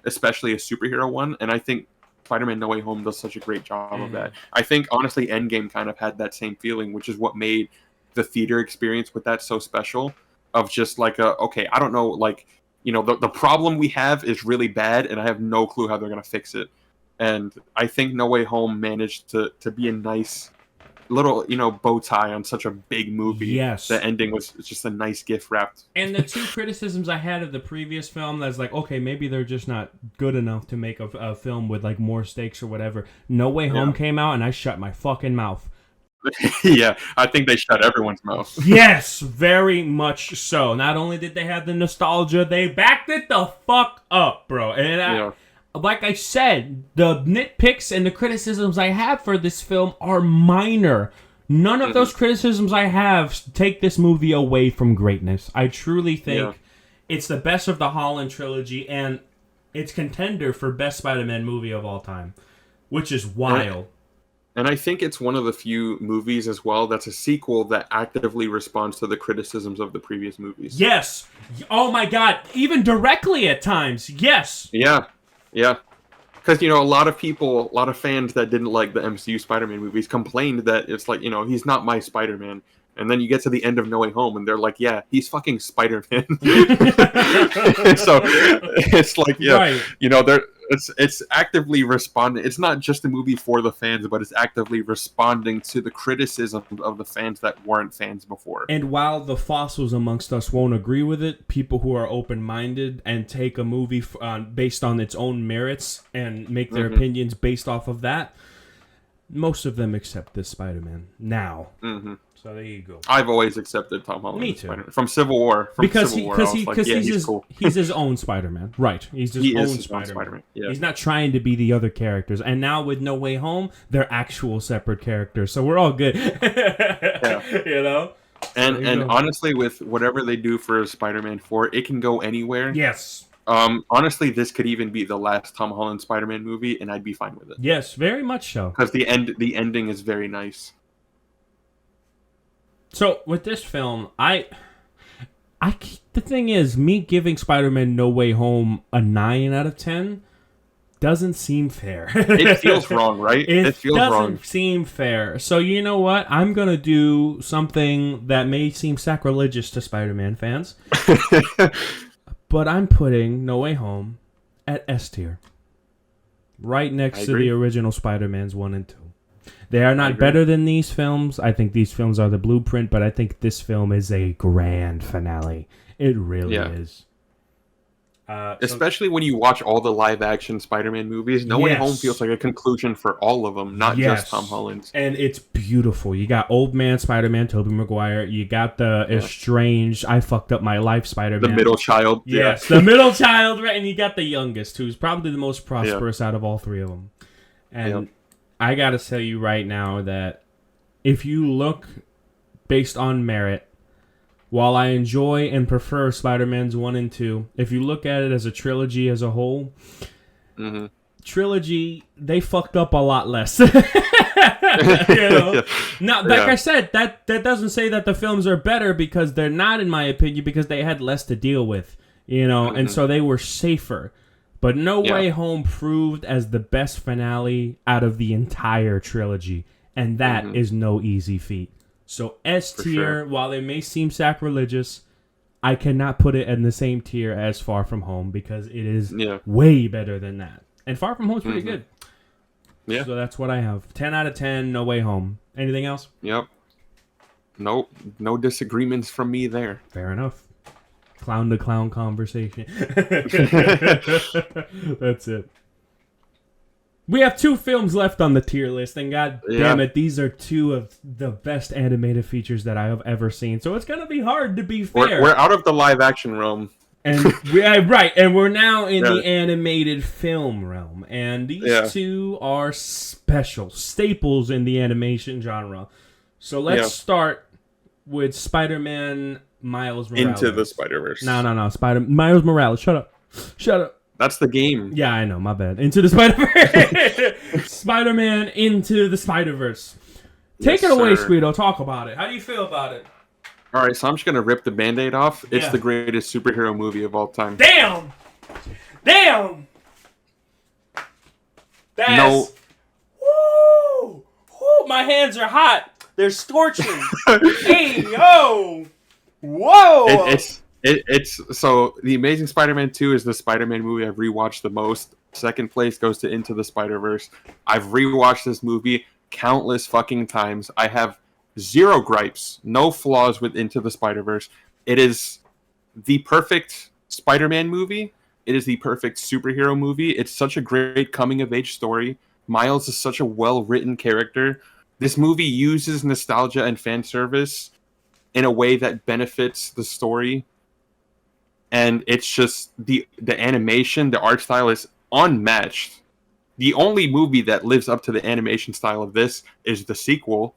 especially a superhero one. And I think Spider-Man No Way Home does such a great job of that. I think, honestly, Endgame kind of had that same feeling, which is what made the theater experience with that so special, of just like, okay, I don't know, like, the problem we have is really bad, and I have no clue how they're going to fix it. And I think No Way Home managed to be a nice little, bow tie on such a big movie. Yes. The ending was just a nice gift wrapped. And the two criticisms I had of the previous film, that's like, okay, maybe they're just not good enough to make a film with like more stakes or whatever. No Way Home came out, and I shut my fucking mouth. Yeah, I think they shut everyone's mouth. Yes, very much so. Not only did they have the nostalgia, they backed it the fuck up, bro. And Yeah. like I said, the nitpicks and the criticisms I have for this film are minor. None of those criticisms I have take this movie away from greatness. I truly think it's the best of the Holland trilogy, and it's contender for best Spider-Man movie of all time, which is wild. And I think it's one of the few movies as well that's a sequel that actively responds to the criticisms of the previous movies. Yes. Oh my god. Even directly at times. Yes. Yeah. Yeah. Because, a lot of fans that didn't like the MCU Spider-Man movies complained that it's like, he's not my Spider-Man. And then you get to the end of No Way Home, and they're like, yeah, he's fucking Spider-Man. So it's like, yeah, right. It's actively responding. It's not just a movie for the fans, but it's actively responding to the criticism of the fans that weren't fans before. And while the fossils amongst us won't agree with it, people who are open-minded and take a movie based on its own merits and make their opinions based off of that, most of them accept this Spider-Man now. So there you go. I've always accepted Tom Holland. Me too. From Civil War. Because he's his own Spider-Man. Right. He's his own Spider-Man. Yeah. He's not trying to be the other characters. And now with No Way Home, they're actual separate characters. So we're all good. Yeah. And honestly, with whatever they do for Spider-Man 4, it can go anywhere. Yes. Honestly, this could even be the last Tom Holland Spider-Man movie, and I'd be fine with it. Yes, very much so. Because the ending is very nice. So with this film, the thing is, me giving Spider-Man No Way Home a 9 out of 10 doesn't seem fair. It feels wrong, right? It feels wrong. Doesn't seem fair. So you know what? I'm gonna do something that may seem sacrilegious to Spider-Man fans, but I'm putting No Way Home at S tier, right next to the original Spider-Mans 1 and 2. They are not better than these films. I think these films are the blueprint, but I think this film is a grand finale. It really is. Especially when you watch all the live-action Spider-Man movies, No Way Home feels like a conclusion for all of them, not just Tom Holland's. And it's beautiful. You got Old Man Spider-Man, Tobey Maguire. You got the estranged, I fucked up my life Spider-Man. The middle child. Yes, the middle child, right? And you got the youngest, who's probably the most prosperous out of all three of them. And I gotta tell you right now that if you look based on merit, while I enjoy and prefer Spider-Man's 1 and 2, if you look at it as a trilogy as a whole, trilogy, they fucked up a lot less. Now, like I said, that doesn't say that the films are better, because they're not, in my opinion, because they had less to deal with, and so they were safer. But No Way Home proved as the best finale out of the entire trilogy, and that is no easy feat. So S tier, while it may seem sacrilegious, I cannot put it in the same tier as Far From Home, because it is way better than that. And Far From Home is pretty good. Yeah. So that's what I have. 10 out of 10, No Way Home. Anything else? Yep. Nope. No disagreements from me there. Fair enough. Clown to clown conversation. That's it. We have 2 films left on the tier list, and god damn it, these are 2 of the best animated features that I have ever seen. So it's gonna be hard to be fair. We're out of the live action realm. And and we're now in the animated film realm. And these 2 are special staples in the animation genre. So let's start with Spider-Man Miles Morales. Into the Spider-Verse. No. Miles Morales. Shut up. That's the game. Yeah, I know. My bad. Into the Spider-Verse. Spider-Man Into the Spider-Verse. Take it away, Squeedo. Talk about it. How do you feel about it? All right, so I'm just going to rip the Band-Aid off. It's the greatest superhero movie of all time. Damn! That's... No. Woo! Woo! My hands are hot. They're scorching. Hey, yo! Whoa! It's so The Amazing Spider-Man 2 is the Spider-Man movie I've rewatched the most. Second place goes to Into the Spider-Verse. I've rewatched this movie countless fucking times. I have 0 gripes, no flaws with Into the Spider-Verse. It is the perfect Spider-Man movie. It is the perfect superhero movie. It's such a great coming-of-age story. Miles is such a well-written character. This movie uses nostalgia and fan service in a way that benefits the story, and it's just the animation, the art style is unmatched. The only movie that lives up to the animation style of this is the sequel.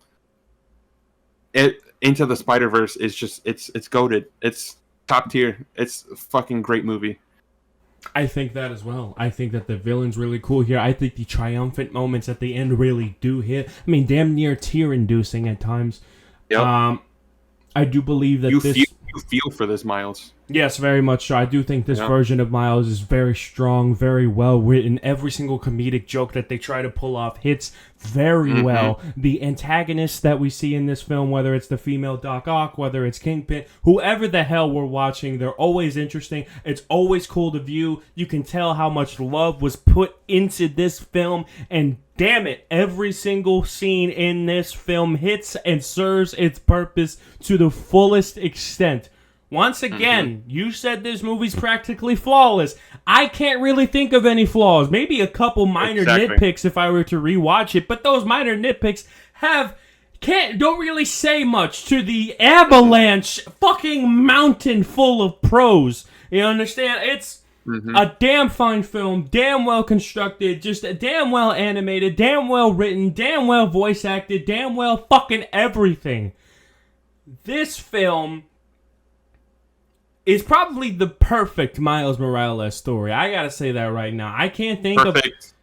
Into the Spider-Verse is just it's goated. It's top tier. It's a fucking great movie. I think that as well. I think that the villain's really cool here. I think the triumphant moments at the end really do hit. I mean, damn near tear-inducing at times. Yep. I do believe that you feel for this Miles. Yes, very much so. I do think this version of Miles is very strong, very well written. Every single comedic joke that they try to pull off hits very well. The antagonists that we see in this film, whether it's the female Doc Ock, whether it's Kingpin, whoever the hell we're watching, they're always interesting. It's always cool to view. You can tell how much love was put into this film, and damn it, every single scene in this film hits and serves its purpose to the fullest extent. Once again, you said this movie's practically flawless. I can't really think of any flaws. Maybe a couple minor nitpicks if I were to rewatch it, but those minor nitpicks don't really say much to the avalanche fucking mountain full of pros. You understand? It's a damn fine film, damn well constructed, just damn well animated, damn well written, damn well voice acted, damn well fucking everything. This film is probably the perfect Miles Morales story. I gotta say that right now. I can't think of perfect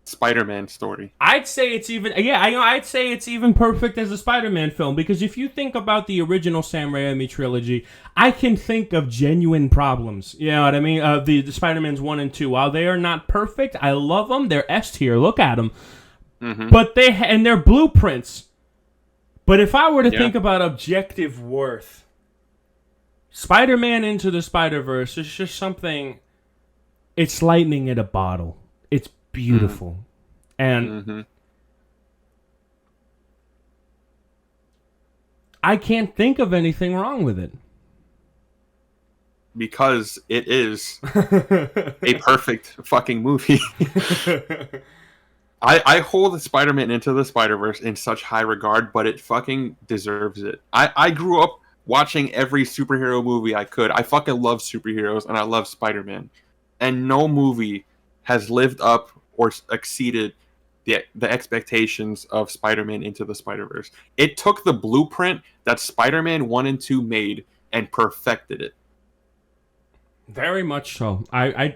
Spider-Man story. I'd say it's even I'd say it's even perfect as a Spider-Man film, because if you think about the original Sam Raimi trilogy, I can think of genuine problems. You know what I mean? The Spider-Mans 1 and 2, while they are not perfect, I love them. They're S tier. Look at them. But they're blueprints. But if I were to think about objective worth, Spider-Man Into the Spider-Verse is just something. It's lightning in a bottle. It's beautiful. And I can't think of anything wrong with it. Because it is a perfect fucking movie. I hold Spider-Man Into the Spider-Verse in such high regard, but it fucking deserves it. I grew up watching every superhero movie I could. I fucking love superheroes, and I love Spider-Man. And no movie has lived up or exceeded the expectations of Spider-Man Into the Spider-Verse. It took the blueprint that Spider-Man 1 and 2 made and perfected it. Very much so. I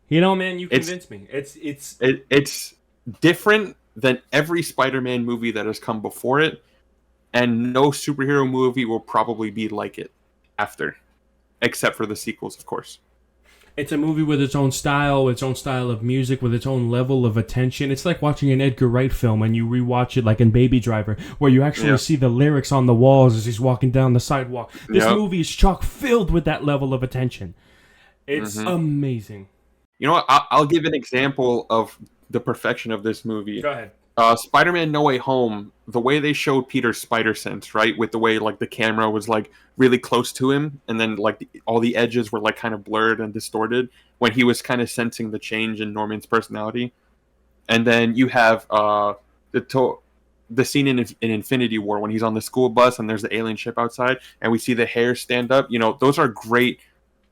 you know, man, you convinced me. It's different than every Spider-Man movie that has come before it. And no superhero movie will probably be like it after. Except for the sequels, of course. It's a movie with its own style of music, with its own level of attention. It's like watching an Edgar Wright film and you rewatch it like in Baby Driver, where you actually see the lyrics on the walls as he's walking down the sidewalk. This movie is chock filled with that level of attention. It's amazing. You know what? I'll give an example of the perfection of this movie. Go ahead. Spider-Man No Way Home, the way they showed Peter's spider sense, right? With the way like the camera was like really close to him, and then like all the edges were like kind of blurred and distorted when he was kind of sensing the change in Norman's personality. And then you have the scene in Infinity War when he's on the school bus and there's the alien ship outside, and we see the hair stand up. You know, those are great.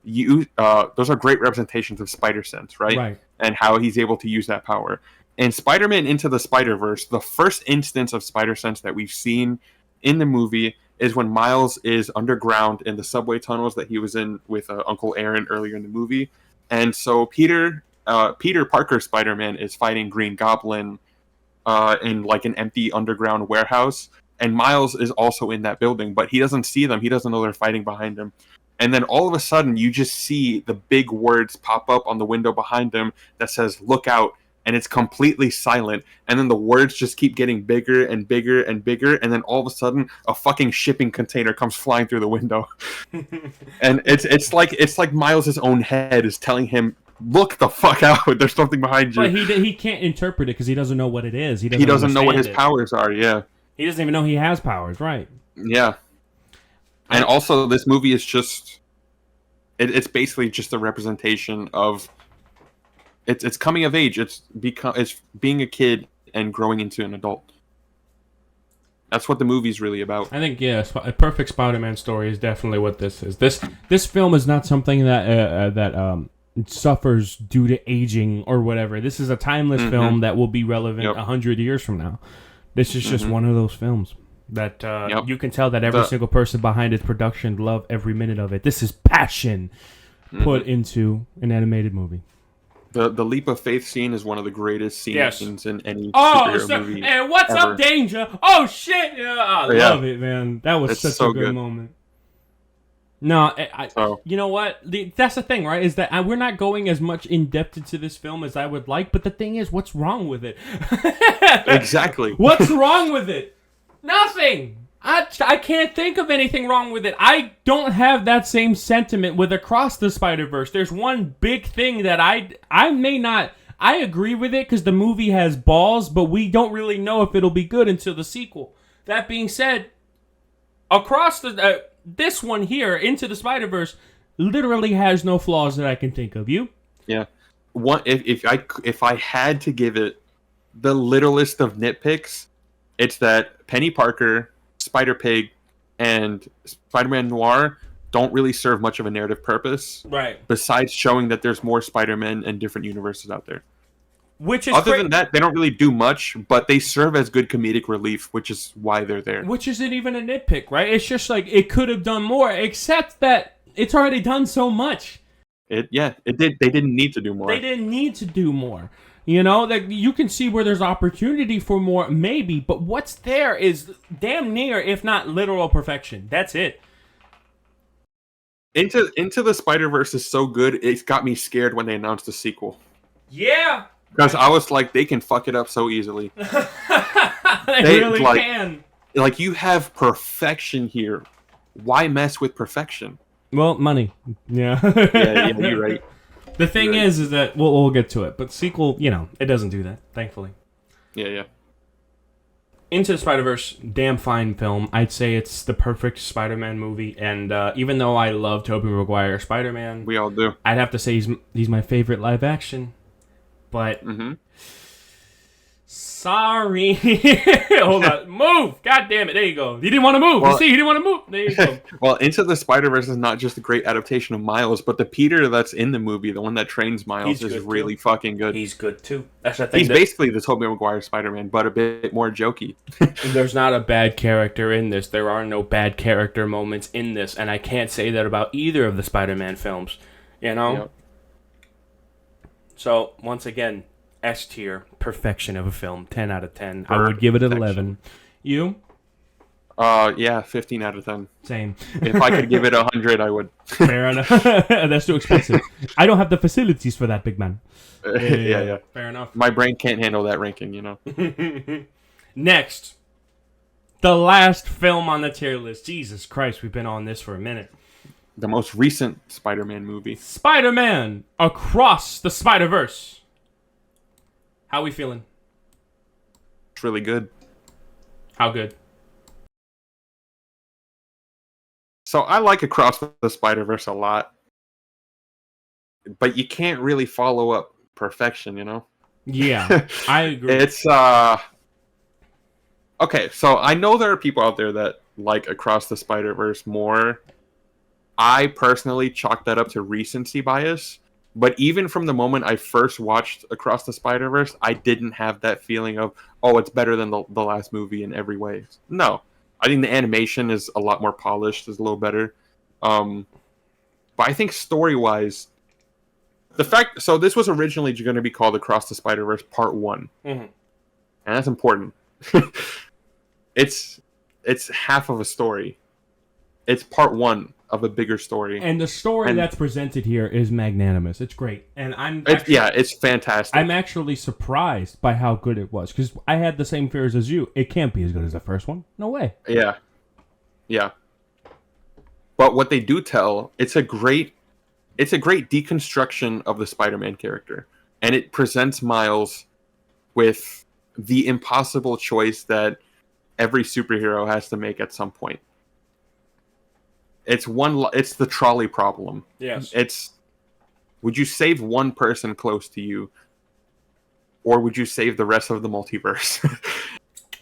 Those are great representations of spider sense, right? And how he's able to use that power. In Spider-Man Into the Spider-Verse, the first instance of spider sense that we've seen in the movie is when Miles is underground in the subway tunnels that he was in with Uncle Aaron earlier in the movie. And so Peter Parker Spider-Man is fighting Green Goblin in like an empty underground warehouse. And Miles is also in that building, but he doesn't see them. He doesn't know they're fighting behind him. And then all of a sudden, you just see the big words pop up on the window behind him that says, "Look out." And it's completely silent, and then the words just keep getting bigger and bigger and bigger, and then all of a sudden a fucking shipping container comes flying through the window. And it's like Miles' own head is telling him, look the fuck out, there's something behind you. But he can't interpret it because he doesn't know what it is. He doesn't know what his powers are. He doesn't even know he has powers, right? And also this movie is just it's basically just a representation of It's coming of age. It's being a kid and growing into an adult. That's what the movie's really about. I think a perfect Spider-Man story is definitely what this is. This film is not something that suffers due to aging or whatever. This is a timeless film that will be relevant 100 years from now. This is just one of those films that you can tell that every single person behind its production love every minute of it. This is passion put into an animated movie. The leap of faith scene is one of the greatest scenes in any superhero movie. And what's ever. up, Danger? Oh shit! Yeah, I love it, man. That was such a good moment. No, you know what? That's the thing, right? Is that we're not going as much in depth into this film as I would like. But the thing is, what's wrong with it? Exactly. What's wrong with it? Nothing. I can't think of anything wrong with it. I don't have that same sentiment with Across the Spider-Verse. There's one big thing that I may not... I agree with it because the movie has balls, but we don't really know if it'll be good until the sequel. That being said, Across the... this one here, Into the Spider-Verse, literally has no flaws that I can think of. You? Yeah. If I had to give it the littlest of nitpicks, it's that Penny Parker, Spider-Pig, and Spider-Man Noir don't really serve much of a narrative purpose. Right. Besides showing that there's more Spider-Men and different universes out there. Which is Other than that, they don't really do much, but they serve as good comedic relief, which is why they're there. Which isn't even a nitpick, right? It's just like it could have done more, except that it's already done so much. It did. They didn't need to do more. They didn't need to do more. You know, that you can see where there's opportunity for more, maybe, but what's there is damn near, if not literal perfection. That's it. Into the Spider-Verse is so good, it's got me scared when they announced the sequel. Yeah. Because I was like, they can fuck it up so easily. They really can. Like, you have perfection here. Why mess with perfection? Well, money. Yeah. yeah, you're right. The thing is that we'll get to it, but sequel, it doesn't do that, thankfully. Yeah. Into the Spider-Verse, damn fine film. I'd say it's the perfect Spider-Man movie, and even though I love Tobey Maguire Spider-Man, we all do. I'd have to say he's my favorite live action. But sorry, hold on, move! God damn it! There you go. He didn't want to move. Well, you see, he didn't want to move. There you go. Well, Into the Spider-Verse is not just a great adaptation of Miles, but the Peter that's in the movie, the one that trains Miles, is really fucking good. He's good too. That's the thing. He's basically the Tobey Maguire Spider-Man, but a bit more jokey. There's not a bad character in this. There are no bad character moments in this, and I can't say that about either of the Spider-Man films. You know. Yep. So, once again, S tier, perfection of a film, 10 out of 10. I would give it an 11. You? Yeah, 15 out of 10. Same. If I could give it 100, I would. Fair enough. That's too expensive. I don't have the facilities for that, big man. Yeah. Fair enough. My brain can't handle that ranking, Next. The last film on the tier list. Jesus Christ, we've been on this for a minute. The most recent Spider-Man movie. Spider-Man Across the Spider-Verse. How we feeling? It's really good. How good? So I like Across the Spider-Verse a lot. But you can't really follow up perfection, Yeah, I agree. It's, okay, so I know there are people out there that like Across the Spider-Verse more. I personally chalk that up to recency bias, but even from the moment I first watched Across the Spider-Verse, I didn't have that feeling of, oh, it's better than the last movie in every way. No. I think the animation is a lot more polished, is a little better. But I think story-wise, so this was originally going to be called Across the Spider-Verse Part 1. And that's important. It's half of a story. It's part 1 of a bigger story. And the story that's presented here is magnanimous. It's great. And it's fantastic. I'm actually surprised by how good it was, because I had the same fears as you. It can't be as good as the first one. No way. Yeah. But what they do tell, it's a great deconstruction of the Spider-Man character. And it presents Miles with the impossible choice that every superhero has to make at some point. It's the trolley problem. Yes. Would you save one person close to you, or would you save the rest of the multiverse?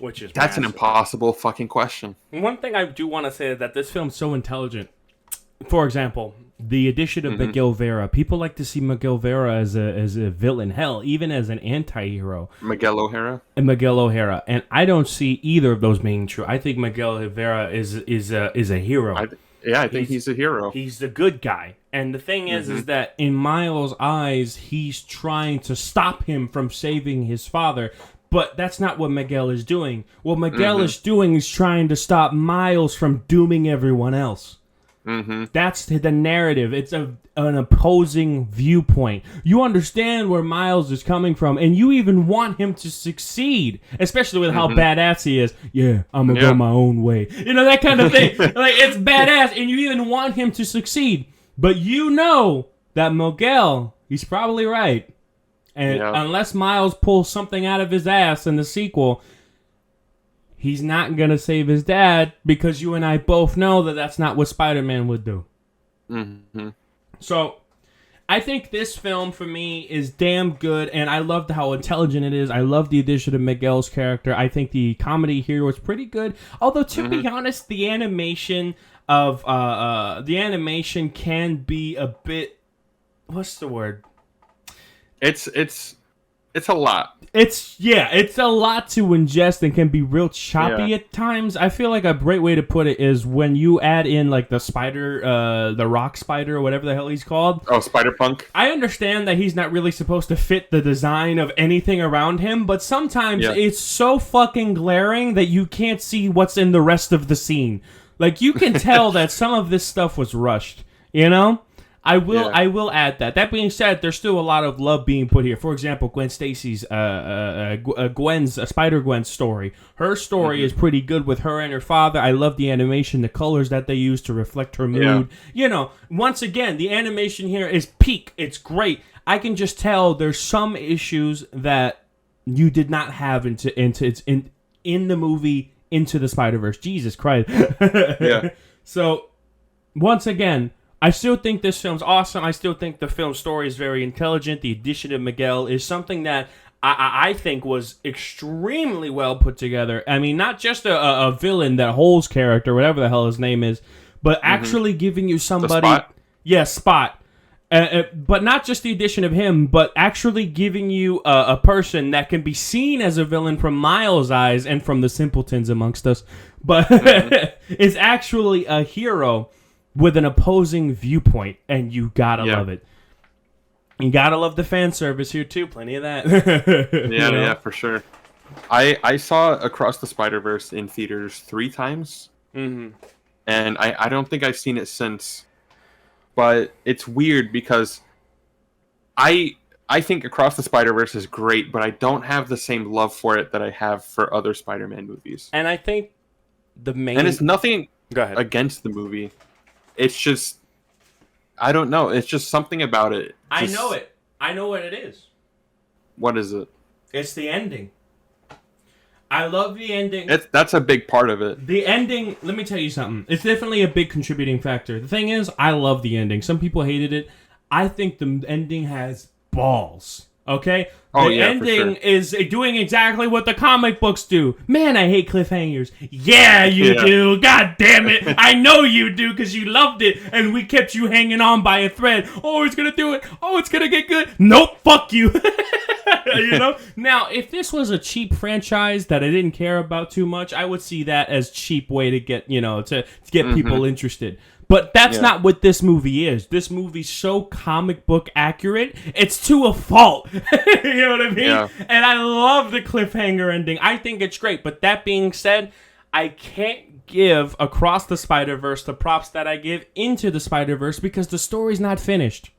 which is That's massive. an impossible fucking question. One thing I do want to say is that this film's so intelligent. For example, the addition of Miguel Vera. People like to see Miguel Vera as a villain. Hell, even as an anti-hero. Miguel O'Hara. And Miguel O'Hara. And I don't see either of those being true. I think Miguel Vera is a hero. I think he's a hero. He's the good guy. And the thing is that in Miles' eyes, he's trying to stop him from saving his father. But that's not what Miguel is doing. What Miguel is doing is trying to stop Miles from dooming everyone else. That's the narrative. It's an opposing viewpoint. You understand where Miles is coming from, and you even want him to succeed, especially with how badass he is. Yeah, I'm gonna go my own way. You know, that kind of thing. Like, it's badass, and you even want him to succeed. But you know that Miguel, he's probably right. And unless Miles pulls something out of his ass in the sequel, he's not going to save his dad, because you and I both know that that's not what Spider-Man would do. So, I think this film, for me, is damn good, and I loved how intelligent it is. I love the addition of Miguel's character. I think the comedy here was pretty good. Although, to be honest, the animation can be a bit... What's the word? It's a lot. It's a lot to ingest and can be real choppy at times. I feel like a great way to put it is when you add in like the spider, the rock spider or whatever the hell he's called. Oh, Spider-Punk. I understand that he's not really supposed to fit the design of anything around him, but sometimes it's so fucking glaring that you can't see what's in the rest of the scene. Like, you can tell that some of this stuff was rushed, you know? I will add that. That being said, there's still a lot of love being put here. For example, Gwen Stacy's Spider-Gwen's story. Her story is pretty good with her and her father. I love the animation, the colors that they use to reflect her mood. You know, once again, the animation here is peak. It's great. I can just tell there's some issues that you did not have in the movie Into the Spider-Verse. Jesus Christ. So, once again, I still think this film's awesome. I still think the film story is very intelligent. The addition of Miguel is something that I think was extremely well put together. I mean, not just a villain, that Hole's character, whatever the hell his name is, but actually giving you somebody... Spot? Yeah, Spot. But not just the addition of him, but actually giving you a person that can be seen as a villain from Miles' eyes and from the simpletons amongst us, but is actually a hero with an opposing viewpoint, and you gotta love it. You gotta love the fan service here too. Plenty of that. Yeah, for sure. I saw Across the Spider-Verse in theaters 3 times, and I don't think I've seen it since. But it's weird because I think Across the Spider-Verse is great, but I don't have the same love for it that I have for other Spider-Man movies. And I think and it's nothing against the movie. It's just, I don't know. It's just something about it. I know it. I know what it is. What is it? It's the ending. I love the ending. That's a big part of it. The ending, let me tell you something. It's definitely a big contributing factor. The thing is, I love the ending. Some people hated it. I think the ending has balls. Okay? The ending is doing exactly what the comic books do. Man, I hate cliffhangers. Yeah, you do. God damn it. I know you do because you loved it and we kept you hanging on by a thread. Oh, it's going to do it. Oh, it's going to get good. Nope, fuck you. You know? Now, if this was a cheap franchise that I didn't care about too much, I would see that as cheap way to get, to get people interested. But that's not what this movie is. This movie's so comic book accurate, it's to a fault. You know what I mean? Yeah. And I love the cliffhanger ending. I think it's great. But that being said, I can't give Across the Spider-Verse the props that I give Into the Spider-Verse because the story's not finished.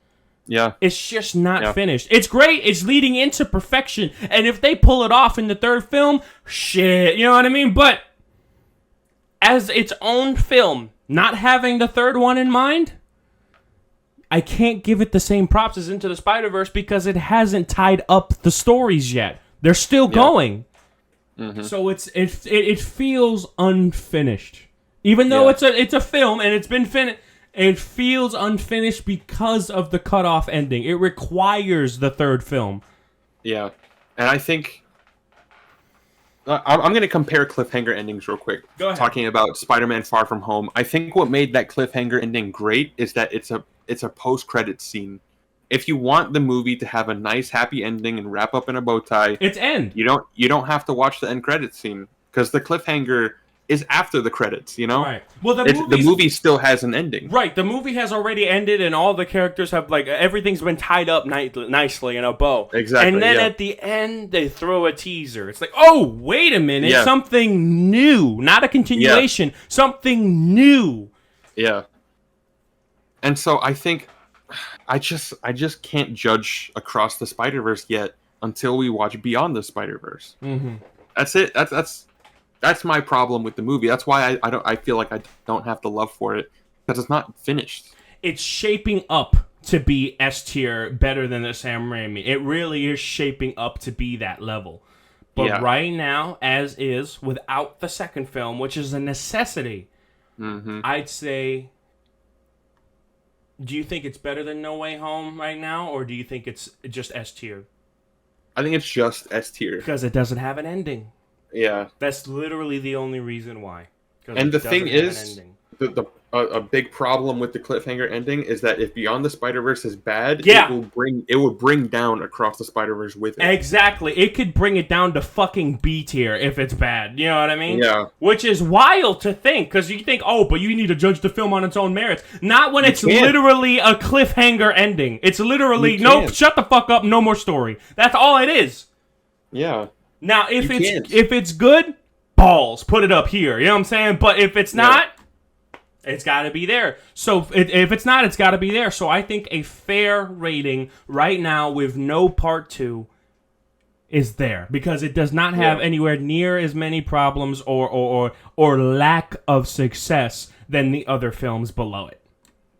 Yeah. It's just not finished. It's great. It's leading into perfection. And if they pull it off in the third film, shit. You know what I mean? But as its own film, not having the third one in mind, I can't give it the same props as Into the Spider-Verse because it hasn't tied up the stories yet. They're still going. So it feels unfinished. Even though it's a film and it's been finished, it feels unfinished because of the cutoff ending. It requires the third film. Yeah. And I think I'm going to compare cliffhanger endings real quick. Go ahead. Talking about Spider-Man: Far From Home, I think what made that cliffhanger ending great is that it's a post-credit scene. If you want the movie to have a nice, happy ending and wrap up in a bow tie, It's end. you don't have to watch the end credit scene because the cliffhanger is after the credits. You know, Right. Well, the movie still has an ending. Right, the movie has already ended, and all the characters have everything's been tied up nicely in a bow. Exactly. And then at the end, they throw a teaser. It's like, oh, wait a minute, Yeah. something new, not a continuation, something new. Yeah. And so I think I just can't judge Across the Spider-Verse yet until we watch Beyond the Spider-Verse. Mm-hmm. That's it. That's my problem with the movie. That's why I feel like I don't have the love for it because it's not finished. It's shaping up to be S tier, better than the Sam Raimi. It really is shaping up to be that level. But right now, as is, without the second film, which is a necessity, I'd say... Do you think it's better than No Way Home right now, or do you think it's just S tier? I think it's just S tier. Because it doesn't have an ending. Yeah. That's literally the only reason why. And the thing is, a big problem with the cliffhanger ending is that if Beyond the Spider-Verse is bad, it will bring down Across the Spider-Verse with it. Exactly. It could bring it down to fucking B tier if it's bad. You know what I mean? Yeah. Which is wild to think, because you think, oh, but you need to judge the film on its own merits. Not when it's literally a cliffhanger ending. It's literally, nope, shut the fuck up, no more story. That's all it is. Yeah. Now, if it's good, balls, put it up here. You know what I'm saying? But if it's not, it's got to be there. So if it's not, it's got to be there. So I think a fair rating right now with no part 2 is there because it does not have anywhere near as many problems or lack of success than the other films below it.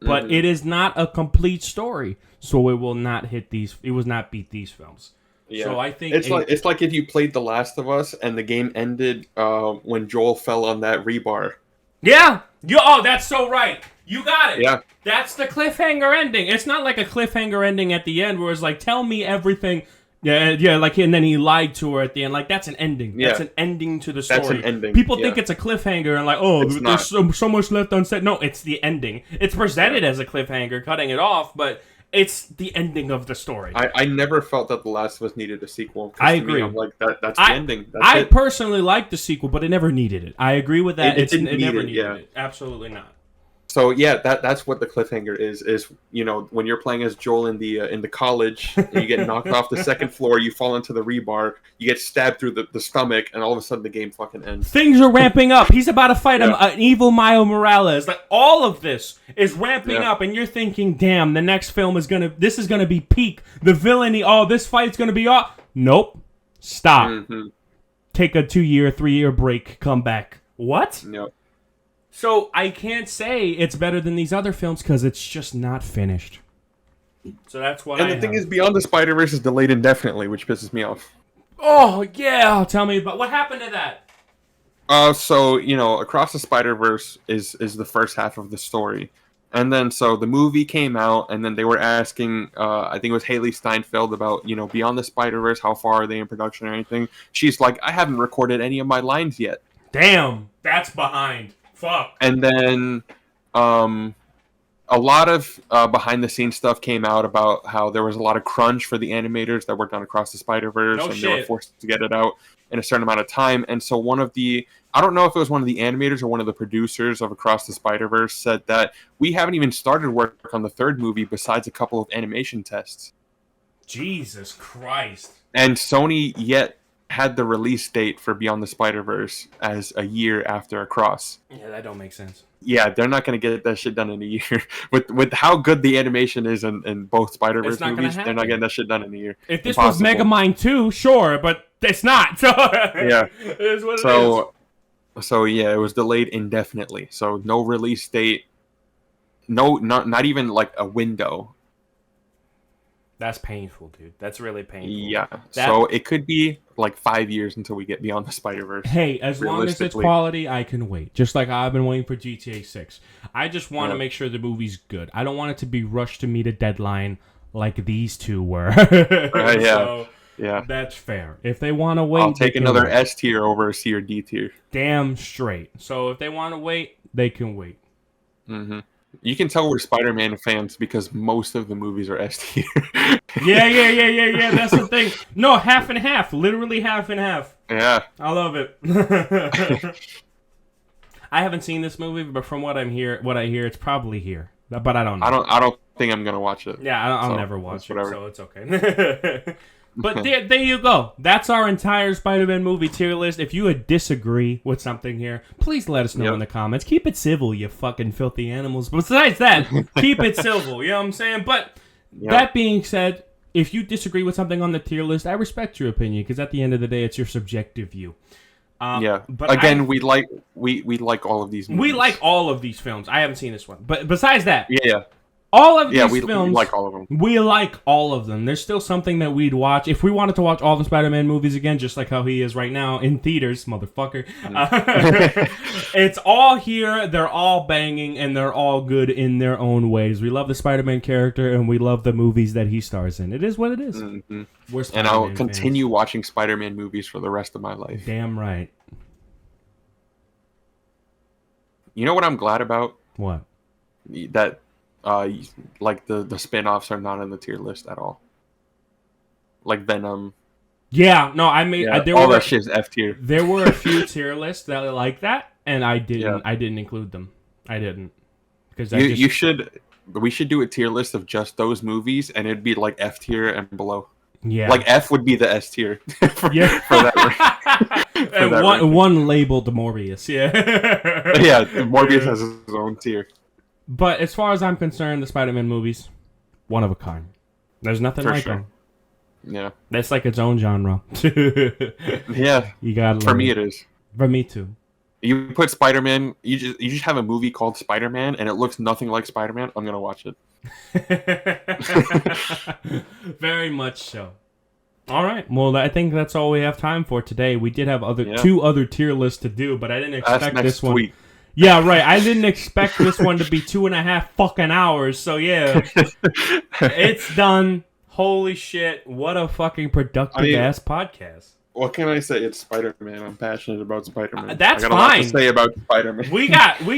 But it is not a complete story, so it will not hit these. It will not beat these films. Yeah. So I think it's like if you played The Last of Us and the game ended when Joel fell on that rebar. Yeah. That's so right. You got it. Yeah. That's the cliffhanger ending. It's not like a cliffhanger ending at the end where it's like, tell me everything. Yeah, like, and then he lied to her at the end. Like, that's an ending. Yeah. That's an ending to the story. That's an ending. People think it's a cliffhanger and like, oh, it's there's so much left unsaid. No, it's the ending. It's presented as a cliffhanger, cutting it off, but it's the ending of the story. I never felt that The Last of Us needed a sequel. I agree. Me, I'm like, that's the ending. That's I it. personally liked the sequel, but it never needed it. I agree with that. It never needed it. Absolutely not. So yeah, that's what the cliffhanger is when you're playing as Joel in the college and you get knocked off the second floor, you fall into the rebar, you get stabbed through the stomach, and all of a sudden the game fucking ends. Things are ramping up. He's about to fight an evil Miles Morales. Like, all of this is ramping up, and you're thinking, damn, the next film is this is gonna be peak. The villainy, this fight's gonna be off. Nope. Stop. Mm-hmm. Take a 2-year, 3-year break, come back. What? Yep. So I can't say it's better than these other films because it's just not finished. So that's what. And the thing is, Beyond the Spider-Verse is delayed indefinitely, which pisses me off. Oh yeah, tell me about what happened to that. So Across the Spider-Verse is the first half of the story, and then so the movie came out, and then they were asking, I think it was Haley Steinfeld about Beyond the Spider-Verse, how far are they in production or anything? She's like, I haven't recorded any of my lines yet. Damn, that's behind. Fuck. And then a lot of behind-the-scenes stuff came out about how there was a lot of crunch for the animators that worked on Across the Spider-Verse, and they were forced to get it out in a certain amount of time. And so I don't know if it was one of the animators or one of the producers of Across the Spider-Verse said that we haven't even started work on the third movie besides a couple of animation tests. Jesus Christ. And Sony yet had the release date for Beyond the Spider-Verse as a year after Across. Yeah, that don't make sense. Yeah, they're not going to get that shit done in a year. with how good the animation is in both Spider-Verse movies, they're not getting that shit done in a year. If this was Megamind 2, sure, but it's not. So yeah. It is what it is. So yeah, it was delayed indefinitely. So no release date. No, not even like a window. That's painful, dude. That's really painful. Yeah. So it could be like 5 years until we get Beyond the Spider-Verse. Hey, as long as it's quality, I can wait. Just like I've been waiting for GTA 6. I just want to make sure the movie's good. I don't want it to be rushed to meet a deadline like these two were. Yeah. Yeah. That's fair. If they want to wait, I'll take they can another wait. S tier over a C or D tier. Damn straight. So if they want to wait, they can wait. Mm-hmm. You can tell we're Spider-Man fans because most of the movies are S tier. Yeah. That's the thing. No, half and half. Literally half and half. Yeah. I love it. I haven't seen this movie, but from what I hear, it's probably here. But I don't know. I don't think I'm gonna watch it. Yeah, I'll So, never watch it, whatever. so it's okay. But there you go. That's our entire Spider-Man movie tier list. If you would disagree with something here, please let us know in the comments. Keep it civil, you fucking filthy animals. Besides that, keep it civil. You know what I'm saying? But that being said, if you disagree with something on the tier list, I respect your opinion because at the end of the day, it's your subjective view. But again, we like all of these movies. We like all of these films. I haven't seen this one, but besides that, Yeah. all of these we films, like all of them. we like all of them. There's still something that we'd watch if we wanted to watch all the Spider-Man movies again, just like how he is right now in theaters, motherfucker. It's all here. They're all banging, and they're all good in their own ways. We love the Spider-Man character, and we love the movies that he stars in. It is what it is. Mm-hmm. We're And I'll Spider-Man continue watching Spider-Man movies for the rest of my life. fans. Damn right. You know what I'm glad about? What? That like the spin-offs are not in the tier list at all. Like Venom. Yeah, no, I made there all were that shit's F tier. there were a few tier lists that are like that, and I didn't include them. I didn't because We should do a tier list of just those movies, and it'd be like F tier and below. Yeah, Like F would be the S tier. for that. And one labeled Morbius. Yeah, Yeah, Morbius has his own tier. But as far as I'm concerned, the Spider-Man movies, one of a kind. There's nothing like them. Yeah. That's like its own genre. Yeah. You got For me, it is. For me too. You put Spider-Man. You just have a movie called Spider-Man, and it looks nothing like Spider-Man. I'm gonna watch it. Very much so. All right. Well, I think that's all we have time for today. We did have Yeah. two other tier lists to do, but I didn't expect That's next this one. week. Yeah, right. I didn't expect this one to be 2.5 fucking hours. So yeah, it's done. Holy shit! What a fucking productive ass podcast. What can I say? It's Spider-Man. I'm passionate about Spider-Man. That's I got a lot fine. to say about Spider-Man. We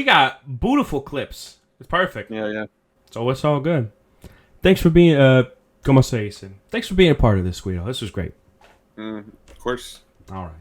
got beautiful clips. It's perfect. Yeah. So it's all good. Thanks for being como se dice? Thanks for being a part of this, Guido. This was great. Of course. All right.